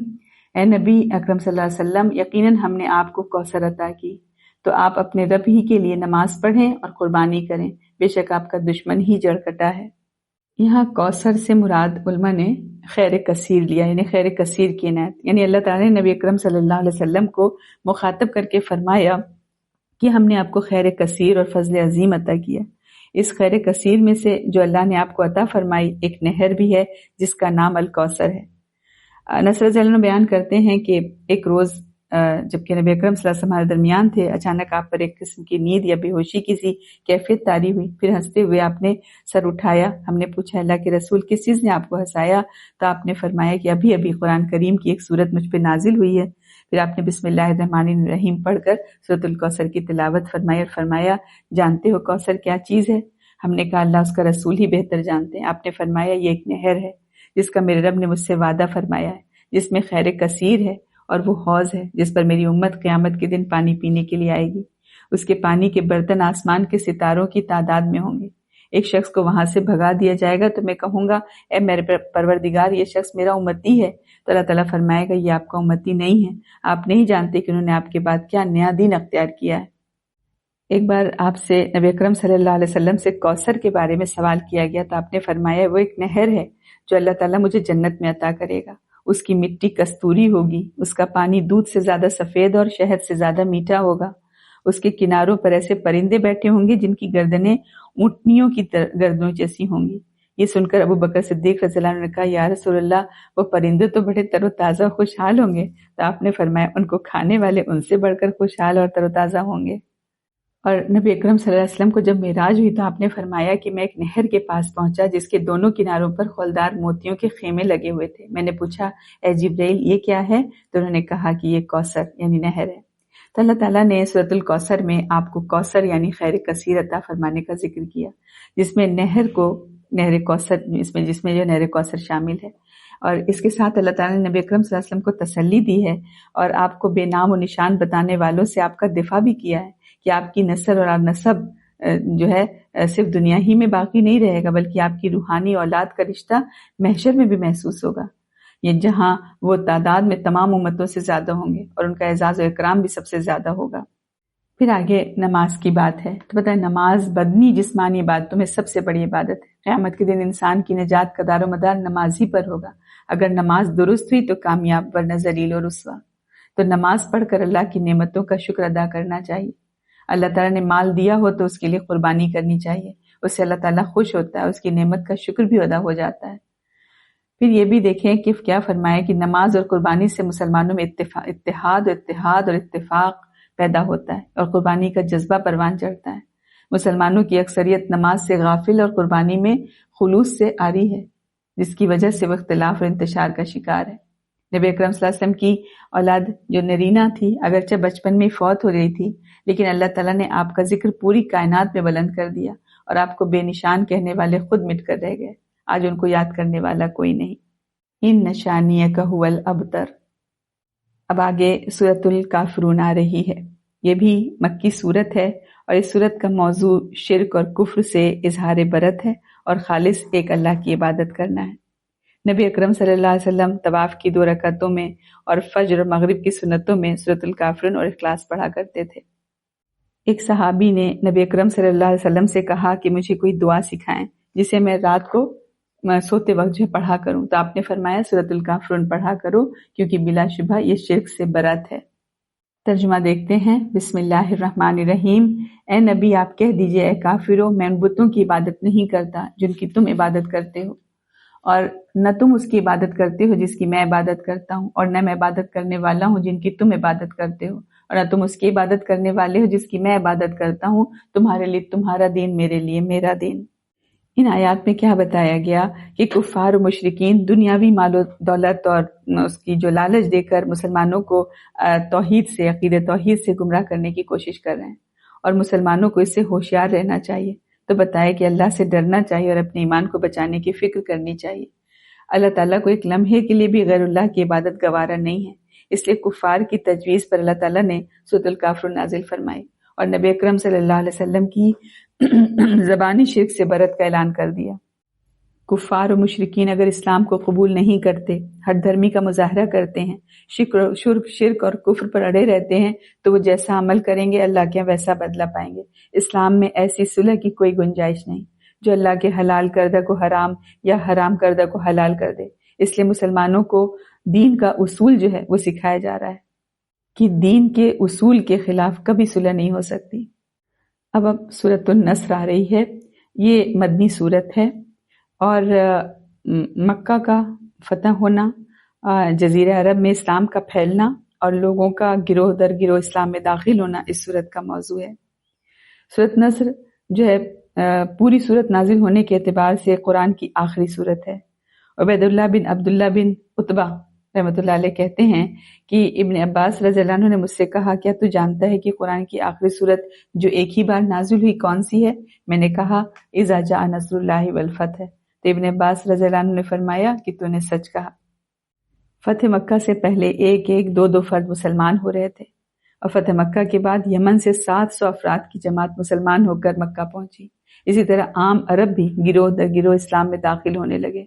اے نبی اکرم صلی اللہ علیہ وسلم، یقیناً ہم نے آپ کو کوثر عطا کی، تو آپ اپنے رب ہی کے لیے نماز پڑھیں اور قربانی کریں، بے شک آپ کا دشمن ہی جڑ کٹا ہے۔ یہاں کوثر سے مراد علماء نے خیر کثیر لیا، یعنی خیر کثیر کی عنایت، یعنی اللہ تعالیٰ نے نبی اکرم صلی اللہ علیہ وسلم کو مخاطب کر کے فرمایا کہ ہم نے آپ کو خیر کثیر اور فضل عظیم عطا کیا۔ اس خیر کثیر میں سے جو اللہ نے آپ کو عطا فرمائی ایک نہر بھی ہے جس کا نام الکوثر ہے۔ نصر رضی اللہ عنہ بیان کرتے ہیں کہ ایک روز جبکہ نبی اکرم صلی اللہ علیہ وسلم ہمارے درمیان تھے، اچانک آپ پر ایک قسم کی نیند یا بے ہوشی کی سی کیفیت طاری ہوئی، پھر ہنستے ہوئے آپ نے سر اٹھایا۔ ہم نے پوچھا اللہ کے رسول کس چیز نے آپ کو ہنسایا؟ تو آپ نے فرمایا کہ ابھی ابھی قرآن کریم کی ایک سورت مجھ پہ نازل ہوئی ہے۔ پھر آپ نے بسم اللہ الرحمن الرحیم پڑھ کر سورۃ الکوثر کی تلاوت فرمائی اور فرمایا جانتے ہو کوثر کیا چیز ہے؟ ہم نے کہا اللہ اس کا رسول ہی بہتر جانتے ہیں۔ آپ نے فرمایا یہ ایک نہر ہے جس کا میرے رب نے مجھ سے وعدہ فرمایا ہے، جس میں خیر کثیر ہے، اور وہ حوض ہے جس پر میری امت قیامت کے دن پانی پینے کے لیے آئے گی۔ اس کے پانی کے برتن آسمان کے ستاروں کی تعداد میں ہوں گے۔ ایک شخص کو وہاں سے بھگا دیا جائے گا تو میں کہوں گا اے میرے پروردگار یہ شخص میرا امتی ہے، تو اللہ تعالیٰ فرمائے گا یہ آپ کا امتی نہیں ہے، آپ نہیں جانتے کہ انہوں نے آپ کے بعد کیا نیا دین اختیار کیا ہے۔ ایک بار آپ سے نبی اکرم صلی اللہ علیہ وسلم سے کوثر کے بارے میں سوال کیا گیا تو آپ نے فرمایا وہ ایک نہر ہے جو اللہ تعالیٰ مجھے جنت میں عطا کرے گا، اس کی مٹی کستوری ہوگی، اس کا پانی دودھ سے زیادہ سفید اور شہد سے زیادہ میٹھا ہوگا، اس کے کناروں پر ایسے پرندے بیٹھے ہوں گے جن کی گردنیں اونٹنیوں کی گردنوں جیسی ہوں گی۔ یہ سن کر ابو بکر صدیق رضی اللہ عنہ نے کہا یا رسول اللہ وہ پرندے تو بڑے تر و تازہ و خوشحال ہوں گے، تو آپ نے فرمایا ان کو کھانے والے ان سے بڑھ کر خوشحال اور تر و تازہ ہوں گے۔ اور نبی اکرم صلی اللہ علیہ وسلم کو جب معراج ہوئی تو آپ نے فرمایا کہ میں ایک نہر کے پاس پہنچا جس کے دونوں کناروں پر خولدار موتیوں کے خیمے لگے ہوئے تھے۔ میں نے پوچھا اے جبرائیل یہ کیا ہے؟ تو انہوں نے کہا کہ یہ کوثر یعنی نہر ہے۔ تو اللہ تعالیٰ نے سورۃ الکوثر میں آپ کو کوثر یعنی خیر کثیر عطا فرمانے کا ذکر کیا، جس میں نہر کوثر جس میں جو نہر کوثر شامل ہے، اور اس کے ساتھ اللہ تعالیٰ نے نبی اکرم صلی اللہ علیہ وسلم کو تسلی دی ہے اور آپ کو بے نام و نشان بتانے والوں سے آپ کا دفاع بھی کیا ہے کہ آپ کی نسل اور نسب جو ہے صرف دنیا ہی میں باقی نہیں رہے گا بلکہ آپ کی روحانی اولاد کا رشتہ محشر میں بھی محسوس ہوگا، یہ جہاں وہ تعداد میں تمام امتوں سے زیادہ ہوں گے اور ان کا اعزاز و اکرام بھی سب سے زیادہ ہوگا۔ پھر آگے نماز کی بات ہے، تو پتہ ہے نماز بدنی جسمانی عبادتوں میں سب سے بڑی عبادت ہے۔ قیامت کے دن انسان کی نجات کا دار و مدار نماز ہی پر ہوگا۔ اگر نماز درست ہوئی تو کامیاب ورنہ ذلیل و رسوا۔ تو نماز پڑھ کر اللہ کی نعمتوں کا شکر ادا کرنا چاہیے۔ اللہ تعالیٰ نے مال دیا ہو تو اس کے لیے قربانی کرنی چاہیے، اس سے اللہ تعالیٰ خوش ہوتا ہے، اس کی نعمت کا شکر بھی ادا ہو جاتا ہے۔ پھر یہ بھی دیکھیں کہ کیا فرمایا کہ نماز اور قربانی سے مسلمانوں میں اتحاد اور اتفاق پیدا ہوتا ہے اور قربانی کا جذبہ پروان چڑھتا ہے۔ مسلمانوں کی اکثریت نماز سے غافل اور قربانی میں خلوص سے آری ہے، جس کی وجہ سے وہ اختلاف اور انتشار کا شکار ہے۔ نبی اکرم صلی اللہ علیہ وسلم کی اولاد جو نرینہ تھی اگرچہ بچپن میں فوت ہو گئی تھی، لیکن اللہ تعالیٰ نے آپ کا ذکر پوری کائنات میں بلند کر دیا اور آپ کو بے نشان کہنے والے خود مٹ کر رہ گئے۔ آج ان کو یاد کرنے والا کوئی نہیں۔ ان نشانیک هو الابتر۔ اب آگے سورۃ الکافرون آ رہی ہے، یہ بھی مکی سورت ہے اور اس سورت کا موضوع شرک اور کفر سے اظہار برت ہے اور خالص ایک اللہ کی عبادت کرنا ہے۔ نبی اکرم صلی اللہ علیہ وسلم طواف کی 2 رکعتوں میں اور فجر اور مغرب کی سنتوں میں سورۃ الکافرون اور اخلاص پڑھا کرتے تھے۔ ایک صحابی نے نبی اکرم صلی اللہ علیہ وسلم سے کہا کہ مجھے کوئی دعا سکھائیں جسے میں رات کو سوتے وقت جو پڑھا کروں، تو آپ نے فرمایا سورۃ الکافرون پڑھا کرو کیونکہ بلا شبہ یہ شرک سے برات ہے۔ ترجمہ دیکھتے ہیں۔ بسم اللہ الرحمن الرحیم۔ اے نبی آپ کہہ دیجئے، اے کافرو، میں ان بتوں کی عبادت نہیں کرتا جن کی تم عبادت کرتے ہو، اور نہ تم اس کی عبادت کرتے ہو جس کی میں عبادت کرتا ہوں، اور نہ میں عبادت کرنے والا ہوں جن کی تم عبادت کرتے ہو، اور نہ تم اس کی عبادت کرنے والے ہو جس کی میں عبادت کرتا ہوں۔ تمہارے لیے تمہارا دین، میرے لیے میرا دین۔ ان آیات میں کیا بتایا گیا کہ کفار و مشرکین دنیاوی مال و دولت اور اس کی جو لالچ دے کر مسلمانوں کو توحید سے، عقید توحید سے گمراہ کرنے کی کوشش کر رہے ہیں، اور مسلمانوں کو اس سے ہوشیار رہنا چاہیے۔ تو بتایا کہ اللہ سے ڈرنا چاہیے اور اپنے ایمان کو بچانے کی فکر کرنی چاہیے۔ اللہ تعالیٰ کو ایک لمحے کے لیے بھی غیر اللہ کی عبادت گوارا نہیں ہے، اس لیے کفار کی تجویز پر اللہ تعالیٰ نے سورۃ الکافرون نازل فرمائی اور نبی اکرم صلی اللہ علیہ وسلم کی زبانی شرک سے برت کا اعلان کر دیا۔ کفار و مشرکین اگر اسلام کو قبول نہیں کرتے، ہر دھرمی کا مظاہرہ کرتے ہیں، شرک اور کفر پر اڑے رہتے ہیں، تو وہ جیسا عمل کریں گے اللہ کے ویسا بدلہ پائیں گے۔ اسلام میں ایسی صلح کی کوئی گنجائش نہیں جو اللہ کے حلال کردہ کو حرام یا حرام کردہ کو حلال کر دے۔ اس لیے مسلمانوں کو دین کا اصول جو ہے وہ سکھایا جا رہا ہے کہ دین کے اصول کے خلاف کبھی صلح نہیں ہو سکتی۔ اب سورۃ النصر آ رہی ہے۔ یہ مدنی سورت ہے اور مکہ کا فتح ہونا، جزیرہ عرب میں اسلام کا پھیلنا اور لوگوں کا گروہ در گروہ اسلام میں داخل ہونا اس سورت کا موضوع ہے۔ سورۃ نصر جو ہے پوری سورت نازل ہونے کے اعتبار سے قرآن کی آخری سورت ہے۔ عبید اللہ بن عبداللہ بن عتبہ رحمۃ اللہ علیہ کہتے ہیں کہ ابن عباس رضی اللہ عنہ نے مجھ سے کہا، کیا تو جانتا ہے کہ قرآن کی آخری سورت جو ایک ہی بار نازل ہوئی کون سی ہے؟ میں نے کہا اذا جاء نصر اللہ والفتح۔ تو ابن عباس رضی اللہ عنہ نے فرمایا کہ تو نے سچ کہا۔ فتح مکہ سے پہلے ایک ایک دو فرد مسلمان ہو رہے تھے، اور فتح مکہ کے بعد یمن سے 700 افراد کی جماعت مسلمان ہو کر مکہ پہنچی۔ اسی طرح عام عرب بھی گروہ در گروہ اسلام میں داخل ہونے لگے۔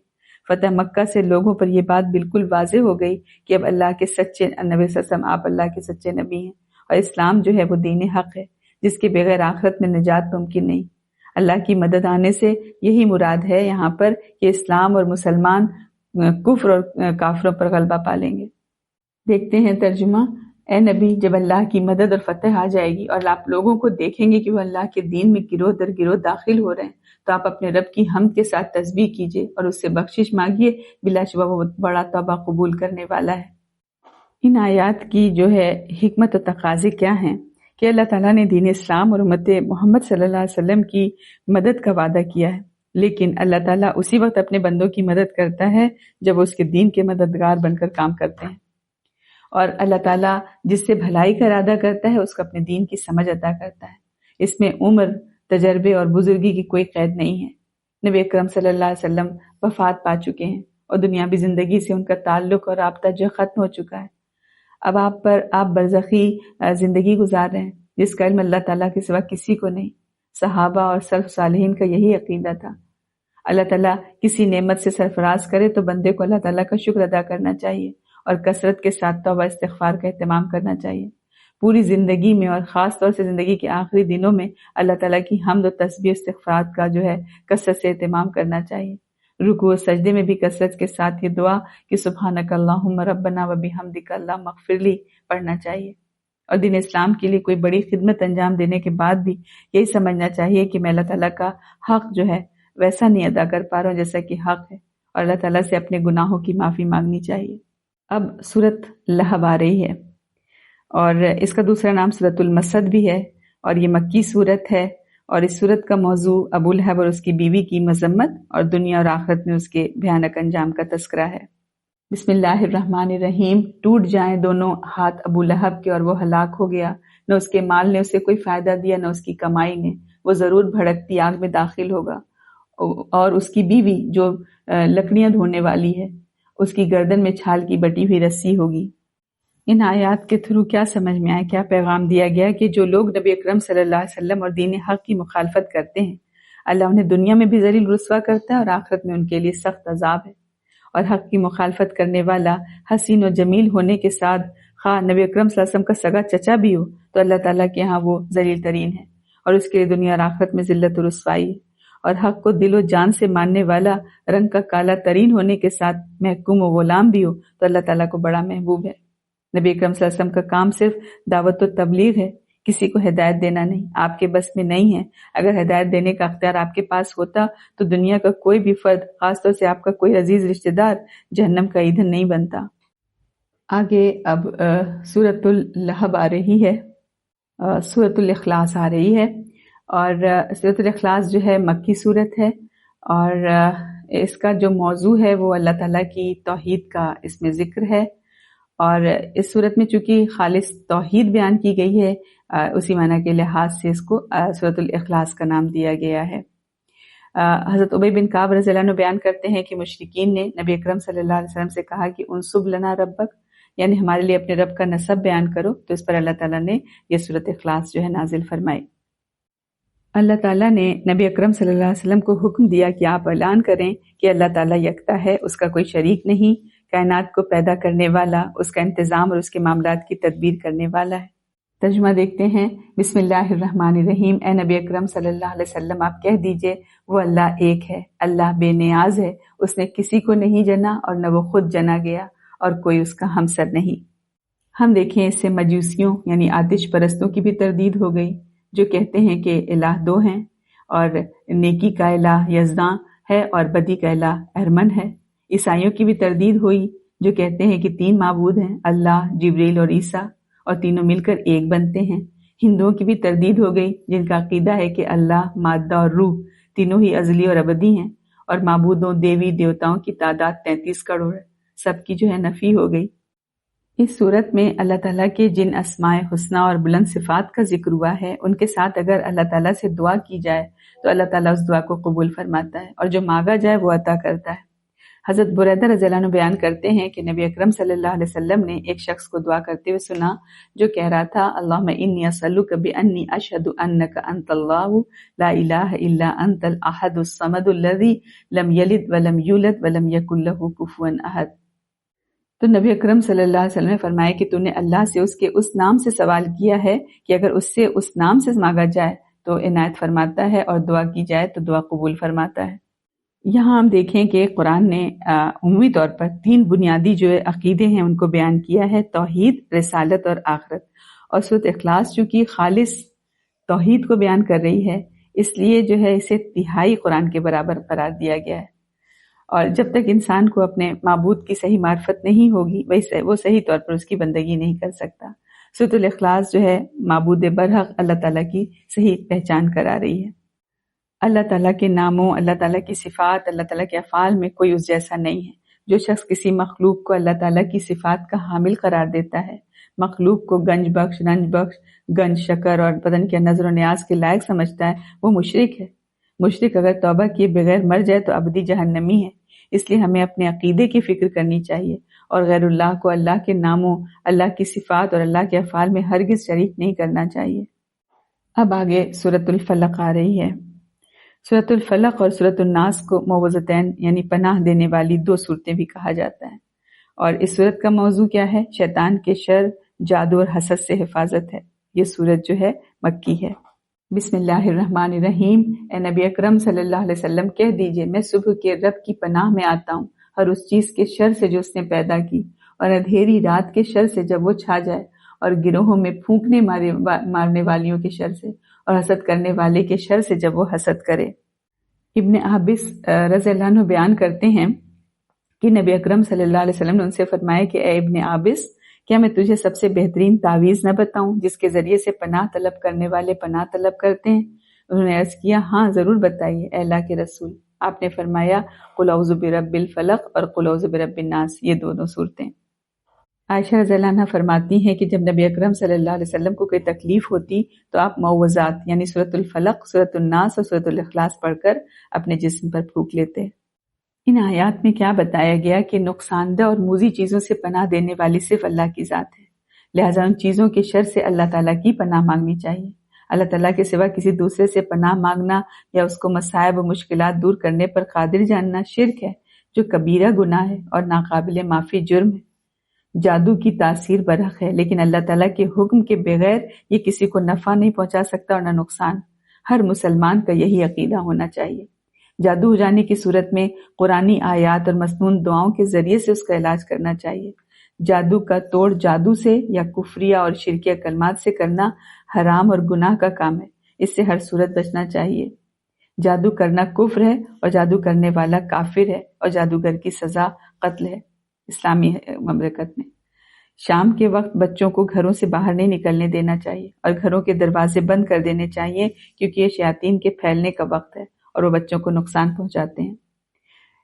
فتح مکہ سے لوگوں پر یہ بات بالکل واضح ہو گئی کہ اب اللہ کے سچے نبی صلی اللہ علیہ وسلم، آپ اللہ کے سچے نبی ہیں، اور اسلام جو ہے وہ دین حق ہے جس کے بغیر آخرت میں نجات ممکن نہیں۔ اللہ کی مدد آنے سے یہی مراد ہے یہاں پر کہ اسلام اور مسلمان کفر اور کافروں پر غلبہ پا لیں گے۔ دیکھتے ہیں ترجمہ۔ اے نبی، جب اللہ کی مدد اور فتح آ جائے گی اور آپ لوگوں کو دیکھیں گے کہ وہ اللہ کے دین میں گروہ در گروہ داخل ہو رہے ہیں، تو آپ اپنے رب کی حمد کے ساتھ تسبیح کیجئے اور اس سے بخشش مانگیے، بلا شبہ وہ بڑا توبہ قبول کرنے والا ہے۔ ان آیات کی جو ہے حکمت و تقاضے کیا ہیں کہ اللہ تعالیٰ نے دین اسلام اور امت محمد صلی اللہ علیہ وسلم کی مدد کا وعدہ کیا ہے، لیکن اللہ تعالیٰ اسی وقت اپنے بندوں کی مدد کرتا ہے جب وہ اس کے دین کے مددگار بن کر کام کرتے ہیں، اور اللہ تعالیٰ جس سے بھلائی کا ارادہ کرتا ہے اس کو اپنے دین کی سمجھ عطا کرتا ہے۔ اس میں عمر، تجربے اور بزرگی کی کوئی قید نہیں ہے۔ نبی اکرم صلی اللہ علیہ وسلم وفات پا چکے ہیں اور دنیاوی زندگی سے ان کا تعلق اور رابطہ جو ختم ہو چکا ہے۔ اب آپ برزخی زندگی گزار رہے ہیں جس کا علم اللہ تعالیٰ کے سوا کسی کو نہیں۔ صحابہ اور سلف صالحین کا یہی عقیدہ تھا۔ اللہ تعالیٰ کسی نعمت سے سرفراز کرے تو بندے کو اللہ تعالیٰ کا شکر ادا کرنا چاہیے اور کثرت کے ساتھ توبہ استغفار کا اہتمام کرنا چاہیے۔ پوری زندگی میں اور خاص طور سے زندگی کے آخری دنوں میں اللہ تعالیٰ کی حمد و تسبیح استغفارات کا جو ہے کثرت سے اہتمام کرنا چاہیے۔ رکوع و سجدے میں بھی کثرت کے ساتھ یہ دعا کہ سبحانک اللہم ربنا و بحمدک اللہم اغفر لی پڑھنا چاہیے۔ اور دین اسلام کے لیے کوئی بڑی خدمت انجام دینے کے بعد بھی یہی سمجھنا چاہیے کہ میں اللہ تعالیٰ کا حق جو ہے ویسا نہیں ادا کر پا رہا ہوں جیسا کہ حق ہے، اور اللہ تعالیٰ سے اپنے گناہوں کی معافی مانگنی چاہیے۔ اب سورۃ لہب آ رہی ہے، اور اس کا دوسرا نام سورۃ المسد بھی ہے، اور یہ مکی سورت ہے، اور اس سورت کا موضوع ابو لہب اور اس کی بیوی کی مذمت اور دنیا اور آخرت میں اس کے بھیانک انجام کا تذکرہ ہے۔ بسم اللہ الرحمن الرحیم۔ ٹوٹ جائیں دونوں ہاتھ ابو لہب کے اور وہ ہلاک ہو گیا، نہ اس کے مال نے اسے کوئی فائدہ دیا نہ اس کی کمائی نے، وہ ضرور بھڑکتی آگ میں داخل ہوگا، اور اس کی بیوی جو لکڑیاں دھونے والی ہے اس کی گردن میں چھال کی بٹی ہوئی رسی ہوگی۔ ان آیات کے تھرو کیا سمجھ میں آیا، کیا پیغام دیا گیا کہ جو لوگ نبی اکرم صلی اللہ علیہ وسلم اور دین حق کی مخالفت کرتے ہیں، اللہ انہیں دنیا میں بھی ذلیل رسوا کرتا ہے اور آخرت میں ان کے لیے سخت عذاب ہے۔ اور حق کی مخالفت کرنے والا حسین و جمیل ہونے کے ساتھ خواہ نبی اکرم صلی اللہ علیہ وسلم کا سگا چچا بھی ہو تو اللہ تعالیٰ کے ہاں وہ ذلیل ترین ہے، اور اس کے لیے دنیا اور آخرت میں ذلت و رسوائی ہے۔ اور حق کو دل و جان سے ماننے والا رنگ کا کالا ترین ہونے کے ساتھ محکوم و غلام بھی ہو تو اللہ تعالیٰ کو بڑا محبوب ہے۔ نبی اکرم صلی اللہ علیہ وسلم کا کام صرف دعوت و تبلیغ ہے، کسی کو ہدایت دینا نہیں، آپ کے بس میں نہیں ہے۔ اگر ہدایت دینے کا اختیار آپ کے پاس ہوتا تو دنیا کا کوئی بھی فرد، خاص طور سے آپ کا کوئی عزیز رشتہ دار، جہنم کا ایندھن نہیں بنتا۔ آگے اب سورۃ اللہب آ رہی ہے، سورۃ الاخلاص آ رہی ہے، اور سورۃ الاخلاص جو ہے مکی صورت ہے، اور اس کا جو موضوع ہے وہ اللہ تعالیٰ کی توحید کا اس میں ذکر ہے، اور اس صورت میں چونکہ خالص توحید بیان کی گئی ہے، اسی معنی کے لحاظ سے اس کو سورۃ الاخلاص کا نام دیا گیا ہے۔ حضرت ابی بن کعب رضی اللہ عنہ بیان کرتے ہیں کہ مشرکین نے نبی اکرم صلی اللہ علیہ وسلم سے کہا کہ انصب لنا ربک، یعنی ہمارے لیے اپنے رب کا نسب بیان کرو، تو اس پر اللہ تعالیٰ نے یہ سورۃ اخلاص جو ہے نازل فرمائی۔ اللہ تعالیٰ نے نبی اکرم صلی اللہ علیہ وسلم کو حکم دیا کہ آپ اعلان کریں کہ اللہ تعالیٰ یکتا ہے، اس کا کوئی شریک نہیں، کائنات کو پیدا کرنے والا، اس کا انتظام اور اس کے معاملات کی تدبیر کرنے والا ہے۔ ترجمہ دیکھتے ہیں۔ بسم اللہ الرحمن الرحیم۔ اے نبی اکرم صلی اللہ علیہ وسلم، آپ کہہ دیجئے وہ اللہ ایک ہے، اللہ بے نیاز ہے، اس نے کسی کو نہیں جنا اور نہ وہ خود جنا گیا، اور کوئی اس کا ہمسر نہیں۔ ہم دیکھیں اس سے مجوسیوں یعنی آتش پرستوں کی بھی تردید ہو گئی، جو کہتے ہیں کہ الہ دو ہیں، اور نیکی کا الہ یزداں ہے اور بدی کا الہ ارمن ہے۔ عیسائیوں کی بھی تردید ہوئی، جو کہتے ہیں کہ تین معبود ہیں، اللہ، جبریل اور عیسیٰ، اور تینوں مل کر ایک بنتے ہیں۔ ہندوؤں کی بھی تردید ہو گئی، جن کا عقیدہ ہے کہ اللہ، مادہ اور روح تینوں ہی ازلی اور ابدی ہیں، اور معبودوں، دیوی دیوتاؤں کی تعداد 33 کروڑ ہے، سب کی جو ہے نفی ہو گئی۔ اس صورت میں اللہ تعالیٰ کے جن اسماء حسنہ اور بلند صفات کا ذکر ہوا ہے، ان کے ساتھ اگر اللہ تعالیٰ سے دعا کی جائے تو اللہ تعالیٰ اس دعا کو قبول فرماتا ہے، اور جو مانگا جائے وہ عطا کرتا ہے۔ حضرت بریدہ رضی اللہ عنہ بیان کرتے ہیں کہ نبی اکرم صلی اللہ علیہ وسلم نے ایک شخص کو دعا کرتے ہوئے سنا، جو کہہ رہا تھا اللہم انی اسألک بانی اشہد انک انت اللہ لا الہ الا انت الاحد الصمد الذی لم یلد ولم یولد ولم یکن لہ کفوا احد۔ تو نبی اکرم صلی اللہ علیہ وسلم نے فرمایا کہ تو نے اللہ سے اس کے اس نام سے سوال کیا ہے کہ اگر اس سے اس نام سے مانگا جائے تو عنایت فرماتا ہے، اور دعا کی جائے تو دعا قبول فرماتا ہے۔ یہاں ہم دیکھیں کہ قرآن نے عمومی طور پر 3 بنیادی جو عقیدے ہیں ان کو بیان کیا ہے، توحید، رسالت اور آخرت، اور سورۃ اخلاص چونکہ خالص توحید کو بیان کر رہی ہے، اس لیے جو ہے اسے تہائی قرآن کے برابر قرار دیا گیا ہے، اور جب تک انسان کو اپنے معبود کی صحیح معرفت نہیں ہوگی وہ صحیح طور پر اس کی بندگی نہیں کر سکتا۔ سورۃ الاخلاص جو ہے معبود برحق اللہ تعالیٰ کی صحیح پہچان کرا رہی ہے۔ اللہ تعالیٰ کے ناموں، اللہ تعالیٰ کی صفات، اللہ تعالیٰ کے افعال میں کوئی اس جیسا نہیں ہے۔ جو شخص کسی مخلوق کو اللہ تعالیٰ کی صفات کا حامل قرار دیتا ہے، مخلوق کو گنج بخش، رنج بخش، گنج شکر اور بدن کے نظر و نیاز کے لائق سمجھتا ہے، وہ مشرک ہے۔ مشرک اگر توبہ کیے بغیر مر جائے تو ابدی جہنمی ہے۔ اس لیے ہمیں اپنے عقیدے کی فکر کرنی چاہیے، اور غیر اللہ کو اللہ کے ناموں، اللہ کی صفات اور اللہ کے افعال میں ہرگز شریک نہیں کرنا چاہیے۔ اب آگے سورۃ الفلق آ رہی ہے۔ سورۃ الفلق اور سورۃ الناس کو معوذتین یعنی پناہ دینے والی 2 صورتیں بھی کہا جاتا ہے، اور اس صورت کا موضوع کیا ہے؟ شیطان کے شر، جادو اور حسد سے حفاظت ہے۔ یہ صورت جو ہے مکی ہے۔ بسم اللہ الرحمن الرحیم۔ اے نبی اکرم صلی اللہ علیہ وسلم کہہ دیجئے میں صبح کے رب کی پناہ میں آتا ہوں ہر اس چیز کے شر سے جو اس نے پیدا کی، اور اندھیری رات کے شر سے جب وہ چھا جائے، اور گروہوں میں پھونکنے مارنے والیوں کے شر سے، اور حسد کرنے والے کے شر سے جب وہ حسد کرے۔ ابن عابس رضی اللہ عنہ بیان کرتے ہیں کہ نبی اکرم صلی اللہ علیہ وسلم نے ان سے فرمایا کہ اے ابن عابس، کیا میں تجھے سب سے بہترین تعویذ نہ بتاؤں جس کے ذریعے سے پناہ طلب کرنے والے پناہ طلب کرتے ہیں؟ انہوں نے عرض کیا ہاں ضرور بتائیے اے اللہ کے رسول۔ آپ نے فرمایا قل اعوذ برب الفلق اور قل اعوذ برب الناس، یہ دونوں صورتیں۔ عائشہ رضی اللہ عنہا فرماتی ہیں کہ جب نبی اکرم صلی اللہ علیہ وسلم کو کوئی تکلیف ہوتی تو آپ معوذات یعنی سورۃ الفلق، سورۃ الناس اور سورۃ الاخلاص پڑھ کر اپنے جسم پر پھونک لیتے۔ ان آیات میں کیا بتایا گیا کہ نقصان دہ اور موذی چیزوں سے پناہ دینے والی صرف اللہ کی ذات ہے، لہٰذا ان چیزوں کے شر سے اللہ تعالیٰ کی پناہ مانگنی چاہیے۔ اللہ تعالیٰ کے سوا کسی دوسرے سے پناہ مانگنا یا اس کو مصائب و مشکلات دور کرنے پر قادر جاننا شرک ہے، جو کبیرہ گناہ ہے اور ناقابل معافی جرم ہے۔ جادو کی تاثیر برحق ہے، لیکن اللہ تعالیٰ کے حکم کے بغیر یہ کسی کو نفع نہیں پہنچا سکتا اور نہ نقصان۔ ہر مسلمان کا یہی عقیدہ ہونا چاہیے۔ جادو ہو جانے کی صورت میں قرآنی آیات اور مسنون دعاؤں کے ذریعے سے اس کا علاج کرنا چاہیے۔ جادو کا توڑ جادو سے یا کفریہ اور شرکیہ کلمات سے کرنا حرام اور گناہ کا کام ہے، اس سے ہر صورت بچنا چاہیے۔ جادو کرنا کفر ہے اور جادو کرنے والا کافر ہے، اور جادوگر کی سزا قتل ہے اسلامی مملکت میں۔ شام کے وقت بچوں کو گھروں سے باہر نہیں نکلنے دینا چاہیے اور گھروں کے دروازے بند کر دینے چاہیے، کیونکہ یہ شیاطین کے پھیلنے کا وقت ہے اور وہ بچوں کو نقصان پہنچاتے ہیں۔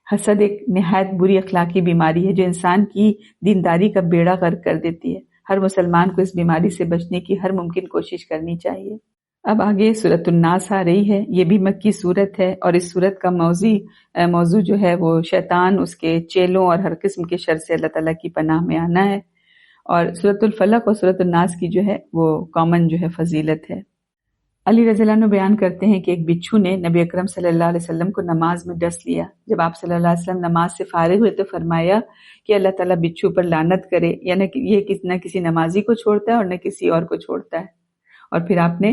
حسد ایک نہایت بری اخلاقی بیماری ہے جو انسان کی دینداری کا بیڑا غرق کر دیتی ہے۔ ہر مسلمان کو اس بیماری سے بچنے کی ہر ممکن کوشش کرنی چاہیے۔ اب آگے سورۃ الناس آ رہی ہے، یہ بھی مکی سورت ہے، اور اس سورت کا موضوع جو ہے وہ شیطان، اس کے چیلوں اور ہر قسم کے شر سے اللہ تعالیٰ کی پناہ میں آنا ہے۔ اور سورۃ الفلق اور سورۃ الناس کی جو ہے وہ کامن جو ہے فضیلت ہے۔ علی رضی اللہ عنہ بیان کرتے ہیں کہ ایک بچھو نے نبی اکرم صلی اللہ علیہ وسلم کو نماز میں ڈس لیا۔ جب آپ صلی اللہ علیہ وسلم نماز سے فارغ ہوئے تو فرمایا کہ اللہ تعالیٰ بچھو پر لعنت کرے، یعنی کہ یہ نہ کسی نمازی کو چھوڑتا ہے اور نہ کسی اور کو چھوڑتا ہے۔ اور پھر آپ نے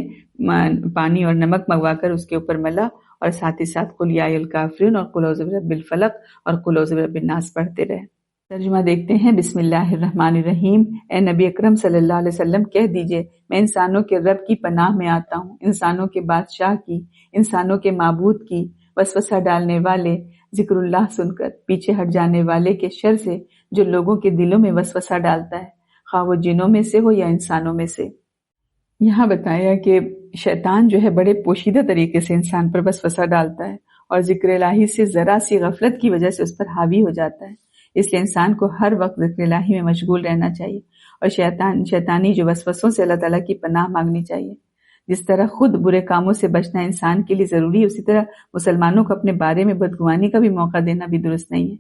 پانی اور نمک منگوا کر اس کے اوپر ملا اور ساتھ ہی ساتھ قل یا الکافرون اور قل اعوذ برب الفلق اور قل اعوذ برب الناس پڑھتے رہے۔ ترجمہ دیکھتے ہیں۔ بسم اللہ الرحمن الرحیم۔ اے نبی اکرم صلی اللہ علیہ وسلم کہہ دیجئے، میں انسانوں کے رب کی پناہ میں آتا ہوں، انسانوں کے بادشاہ کی، انسانوں کے معبود کی، وسوسہ ڈالنے والے، ذکر اللہ سن کر پیچھے ہٹ جانے والے کے شر سے جو لوگوں کے دلوں میں وسوسہ ڈالتا ہے، خواہ وہ جنوں میں سے ہو یا انسانوں میں سے۔ یہاں بتایا کہ شیطان جو ہے بڑے پوشیدہ طریقے سے انسان پر وسوسہ ڈالتا ہے اور ذکر الہی سے ذرا سی غفلت کی وجہ سے اس پر حاوی ہو جاتا ہے۔ اس لیے انسان کو ہر وقت ذکر الہی میں مشغول رہنا چاہیے اور شیطانی جو وسوسوں سے اللہ تعالیٰ کی پناہ مانگنی چاہیے۔ جس طرح خود برے کاموں سے بچنا انسان کے لیے ضروری ہے، اسی طرح مسلمانوں کو اپنے بارے میں بدگمانی کا بھی موقع دینا بھی درست نہیں ہے۔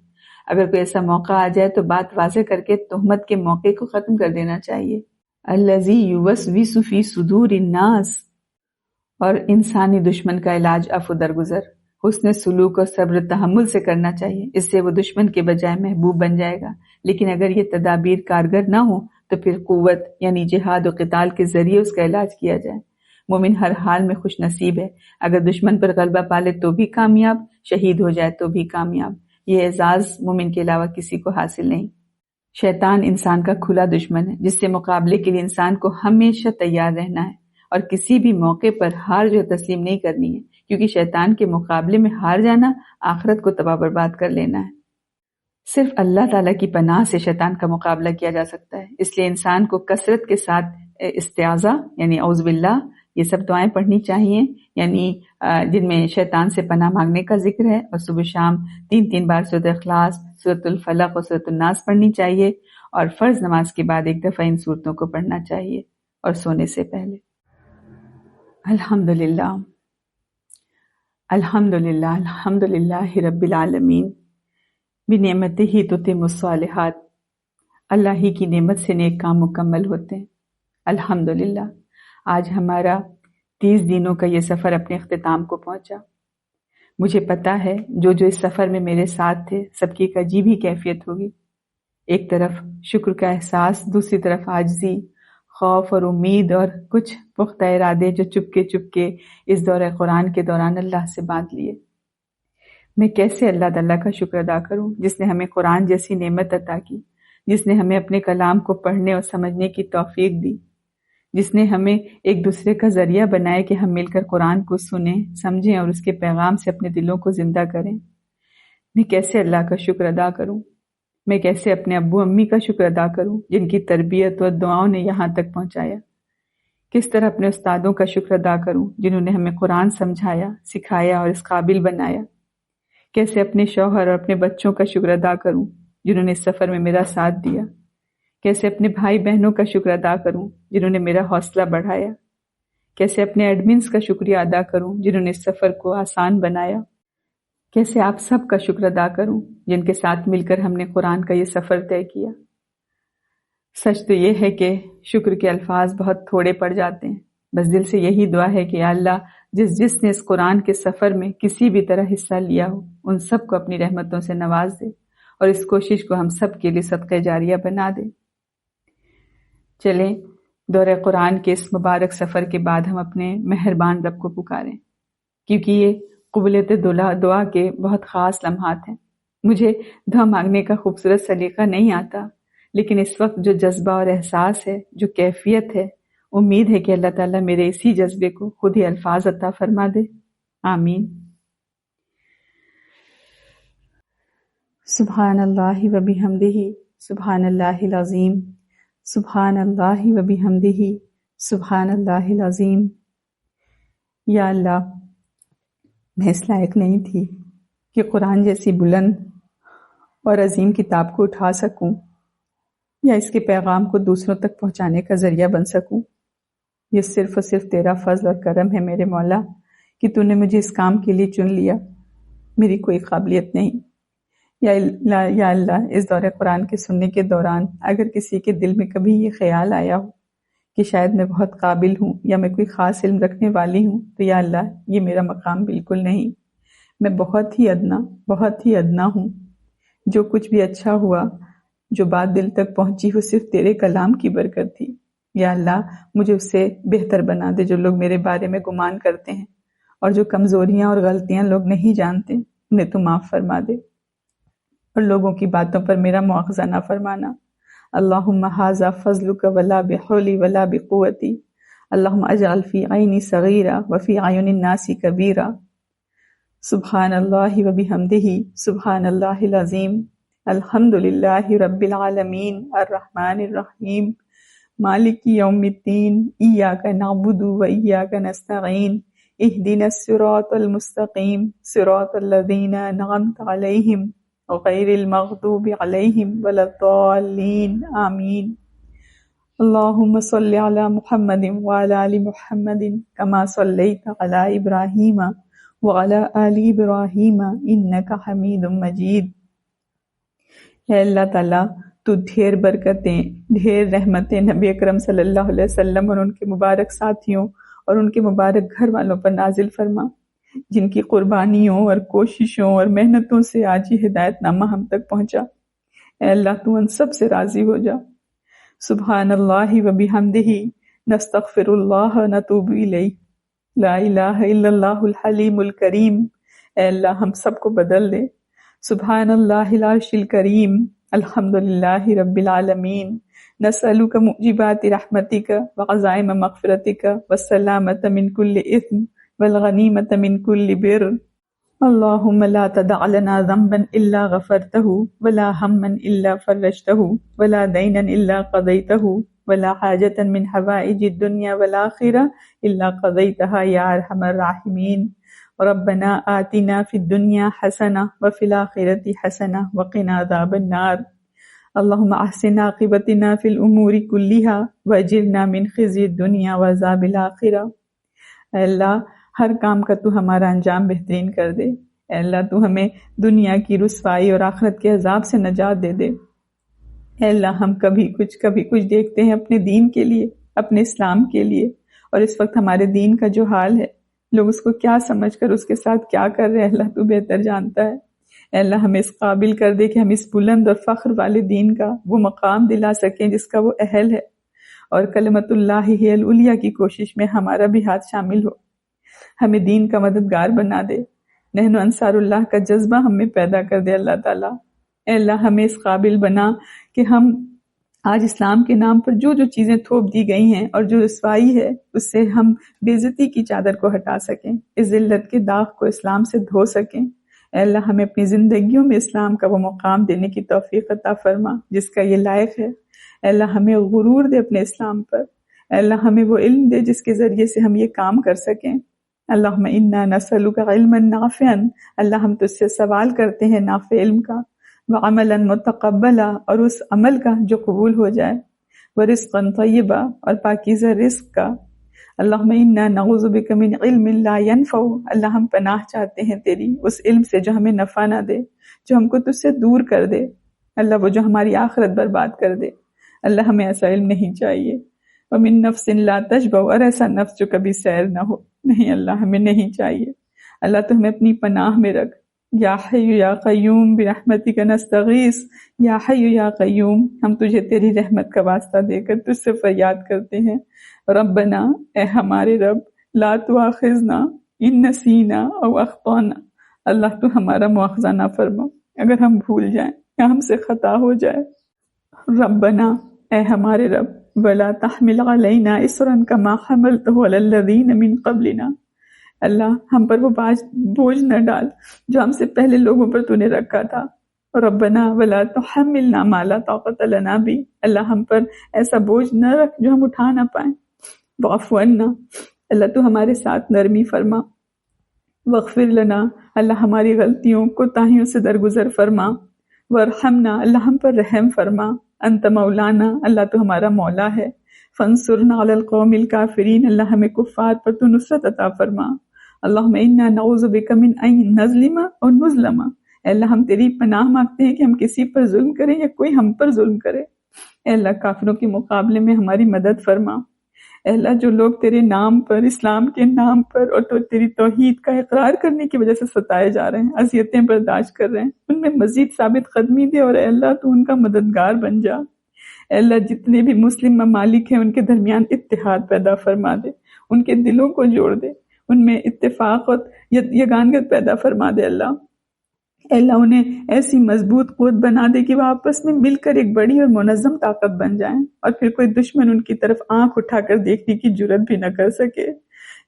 اگر کوئی ایسا موقع آ جائے تو بات واضح کر کے تہمت کے موقع کو ختم کر دینا چاہیے۔ الذی یوسوس فی صدور الناس، اور انسانی دشمن کا علاج عفو درگزر، حسن سلوک اور صبر تحمل سے کرنا چاہیے، اس سے وہ دشمن کے بجائے محبوب بن جائے گا۔ لیکن اگر یہ تدابیر کارگر نہ ہو تو پھر قوت یعنی جہاد و قتال کے ذریعے اس کا علاج کیا جائے۔ مومن ہر حال میں خوش نصیب ہے، اگر دشمن پر غلبہ پالے تو بھی کامیاب، شہید ہو جائے تو بھی کامیاب۔ یہ اعزاز مومن کے علاوہ کسی کو حاصل نہیں۔ شیطان انسان کا کھلا دشمن ہے، جس سے مقابلے کے لیے انسان کو ہمیشہ تیار رہنا ہے اور کسی بھی موقع پر ہار جو تسلیم نہیں کرنی ہے، کیونکہ شیطان کے مقابلے میں ہار جانا آخرت کو تباہ برباد کر لینا ہے۔ صرف اللہ تعالیٰ کی پناہ سے شیطان کا مقابلہ کیا جا سکتا ہے، اس لیے انسان کو کثرت کے ساتھ استعاذہ یعنی اعوذ باللہ یہ سب دعائیں پڑھنی چاہیے، یعنی جن میں شیطان سے پناہ مانگنے کا ذکر ہے، اور صبح شام 3 بار سورۃ اخلاص، سورۃ الفلق اور سورۃ الناس پڑھنی چاہیے، اور فرض نماز کے بعد ایک دفعہ ان سورتوں کو پڑھنا چاہیے اور سونے سے پہلے۔ الحمدللہ الحمدللہ الحمدللہ رب العالمین، بنعمتہ تتم الصالحات، اللہ ہی کی نعمت سے نیک کام مکمل ہوتے ہیں۔ الحمدللہ آج ہمارا 30 دنوں کا یہ سفر اپنے اختتام کو پہنچا۔ مجھے پتا ہے جو اس سفر میں میرے ساتھ تھے سب کی ایک عجیب ہی کیفیت ہوگی، ایک طرف شکر کا احساس، دوسری طرف عاجزی، خوف اور امید، اور کچھ پختہ ارادے جو چپکے اس دورہ قرآن کے دوران اللہ سے باندھ لیے۔ میں کیسے اللہ تعالیٰ کا شکر ادا کروں جس نے ہمیں قرآن جیسی نعمت عطا کی، جس نے ہمیں اپنے کلام کو پڑھنے اور سمجھنے کی توفیق دی، جس نے ہمیں ایک دوسرے کا ذریعہ بنائے کہ ہم مل کر قرآن کو سنیں، سمجھیں اور اس کے پیغام سے اپنے دلوں کو زندہ کریں۔ میں کیسے اللہ کا شکر ادا کروں؟ میں کیسے اپنے ابو امی کا شکر ادا کروں جن کی تربیت اور دعاؤں نے یہاں تک پہنچایا؟ کس طرح اپنے استادوں کا شکر ادا کروں جنہوں نے ہمیں قرآن سمجھایا، سکھایا اور اس قابل بنایا؟ کیسے اپنے شوہر اور اپنے بچوں کا شکر ادا کروں جنہوں نے اس سفر میں میرا ساتھ دیا؟ کیسے اپنے بھائی بہنوں کا شکر ادا کروں جنہوں نے میرا حوصلہ بڑھایا؟ کیسے اپنے ایڈمنز کا شکریہ ادا کروں جنہوں نے اس سفر کو آسان بنایا؟ کیسے آپ سب کا شکر ادا کروں جن کے ساتھ مل کر ہم نے قرآن کا یہ سفر طے کیا؟ سچ تو یہ ہے کہ شکر کے الفاظ بہت تھوڑے پڑ جاتے ہیں۔ بس دل سے یہی دعا ہے کہ یا اللہ جس نے اس قرآن کے سفر میں کسی بھی طرح حصہ لیا ہو ان سب کو اپنی رحمتوں سے نواز دے اور اس کوشش کو ہم سب کے لیے صدقہ جاریہ بنا دے۔ چلیں دورہ قرآن کے اس مبارک سفر کے بعد ہم اپنے مہربان رب کو پکاریں، کیونکہ یہ قبولیت دعا کے بہت خاص لمحات ہیں۔ مجھے دعا مانگنے کا خوبصورت سلیقہ نہیں آتا، لیکن اس وقت جو جذبہ اور احساس ہے، جو کیفیت ہے، امید ہے کہ اللہ تعالیٰ میرے اسی جذبے کو خود ہی الفاظ عطا فرما دے۔ آمین۔ سبحان اللہ و بحمدہ، سبحان اللہ العظیم، سبحان اللہ و بحمدہ، سبحان اللہ العظیم۔ یا اللہ، میں اس لائق نہیں تھی کہ قرآن جیسی بلند اور عظیم کتاب کو اٹھا سکوں یا اس کے پیغام کو دوسروں تک پہنچانے کا ذریعہ بن سکوں۔ یہ صرف اور صرف تیرا فضل اور کرم ہے میرے مولا کہ تو نے مجھے اس کام کے لیے چن لیا، میری کوئی قابلیت نہیں۔ یا اللہ، اس دور قرآن کے سننے کے دوران اگر کسی کے دل میں کبھی یہ خیال آیا ہو کہ شاید میں بہت قابل ہوں یا میں کوئی خاص علم رکھنے والی ہوں، تو یا اللہ یہ میرا مقام بالکل نہیں۔ میں بہت ہی ادنا ہوں۔ جو کچھ بھی اچھا ہوا، جو بات دل تک پہنچی، وہ صرف تیرے کلام کی برکت تھی۔ یا اللہ مجھے اس سے بہتر بنا دے جو لوگ میرے بارے میں گمان کرتے ہیں، اور جو کمزوریاں اور غلطیاں لوگ نہیں جانتے انہیں تو معاف فرما دے، اور لوگوں کی باتوں پر میرا مواخذہ نہ فرمانا۔ اللہم ھذا فضلک ولا بحولی ولا بقوتی، اللہم اجعل فی عینی صغیرہ وفی اعین الناس کبیرہ۔ سبحان اللہ و بحمدہ، سبحان اللہ العظیم۔ الحمد للہ رب العالمین، الرحمن الرحیم، مالک یوم الدین، ایاک نعبد و ایاک نستعین، اہدنا الصراط المستقیم، صراط الذین انعمت علیہم غیر المغضوب علیہم ولا الضالین، آمین۔ اللہم صل علی محمد وعلی آل محمد کما صلیت علی ابراہیم وعلی آل ابراہیم انک حمید مجید۔ اے اللہ تعالیٰ، تو ڈھیر برکتیں، ڈھیر رحمتیں نبی اکرم صلی اللہ علیہ وسلم اور ان کے مبارک ساتھیوں اور ان کے مبارک گھر والوں پر نازل فرما، جن کی قربانیوں اور کوششوں اور محنتوں سے آج یہ ہدایت نامہ ہم تک پہنچا۔ اے اللہ تو ان سب سے راضی ہو جا۔ سبحان اللہ و بحمدہ، نستغفر اللہ نتوب الیہ، لا الہ الا اللہ الحلیم الکریم۔ اے اللہ ہم سب کو بدل دے۔ سبحان اللہ العرش الکریم، الحمد للہ رب العالمین، نسألک موجبات رحمتک وعزائم مغفرتک والسلامۃ من کل اثم والغنیمۃ من کل بر۔ اللہم لا تدع لنا ذنبا الا غفرتہ ولا ہما الا فرجتہ ولا دینا الا قضیتہ ولا حاجۃ من حوائج الدنیا والآخرہ الا قضیتہا یا ارحم الراحمین۔ ربنا آتنا فی الدنیا حسنہ وفی الآخرۃ حسنہ وقنا عذاب النار۔ اللہم احسن عاقبتنا فی الامور کلہا واجرنا من خزی الدنیا وعذاب الآخرہ۔ اے اللہ ہر کام کا تو ہمارا انجام بہترین کر دے۔ اے اللہ تو ہمیں دنیا کی رسوائی اور آخرت کے عذاب سے نجات دے دے۔ اے اللہ ہم کبھی کچھ دیکھتے ہیں اپنے دین کے لیے، اپنے اسلام کے لیے، اور اس وقت ہمارے دین کا جو حال ہے، لوگ اس کو کیا سمجھ کر اس کے ساتھ کیا کر رہے ہیں، اللہ تو بہتر جانتا ہے۔ اے اللہ ہمیں اس قابل کر دے کہ ہم اس بلند اور فخر والے دین کا وہ مقام دلا سکیں جس کا وہ اہل ہے، اور کلمت اللہ ہی العلیٰ کی کوشش میں ہمارا بھی ہاتھ شامل ہو۔ ہمیں دین کا مددگار بنا دے، نحن انصار اللہ کا جذبہ ہم میں پیدا کر دے اللہ تعالیٰ۔ اے اللہ ہمیں اس قابل بنا کہ ہم آج اسلام کے نام پر جو چیزیں تھوپ دی گئی ہیں اور جو رسوائی ہے، اس سے ہم بے عزتی کی چادر کو ہٹا سکیں، اس ذلت کے داغ کو اسلام سے دھو سکیں۔ اے اللہ ہمیں اپنی زندگیوں میں اسلام کا وہ مقام دینے کی توفیق عطا فرما جس کا یہ لائق ہے۔ اے اللہ ہمیں غرور دے اپنے اسلام پر۔ اے اللہ ہمیں وہ علم دے جس کے ذریعے سے ہم یہ کام کر سکیں۔ اللہم انا نسألک علما نافعا، اللہ ہم تجھ سے سوال کرتے ہیں نافع علم کا، وعملا متقبلا، اور اس عمل کا جو قبول ہو جائے، ورزقا طیبا، اور پاکیزہ رزق کا۔ اللہم انا نعوذ بک من علم لا ينفع، اللہ ہم پناہ چاہتے ہیں تیری اس علم سے جو ہمیں نفع نہ دے، جو ہم کو تجھ سے دور کر دے، اللہ وہ جو ہماری آخرت برباد کر دے۔ اللہ ہمیں ایسا علم نہیں چاہیے۔ ومن نفس لا تشبع، اور ایسا نفس جو کبھی سیر نہ ہو، نہیں اللہ ہمیں نہیں چاہیے۔ اللہ تو ہمیں اپنی پناہ میں رکھ۔ یا حی یا قیوم برحمتک نستغیث، یا حی یا قیوم، ہم تجھے تیری رحمت کا واسطہ دے کر تجھ سے فریاد کرتے ہیں۔ ربنا، اے ہمارے رب، لا تؤاخذنا ان نسینا او اخطانا، اللہ تو ہمارا مواخذہ نہ فرما اگر ہم بھول جائیں یا ہم سے خطا ہو جائے۔ ربنا، اے ہمارے رب، ولا تحمل علینا اصرا کما حملتہ علی الذین من قبلنا، اللہ ہم پر وہ بوجھ نہ ڈال جو ہم سے پہلے لوگوں پر تو نے رکھا تھا. ربنا ولا تحملنا ما لا طاقت لنا بھی، اللہ ہم پر ایسا بوجھ نہ رکھ جو ہم اٹھا نہ پائیں. واعف عنا، اللہ تو ہمارے ساتھ نرمی فرما. واغفر لنا، اللہ ہماری غلطیوں کوتاہیوں سے درگزر فرما. وارحمنا، اللہ ہم پر رحم فرما. انت مولانا، اللہ تو ہمارا مولا ہے. فانصرنا علی القوم الکافرین، اللہ ہمیں کفار پر تو نصرت عطا فرما. اللہم انا نعوذ بک من ان نظلم اور نظلم، اے اللہ ہم تیری پناہ مانگتے ہیں کہ ہم کسی پر ظلم کریں یا کوئی ہم پر ظلم کرے. اے اللہ کافروں کے مقابلے میں ہماری مدد فرما. اے اللہ جو لوگ تیرے نام پر، اسلام کے نام پر اور تو تیری توحید کا اقرار کرنے کی وجہ سے ستائے جا رہے ہیں، اذیتیں برداشت کر رہے ہیں، ان میں مزید ثابت قدمی دے، اور اے اللہ تو ان کا مددگار بن جا. اے اللہ جتنے بھی مسلم ممالک ہیں ان کے درمیان اتحاد پیدا فرما دے، ان کے دلوں کو جوڑ دے، ان میں اتفاق اور یگانگت پیدا فرما دے. اے اللہ انہیں ایسی مضبوط قوت بنا دے کہ وہ آپس میں مل کر ایک بڑی اور منظم طاقت بن جائیں، اور پھر کوئی دشمن ان کی طرف آنکھ اٹھا کر دیکھنے کی جرت بھی نہ کر سکے.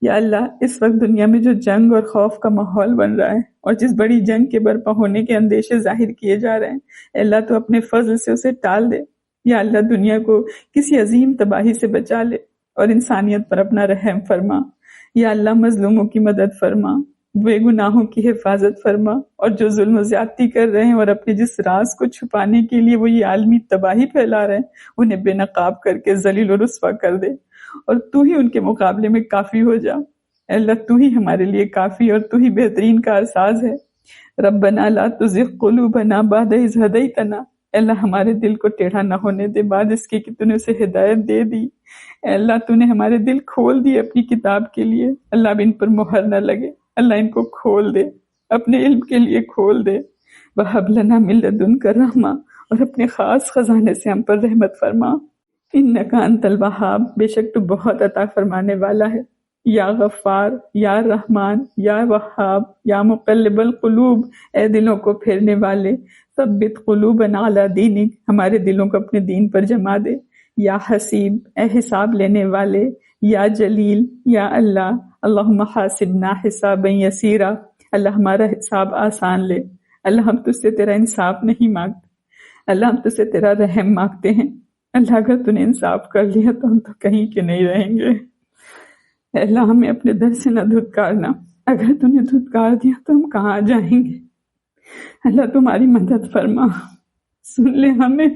یا اللہ اس وقت دنیا میں جو جنگ اور خوف کا ماحول بن رہا ہے اور جس بڑی جنگ کے برپا ہونے کے اندیشے ظاہر کیے جا رہے ہیں، اے اللہ تو اپنے فضل سے اسے ٹال دے. یا اللہ دنیا کو کسی عظیم تباہی سے بچا لے اور انسانیت پر اپنا رحم فرما. یا اللہ مظلوموں کی مدد فرما، بے گناہوں کی حفاظت فرما، اور جو ظلم و زیادتی کر رہے ہیں اور اپنے جس راز کو چھپانے کے لیے وہ یہ عالمی تباہی پھیلا رہے ہیں انہیں بے نقاب کر کے ذلیل و رسوا کر دے، اور تو ہی ان کے مقابلے میں کافی ہو جا. اے اللہ تو ہی ہمارے لیے کافی اور تو ہی بہترین کارساز ہے. ربنا لا تزغ قلوبنا بعد اذ ہدیتنا، اے اللہ ہمارے دل کو ٹیڑھا نہ ہونے دے بعد اس کے کہ تو نے اسے ہدایت دے دی. اے اللہ تو نے ہمارے دل کھول دیے اپنی کتاب کے لیے، اللہ اب ان پر مہر نہ لگے، اللہ ان کو کھول دے، اپنے علم کے لیے کھول دے. وَهَبْ لَنَا مِن لَدُنْكَ رَحْمَةً، اور اپنے خاص خزانے سے ہم پر رحمت فرما. إِنَّكَ أَنْتَ الْوَهَّابُ، بے شک تو بہت عطا فرمانے والا ہے. یا غفار، یا رحمان، یا وہاب، یا مقلب القلوب، اے دلوں کو پھیرنے والے، ثبت قلوبنا علی دینک، ہمارے دلوں کو اپنے دین پر جما دے. یا حسیب، اے حساب لینے والے. یا جلیل، یا اللہ، اللہم حاسبنا حسابا یسیرا، اللہ ہمارا حساب آسان لے. اللہ ہم تجھ سے تیرا انصاف نہیں مانگتے، اللہ ہم تجھ سے تیرا رحم مانگتے ہیں. اللہ اگر تو نے انصاف کر لیا تو ہم تو کہیں کے نہیں رہیں گے. اے اللہ ہمیں اپنے در سے نہ دھتکارنا، اگر تو نے دھتکار دیا تو ہم کہاں جائیں گے. اللہ تمہاری مدد فرما، سن لے ہمیں.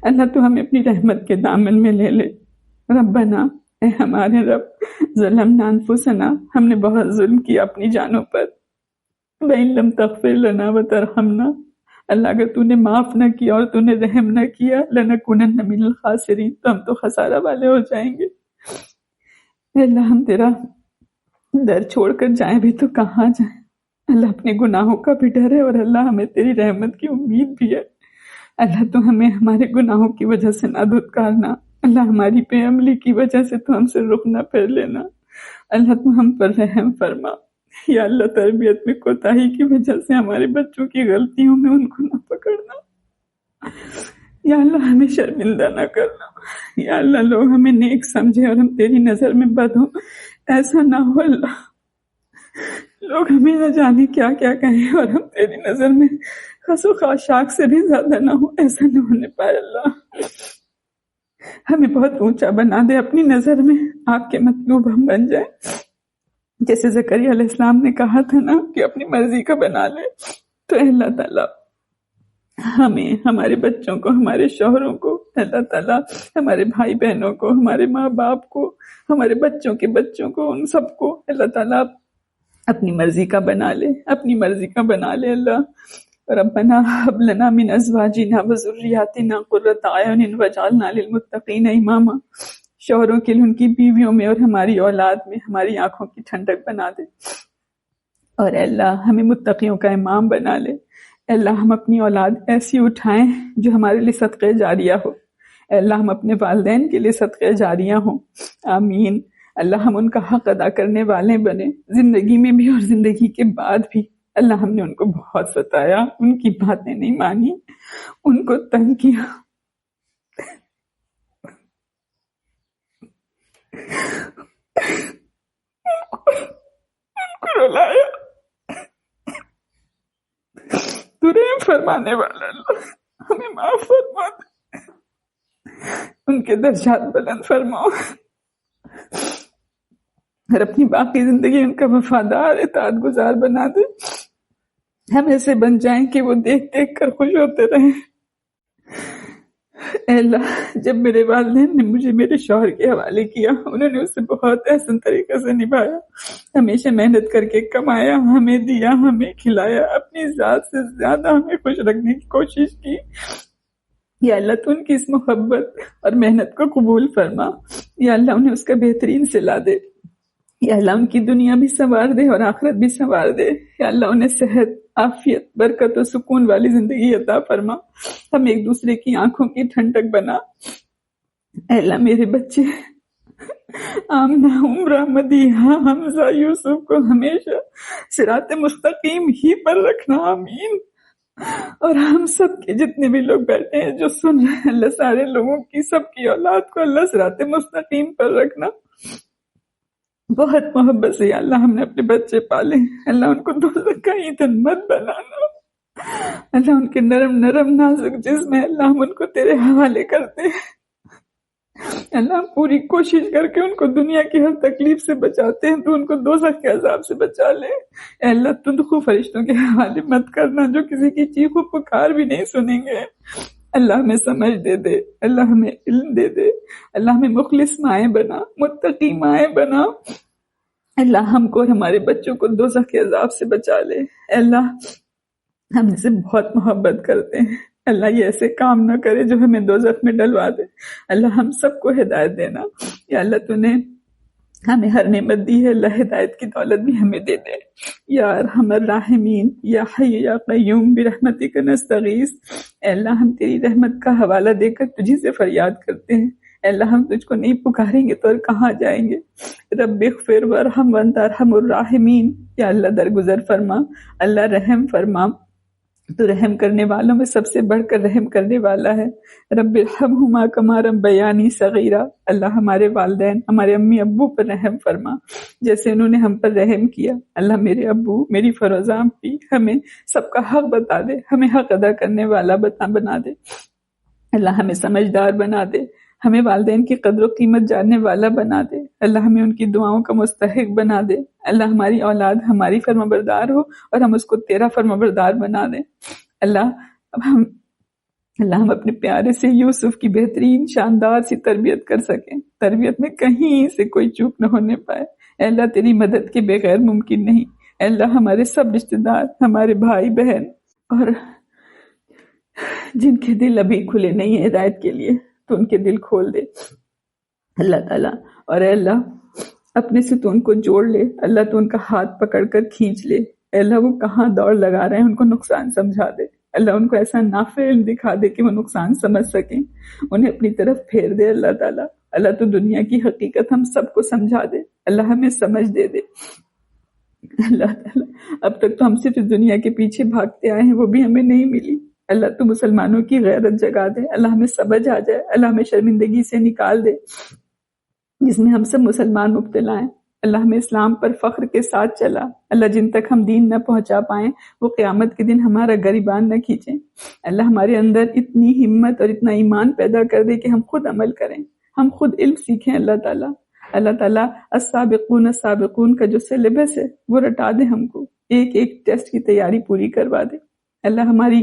اللہ تو ہمیں اپنی رحمت کے دامن میں لے لے. ربنا، اے ہمارے رب، ظلمنا انفسنا، ہم نے بہت ظلم کیا اپنی جانوں پر. وَإِن لَمْ تَغْفِرْ لَنَا وَتَرْحَمْنَا، اللہ اگر تو نے معاف نہ کیا اور تو نے رحم نہ کیا، لَنَكُونَنَّ مِنَ الْخَاسِرِينَ، تو ہم تو خسارہ والے ہو جائیں گے. اے اللہ ہم تیرا در چھوڑ کر جائیں بھی تو کہاں جائیں. اللہ اپنے گناہوں کا بھی ڈر ہے اور اللہ ہمیں تیری رحمت کی امید بھی ہے. اللہ تو ہمیں ہمارے گناہوں کی وجہ سے نہ دھتکارنا، اللہ ہماری بے عملی کی وجہ سے تو ہم سے رخ نہ پھیر لینا. اللہ تو ہم پر رحم فرما. یا اللہ تربیت میں کوتاہی کی وجہ سے ہمارے بچوں کی غلطیوں میں ان کو نہ پکڑنا. یا اللہ ہمیں شرمندہ نہ کرنا. یا اللہ لوگ ہمیں نیک سمجھے اور ہم تیری نظر میں بد ہوں، ایسا نہ ہو. اللہ لوگ ہمیں نہ جانے کیا کیا کہیں اور ہم تیری نظر میں خس و خاشاک سے بھی زیادہ نہ ہو، ایسا نہ ہونے پائے. اللہ ہمیں بہت اونچا بنا دے اپنی نظر میں، آپ کے مطلوب ہم بن جائیں. جیسے زکریا علیہ السلام نے کہا تھا نا کہ اپنی مرضی کا بنا لے، تو اللہ تعالیٰ ہمیں، ہمارے بچوں کو، ہمارے شوہروں کو، اللہ تعالیٰ ہمارے بھائی بہنوں کو، ہمارے ماں باپ کو، ہمارے بچوں کے بچوں کو، ان سب کو اللہ تعالیٰ اپنی مرضی کا بنا لے، اپنی مرضی کا بنا لے. اللہ ربنا هب لنا من ازواجنا وذرياتنا قرۃ اعین واجعلنا للمتقین اماما، شوہروں کے لیے ان کی بیویوں میں اور ہماری اولاد میں ہماری آنکھوں کی ٹھنڈک بنا دے، اور اے اللہ ہمیں متقیوں کا امام بنا لے. اے اللہ ہم اپنی اولاد ایسی اٹھائیں جو ہمارے لیے صدقہ جاریہ ہو. اے اللہ ہم اپنے والدین کے لیے صدقہ جاریہ ہوں. آمین. اللہ ہم ان کا حق ادا کرنے والے بنے، زندگی میں بھی اور زندگی کے بعد بھی. اللہ ہم نے ان کو بہت ستایا، ان کی باتیں نہیں مانی، ان کو تنگ کیا، کو رلایا، تو رحم فرمانے والا اللہ ہمیں معاف فرما دے، ان کے درجات بلند فرماؤ اور اپنی باقی زندگی ان کا وفادار اطاعت گزار بنا دے، ہم ایسے بن جائیں کہ وہ دیکھ دیکھ کر خوش ہوتے رہیں۔ اے اللہ، جب میرے والدین نے مجھے میرے شوہر کے حوالے کیا، انہوں نے اسے بہت احسن طریقے سے نبھایا، ہمیشہ محنت کر کے کمایا، ہمیں دیا، ہمیں کھلایا، اپنی ذات سے زیادہ ہمیں خوش رکھنے کی کوشش کی۔ یا اللہ تو ان کی اس محبت اور محنت کو قبول فرما، یا اللہ انہیں اس کا بہترین صلہ دے، یا اللہ ان کی دنیا بھی سنوار دے اور آخرت بھی سنوار دے، یا اللہ انہیں صحت، عافیت، برکت و سکون والی زندگی عطا فرما، ہم ایک دوسرے کی آنکھوں کی ٹھنڈک بنا۔ اے اللہ میرے بچے آمنہ، عمرہ، مدیحہ، حمزہ، یوسف کو ہمیشہ صراط مستقیم ہی پر رکھنا، آمین۔ اور ہم سب کے جتنے بھی لوگ بیٹھے ہیں جو سن رہے ہیں، اللہ سارے لوگوں کی، سب کی اولاد کو اللہ صراط مستقیم پر رکھنا۔ بہت محبت سے یا اللہ ہم نے اپنے بچے پالے، اللہ ان کو دوزخ کا ایندھن مت بنانا، اللہ ان کے نرم نرم نازک جسم ہے، اللہ ہم ان کو تیرے حوالے کرتے ہیں، اللہ ہم پوری کوشش کر کے ان کو دنیا کی ہر تکلیف سے بچاتے ہیں، تو ان کو دوزخ کے عذاب سے بچا لے۔ اے اللہ تندخو فرشتوں کے حوالے مت کرنا جو کسی کی چیخ و پکار بھی نہیں سنیں گے۔ اللہ ہمیں سمجھ دے دے، اللہ ہمیں علم دے دے، اللہ ہمیں مخلص مائیں بنا، متقی مائیں بنا، اللہ ہم کو اور ہمارے بچوں کو دوزخ کے عذاب سے بچا لے۔ اے اللہ ہم ان سے بہت محبت کرتے ہیں، اللہ یہ ایسے کام نہ کرے جو ہمیں دوزخ میں ڈلوا دے، اللہ ہم سب کو ہدایت دینا، یا اللہ تو نے ہمیں ہر نعمت دی ہے، اللہ ہدایت کی دولت بھی ہمیں دے دے۔ یا ارحم الراحمین، یا حی یا قیوم برحمتک نستغیث، اے اللہ ہم تیری رحمت کا حوالہ دے کر تجھی سے فریاد کرتے ہیں، اے اللہ ہم تجھ کو نہیں پکاریں گے تو اور کہاں جائیں گے۔ رب اغفر وارحم وانت ارحم الراحمین، یا اللہ درگزر فرما، اللہ رحم فرما، تو رحم کرنے والوں میں سب سے بڑھ کر رحم کرنے والا ہے۔ رب ارحمہما کما ربیانی صغیرا، اللہ ہمارے والدین، ہمارے امی ابو پر رحم فرما جیسے انہوں نے ہم پر رحم کیا۔ اللہ میرے ابو، میری فروزہ بھی، ہمیں سب کا حق بتا دے، ہمیں حق ادا کرنے والا بنا دے، اللہ ہمیں سمجھدار بنا دے، ہمیں والدین کی قدر و قیمت جاننے والا بنا دے، اللہ ہمیں ان کی دعاؤں کا مستحق بنا دے، اللہ ہماری اولاد ہماری فرمانبردار ہو اور ہم اس کو تیرا فرمانبردار بنا دے۔ اللہ ہم اپنے پیارے سے یوسف کی بہترین شاندار سی تربیت کر سکیں، تربیت میں کہیں سے کوئی چوک نہ ہونے پائے۔ اے اللہ تیری مدد کے بغیر ممکن نہیں، اے اللہ ہمارے سب رشتہ دار، ہمارے بھائی بہن اور جن کے دل ابھی کھلے نہیں ہیں ہدایت کے لیے، تو ان کے دل کھول دے اللہ تعالیٰ، اور اے اللہ اپنے سے تو ان کو جوڑ لے، اللہ تو ان کا ہاتھ پکڑ کر کھینچ لے، اے اللہ وہ کہاں دوڑ لگا رہے ہیں ان کو نقصان سمجھا دے، اللہ ان کو ایسا نافع علم دکھا دے کہ وہ نقصان سمجھ سکیں، انہیں اپنی طرف پھیر دے اللہ تعالیٰ، اللہ تو دنیا کی حقیقت ہم سب کو سمجھا دے، اللہ ہمیں سمجھ دے دے اللہ تعالیٰ، اب تک تو ہم صرف اس دنیا کے پیچھے بھاگتے آئے ہیں، وہ بھی ہمیں نہیں ملی، اللہ تو مسلمانوں کی غیرت جگا دے، اللہ ہمیں سمجھ آ جائے، اللہ ہمیں شرمندگی سے نکال دے جس میں ہم سب مسلمان مبتلا ہیں، اللہ ہمیں اسلام پر فخر کے ساتھ چلا، اللہ جن تک ہم دین نہ پہنچا پائیں وہ قیامت کے دن ہمارا گریبان نہ کھینچیں، اللہ ہمارے اندر اتنی ہمت اور اتنا ایمان پیدا کر دے کہ ہم خود عمل کریں، ہم خود علم سیکھیں اللہ تعالیٰ، اللہ تعالیٰ السابقون السابقون کا جو سلیبس ہے وہ رٹا دے، ہم کو ایک ایک ٹیسٹ کی تیاری پوری کروا دے، اللہ ہمارے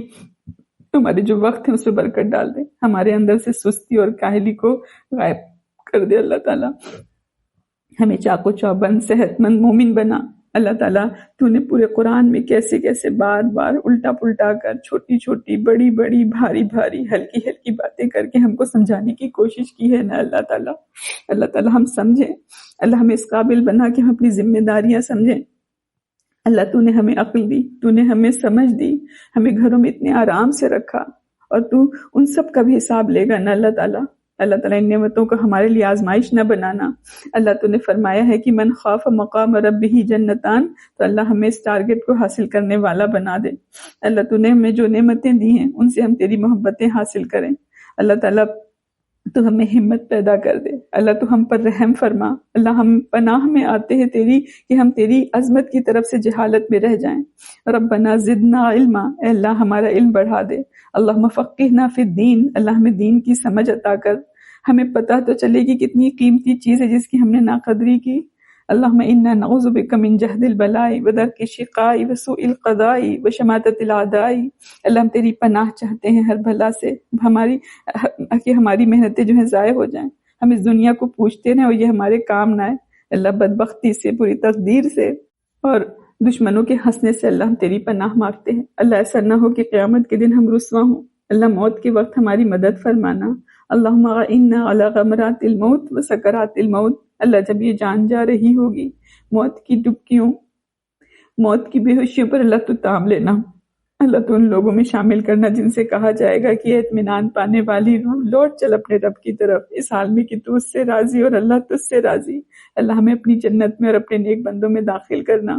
جو وقت ہے اس میں برکت ڈال دے، ہمارے اندر سے سستی اور کاہلی کو غائب کر دے اللہ تعالیٰ، ہمیں چاق و چوبند صحت مند مومن بنا اللہ تعالیٰ۔ تو نے پورے قرآن میں کیسے کیسے بار بار الٹا پلٹا کر چھوٹی چھوٹی بڑی بڑی بھاری بھاری ہلکی ہلکی باتیں کر کے ہم کو سمجھانے کی کوشش کی ہے نا اللہ تعالیٰ، اللہ تعالیٰ ہم سمجھیں، اللہ ہمیں اس قابل بنا کہ ہم اپنی ذمہ داریاں سمجھیں، اللہ تو نے ہمیں عقل دی، تو نے ہمیں سمجھ دی، ہمیں گھروں میں اتنے آرام سے رکھا، اور تو ان سب کا بھی حساب لے گا نا اللہ تعالیٰ، اللہ تعالیٰ ان نعمتوں کو ہمارے لیے آزمائش نہ بنانا، اللہ تو نے فرمایا ہے کہ من خاف مقام ربہ جنتان، تو اللہ ہمیں اس ٹارگٹ کو حاصل کرنے والا بنا دے، اللہ تو نے ہمیں جو نعمتیں دی ہیں ان سے ہم تیری محبتیں حاصل کریں، اللہ تعالیٰ تو ہمیں ہمت پیدا کر دے اللہ، تو ہم پر رحم فرما اللہ، ہم پناہ میں آتے ہیں تیری کہ ہم تیری عظمت کی طرف سے جہالت میں رہ جائیں۔ ربنا زدنا علما، اے اللہ ہمارا علم بڑھا دے، اللہم فقہنا فی الدین، اللہ ہمیں دین کی سمجھ عطا کر، ہمیں پتہ تو چلے گی کتنی قیمتی چیز ہے جس کی ہم نے ناقدری کی۔ اللہم انا نعوذ بک من جہد البلاء ودرک الشقاء وسوء القضاء وشماتۃ الاعداء، اللہ ہم تیری پناہ چاہتے ہیں ہر بلا سے، کہ ہماری محنتیں جو ہیں ضائع ہو جائیں، ہم اس دنیا کو پوچھتے رہیں اور یہ ہمارے کام نہ آئے اللہ، بدبختی سے، پوری تقدیر سے اور دشمنوں کے ہنسنے سے اللہ ہم تیری پناہ مانگتے ہیں۔ اللہ ایسا نہ ہو کہ قیامت کے دن ہم رسوا ہوں، اللہ موت کے وقت ہماری مدد فرمانا۔ اللہم اعنا علی غمرات الموت و سکرات الموت، اللہ جب یہ جان جا رہی ہوگی، موت کی ڈبکیوں، موت کی بے ہوشیوں پر اللہ تو تام لینا، اللہ تو ان لوگوں میں شامل کرنا جن سے کہا جائے گا کہ اطمینان پانے والی روح لوٹ چل اپنے رب کی طرف، اس حال میں کہ تو اس سے راضی اور اللہ تجھ سے راضی۔ اللہ ہمیں اپنی جنت میں اور اپنے نیک بندوں میں داخل کرنا۔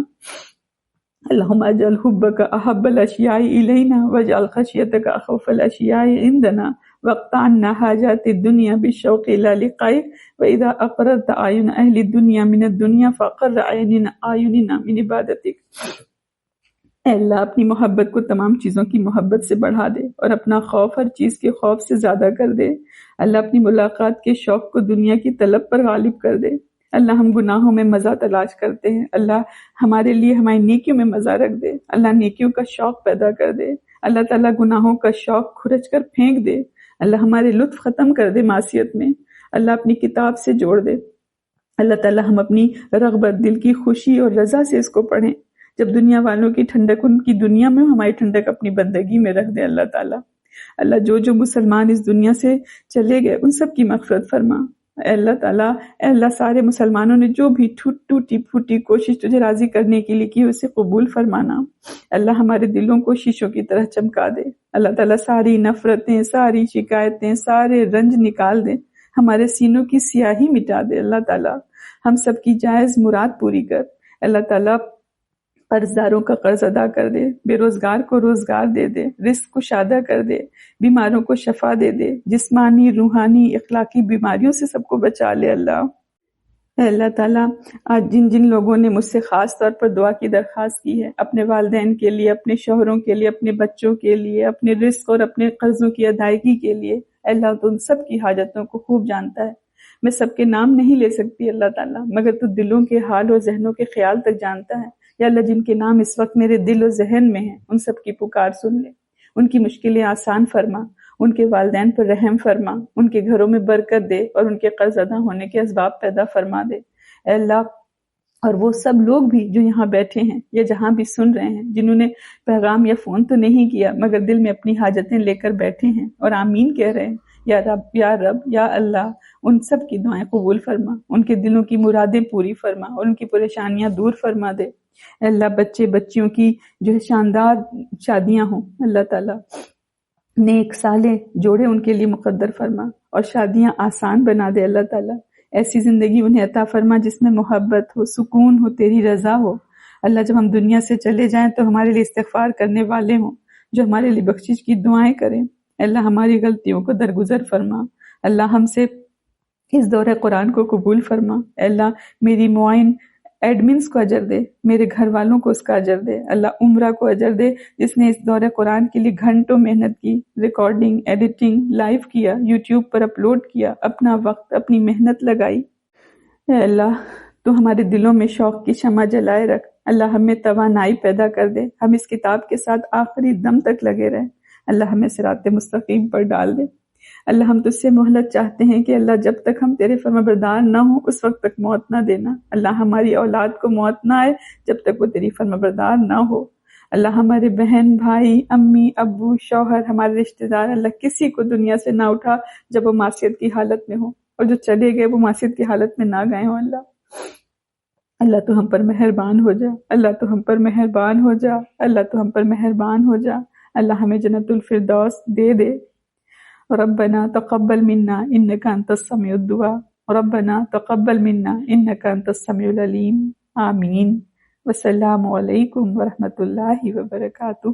اللہم اجعل حبک احب الاشیاء الینا واجعل خشیتک اخوف الاشیاء عندنا واقطع عنا حاجات الدنیا بالشوق الى لقائک واذا اقررت اعین اہل الدنیا من الدنیا فاقر اعیننا من عبادتک۔ اے اللہ اپنی محبت کو تمام چیزوں کی محبت سے بڑھا دے اور اپنا خوف ہر چیز کے خوف سے زیادہ کر دے۔ اللہ اپنی ملاقات کے شوق کو دنیا کی طلب پر غالب کر دے۔ اللہ ہم گناہوں میں مزہ تلاش کرتے ہیں، اللہ ہمارے لیے ہماری نیکیوں میں مزہ رکھ دے، اللہ نیکیوں کا شوق پیدا کر دے، اللہ تعالیٰ گناہوں کا شوق کھرچ کر پھینک دے، اللہ ہمارے لطف ختم کر دے معصیت میں، اللہ اپنی کتاب سے جوڑ دے، اللہ تعالیٰ ہم اپنی رغبت، دل کی خوشی اور رضا سے اس کو پڑھیں، جب دنیا والوں کی ٹھنڈک ان کی دنیا میں، ہماری ٹھنڈک اپنی بندگی میں رکھ دے اللہ تعالیٰ۔ اللہ جو مسلمان اس دنیا سے چلے گئے ان سب کی مغفرت فرما۔ اے اللہ تعالیٰ، اے اللہ سارے مسلمانوں نے جو بھی ٹوٹی پھوٹی کوشش تجھے راضی کرنے کے لیے کی اسے قبول فرمانا۔ اللہ ہمارے دلوں کو شیشوں کی طرح چمکا دے، اللہ تعالیٰ ساری نفرتیں، ساری شکایتیں، سارے رنج نکال دے، ہمارے سینوں کی سیاہی مٹا دے اللہ تعالیٰ، ہم سب کی جائز مراد پوری کر اللہ تعالیٰ، قرض داروں کا قرض ادا کر دے، بے روزگار کو روزگار دے دے، رزق کو شادہ کر دے، بیماروں کو شفا دے دے، جسمانی، روحانی، اخلاقی بیماریوں سے سب کو بچا لے اللہ۔ اے اللہ تعالیٰ، آج جن لوگوں نے مجھ سے خاص طور پر دعا کی درخواست کی ہے، اپنے والدین کے لیے، اپنے شوہروں کے لیے، اپنے بچوں کے لیے، اپنے رزق اور اپنے قرضوں کی ادائیگی کے لیے، اے اللہ تو ان سب کی حاجتوں کو خوب جانتا ہے، میں سب کے نام نہیں لے سکتی اللہ تعالیٰ، مگر تو دلوں کے حال اور ذہنوں کے خیال تک جانتا ہے۔ یا اللہ جن کے نام اس وقت میرے دل اور ذہن میں ہیں ان سب کی پکار سن لے، ان کی مشکلیں آسان فرما، ان کے والدین پر رحم فرما، ان کے گھروں میں برکت دے اور ان کے قرض ادا ہونے کے اسباب پیدا فرما دے اے اللہ۔ اور وہ سب لوگ بھی جو یہاں بیٹھے ہیں یا جہاں بھی سن رہے ہیں، جنہوں نے پیغام یا فون تو نہیں کیا مگر دل میں اپنی حاجتیں لے کر بیٹھے ہیں اور آمین کہہ رہے ہیں، یا رب یا اللہ، ان سب کی دعائیں قبول فرما، ان کے دلوں کی مرادیں پوری فرما اور ان کی پریشانیاں دور فرما دے اے اللہ۔ بچے بچیوں کی جو ہے شاندار شادیاں ہوں اللہ تعالیٰ، نیک صالح جوڑے ان کے لیے مقدر فرما اور شادیاں آسان بنا دے اللہ تعالیٰ۔ ایسی زندگی انہیں عطا فرما جس میں محبت ہو، سکون ہو، تیری رضا ہو اللہ۔ جب ہم دنیا سے چلے جائیں تو ہمارے لیے استغفار کرنے والے ہوں، جو ہمارے لیے بخشش کی دعائیں کریں اللہ۔ ہماری غلطیوں کو درگزر فرما اللہ، ہم سے اس دور قرآن کو قبول فرما اے اللہ۔ میری معین ایڈمنز کو اجر دے، میرے گھر والوں کو اس کا اجر دے اللہ۔ عمرہ کو اجر دے جس نے اس دور قرآن کے لیے گھنٹوں محنت کی، ریکارڈنگ، ایڈیٹنگ، لائیو کیا، یوٹیوب پر اپلوڈ کیا، اپنا وقت، اپنی محنت لگائی اے اللہ۔ تو ہمارے دلوں میں شوق کی شمع جلائے رکھ اللہ، ہمیں توانائی پیدا کر دے، ہم اس کتاب کے ساتھ آخری دم تک لگے رہیں اللہ، ہمیں صراط مستقیم پر ڈال دے اللہ۔ ہم تجھ سے مہلت چاہتے ہیں کہ اللہ جب تک ہم تیرے فرمانبردار نہ ہوں اس وقت تک موت نہ دینا اللہ۔ ہماری اولاد کو موت نہ آئے جب تک وہ تیری فرمانبردار نہ ہو اللہ۔ ہمارے بہن، بھائی، امی، ابو، شوہر، ہمارے رشتہ دار اللہ، کسی کو دنیا سے نہ اٹھا جب وہ معصیت کی حالت میں ہو، اور جو چلے گئے وہ معصیت کی حالت میں نہ گئے ہوں اللہ۔ اللہ تو ہم پر مہربان ہو جا اللہ، تو ہم پر مہربان ہو جا اللہ، تو ہم پر مہربان ہو جا اللہ۔ ہمیں جنت الفردوس دے دے۔ ربنا تقبل منا انك انت السميع الدعاء ربنا تقبل منا انك انت السميع العليم آمین۔ والسلام علیکم ورحمۃ اللہ وبرکاتہ۔